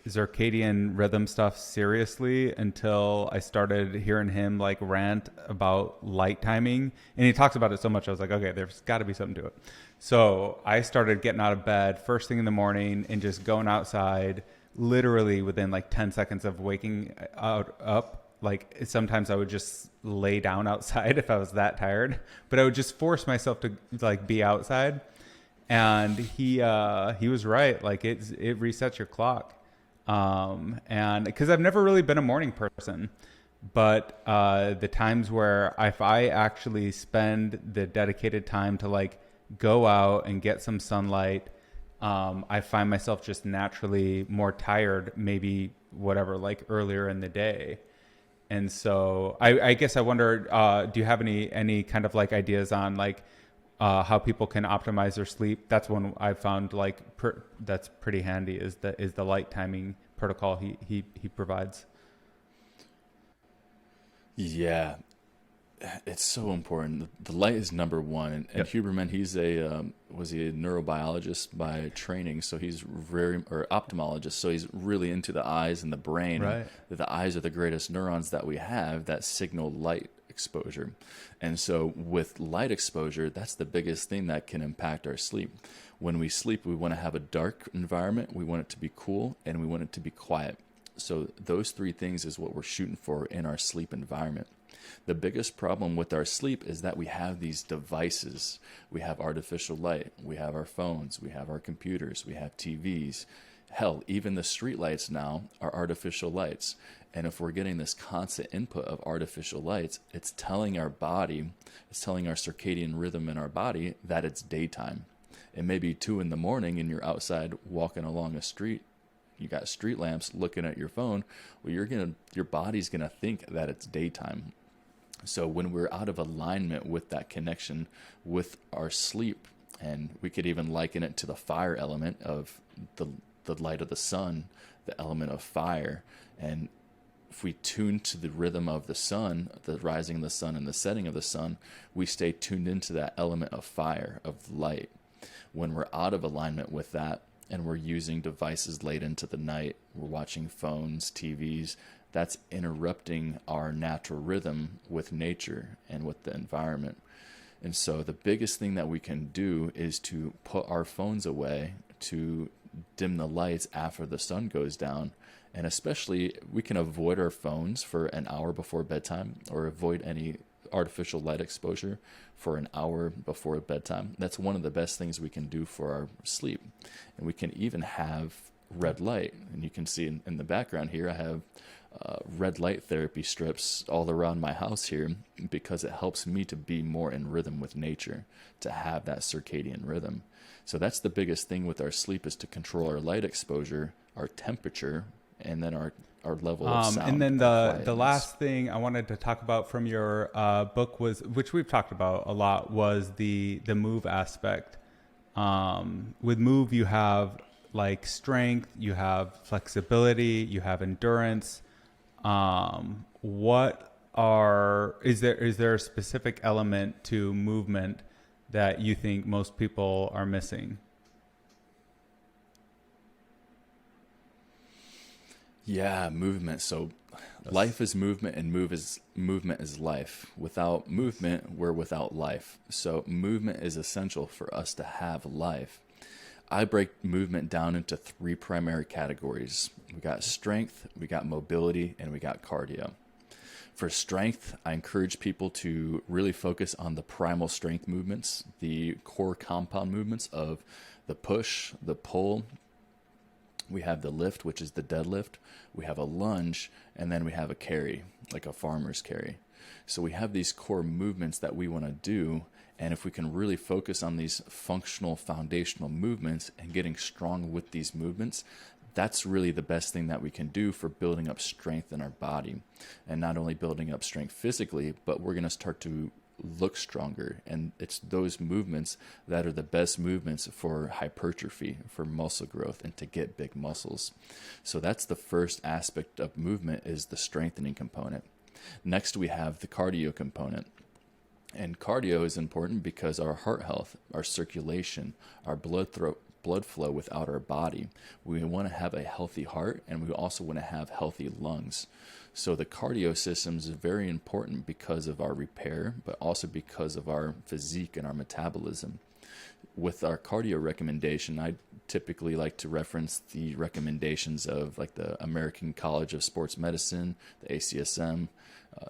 circadian rhythm stuff seriously until I started hearing him like rant about light timing. And he talks about it so much, I was like, okay, there's got to be something to it. So I started getting out of bed first thing in the morning and just going outside literally within like 10 seconds of waking up. Like sometimes I would just lay down outside if I was that tired, but I would just force myself to like be outside. And he was right. Like it resets your clock. And because I've never really been a morning person, but the times where if I actually spend the dedicated time to like go out and get some sunlight, I find myself just naturally more tired, maybe whatever, like earlier in the day. And so I guess I wonder, do you have any kind of like ideas on like how people can optimize their sleep? That's one I found like that's pretty handy is the light timing protocol he provides. Yeah, it's so important. The light is number one. And Huberman, he's was he a neurobiologist by training? So he's or ophthalmologist. So he's really into the eyes and the brain. Right. The eyes are the greatest neurons that we have that signal light exposure. And so with light exposure, that's the biggest thing that can impact our sleep. When we sleep, we want to have a dark environment. We want it to be cool and we want it to be quiet. So those three things is what we're shooting for in our sleep environment. The biggest problem with our sleep is that we have these devices. We have artificial light. We have our phones. We have our computers. We have TVs. Hell, even the street lights now are artificial lights. And if we're getting this constant input of artificial lights, it's telling our body, it's telling our circadian rhythm in our body that it's daytime. It may be 2 a.m. and you're outside walking along a street. You got street lamps looking at your phone. Well, your body's gonna think that it's daytime. So when we're out of alignment with that connection with our sleep, and we could even liken it to the fire element of the light of the sun, the element of fire. And if we tune to the rhythm of the sun, the rising of the sun and the setting of the sun, we stay tuned into that element of fire, of light. When we're out of alignment with that, and we're using devices late into the night, we're watching phones, TVs, that's interrupting our natural rhythm with nature and with the environment. And so the biggest thing that we can do is to put our phones away, to dim the lights after the sun goes down. And especially we can avoid our phones for an hour before bedtime, or avoid any artificial light exposure for an hour before bedtime. That's one of the best things we can do for our sleep. And we can even have red light. And you can see in the background here, I have red light therapy strips all around my house here, because it helps me to be more in rhythm with nature, to have that circadian rhythm. So that's the biggest thing with our sleep, is to control our light exposure, our temperature, and then our level of sound. And then the last thing I wanted to talk about from your book was, which we've talked about a lot, was the move aspect. With move, you have like strength, you have flexibility, you have endurance. Is there a specific element to movement that you think most people are missing? Yeah, movement. So life is movement, and movement is life. Without movement, we're without life. So movement is essential for us to have life. I break movement down into 3 primary categories. We got strength, we got mobility, and we got cardio. For strength, I encourage people to really focus on the primal strength movements, the core compound movements of the push, the pull. We have the lift, which is the deadlift. We have a lunge, and then we have a carry, like a farmer's carry. So we have these core movements that we want to do. And if we can really focus on these functional, foundational movements and getting strong with these movements, that's really the best thing that we can do for building up strength in our body. And not only building up strength physically, but we're going to start to look stronger. And it's those movements that are the best movements for hypertrophy, for muscle growth, and to get big muscles. So that's the first aspect of movement, is the strengthening component. Next, we have the cardio component. And cardio is important because our heart health, our circulation, our blood flow without our body. We want to have a healthy heart, and we also want to have healthy lungs. So the cardio system is very important because of our repair, but also because of our physique and our metabolism. With our cardio recommendation, I typically like to reference the recommendations of like the American College of Sports Medicine, the ACSM,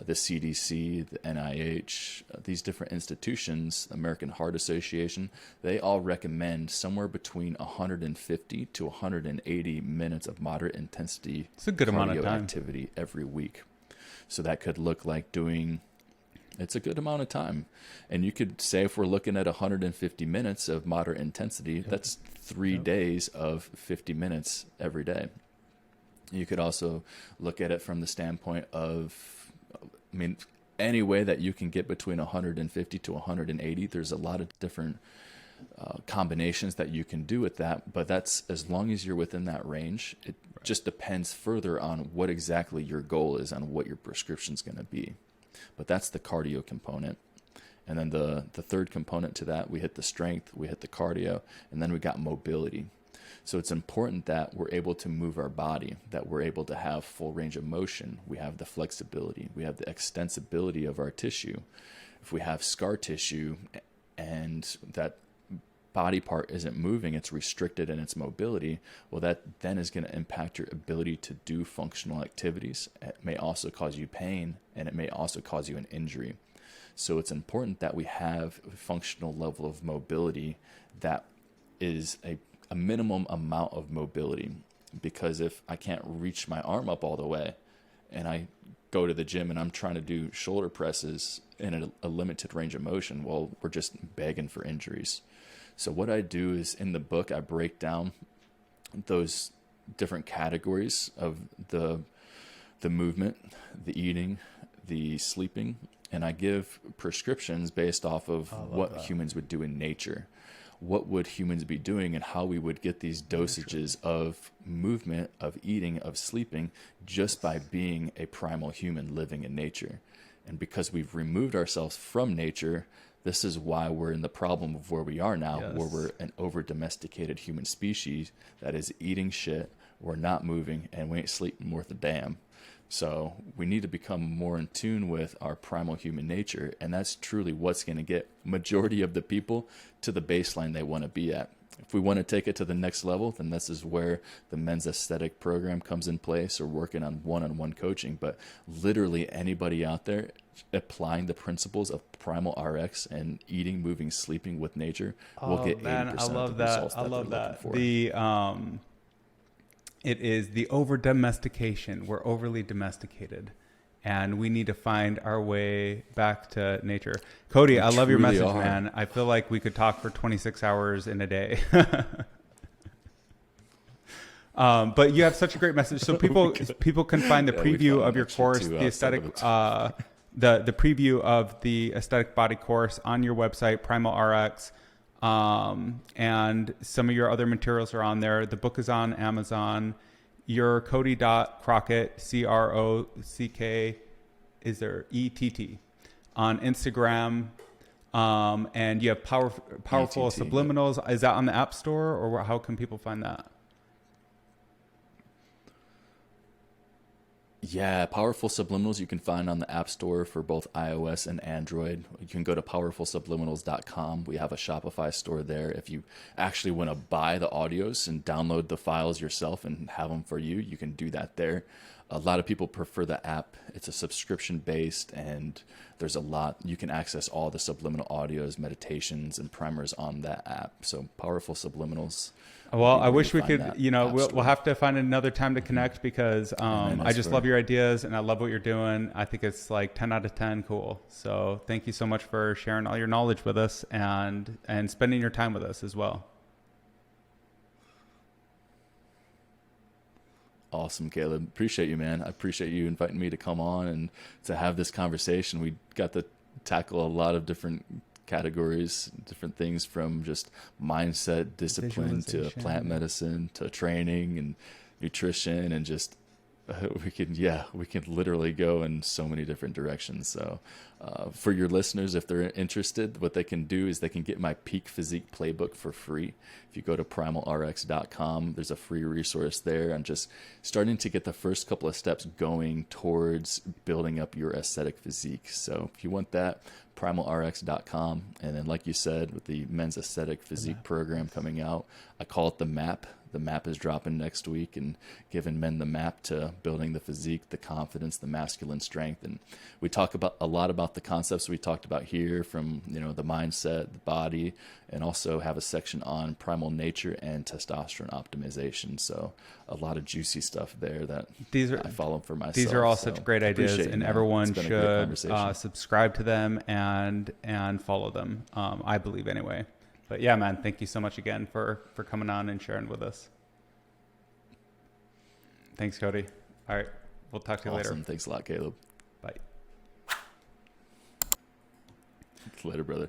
the CDC, the NIH, these different institutions, the American Heart Association. They all recommend somewhere between 150 to 180 minutes of moderate intensity it's a good amount of time activity every week. So that could look like it's a good amount of time. And you could say if we're looking at 150 minutes of moderate intensity, that's 3 days of 50 minutes every day. You could also look at it from the standpoint of, any way that you can get between 150 to 180, there's a lot of different combinations that you can do with that. But that's as long as you're within that range. It just depends further on what exactly your goal is and what your prescription's going to be. But that's the cardio component. And then the third component to that, we hit the strength, we hit the cardio, and then we got mobility. So it's important that we're able to move our body, that we're able to have full range of motion. We have the flexibility, we have the extensibility of our tissue. If we have scar tissue and that body part isn't moving, it's restricted in its mobility, well, that then is going to impact your ability to do functional activities. It may also cause you pain, and it may also cause you an injury. So it's important that we have a functional level of mobility that is a minimum amount of mobility, because if I can't reach my arm up all the way and I go to the gym and I'm trying to do shoulder presses in a limited range of motion, well, we're just begging for injuries. So what I do is in the book, I break down those different categories of the movement, the eating, the sleeping, and I give prescriptions based off of what humans would do in nature. What would humans be doing and how we would get these dosages of movement, of eating, of sleeping, just by being a primal human living in nature. And because we've removed ourselves from nature, this is why we're in the problem of where we are now, where we're an over-domesticated human species that is eating shit, we're not moving, and we ain't sleeping worth a damn. So we need to become more in tune with our primal human nature, and that's truly what's going to get majority of the people to the baseline they want to be at. If we want to take it to the next level, then this is where the men's aesthetic program comes in place, or working on one-on-one coaching. But literally anybody out there applying the principles of primal RX and eating, moving, sleeping with nature will get 80% of the results that they're looking for. It is the over-domestication. We're overly domesticated, and we need to find our way back to nature. Cody, I love your message, man. I feel like we could talk for 26 hours in a day. But you have such a great message. So people can find the preview of your course, the aesthetic, the preview of the aesthetic body course on your website, Primal RX. And some of your other materials are on there. The book is on Amazon. Your Cody.Crockett, Crock, is there ETT, on Instagram. And you have powerful ETT, subliminals. Is that on the App Store, or how can people find that? Yeah, Powerful Subliminals you can find on the App Store for both iOS and Android. You can go to powerfulsubliminals.com. We have a Shopify store there. If you actually want to buy the audios and download the files yourself and have them for you, you can do that there. A lot of people prefer the app. It's a subscription-based, and there's a lot. You can access all the subliminal audios, meditations, and primers on that app. So Powerful Subliminals. Well, I wish we could, we'll have to find another time to connect, because I just love your ideas and I love what you're doing. I think it's like 10 out of 10 cool. So thank you so much for sharing all your knowledge with us and spending your time with us as well. Awesome, Caleb. Appreciate you, man. I appreciate you inviting me to come on and to have this conversation. We got to tackle a lot of different categories, different things, from just mindset, discipline, to plant medicine, to training and nutrition, and just we can literally go in so many different directions. So for your listeners, if they're interested, what they can do is they can get my Peak Physique Playbook for free. If you go to primalrx.com, there's a free resource there on just starting to get the first couple of steps going towards building up your aesthetic physique. So if you want that, primalrx.com. And then, like you said, with the men's aesthetic physique program coming out, I call it the MAP. The MAP is dropping next week and giving men the map to building the physique, the confidence, the masculine strength. And we talk about a lot about the concepts we talked about here, from, you know, the mindset, the body, and also have a section on primal nature and testosterone optimization. So a lot of juicy stuff there that I follow for myself. These are all such great ideas, and everyone should subscribe to them and follow them. I believe anyway. But yeah, man, thank you so much again for coming on and sharing with us. Thanks, Cody. All right. We'll talk to you later. Thanks a lot, Caleb. Bye. Later, brother.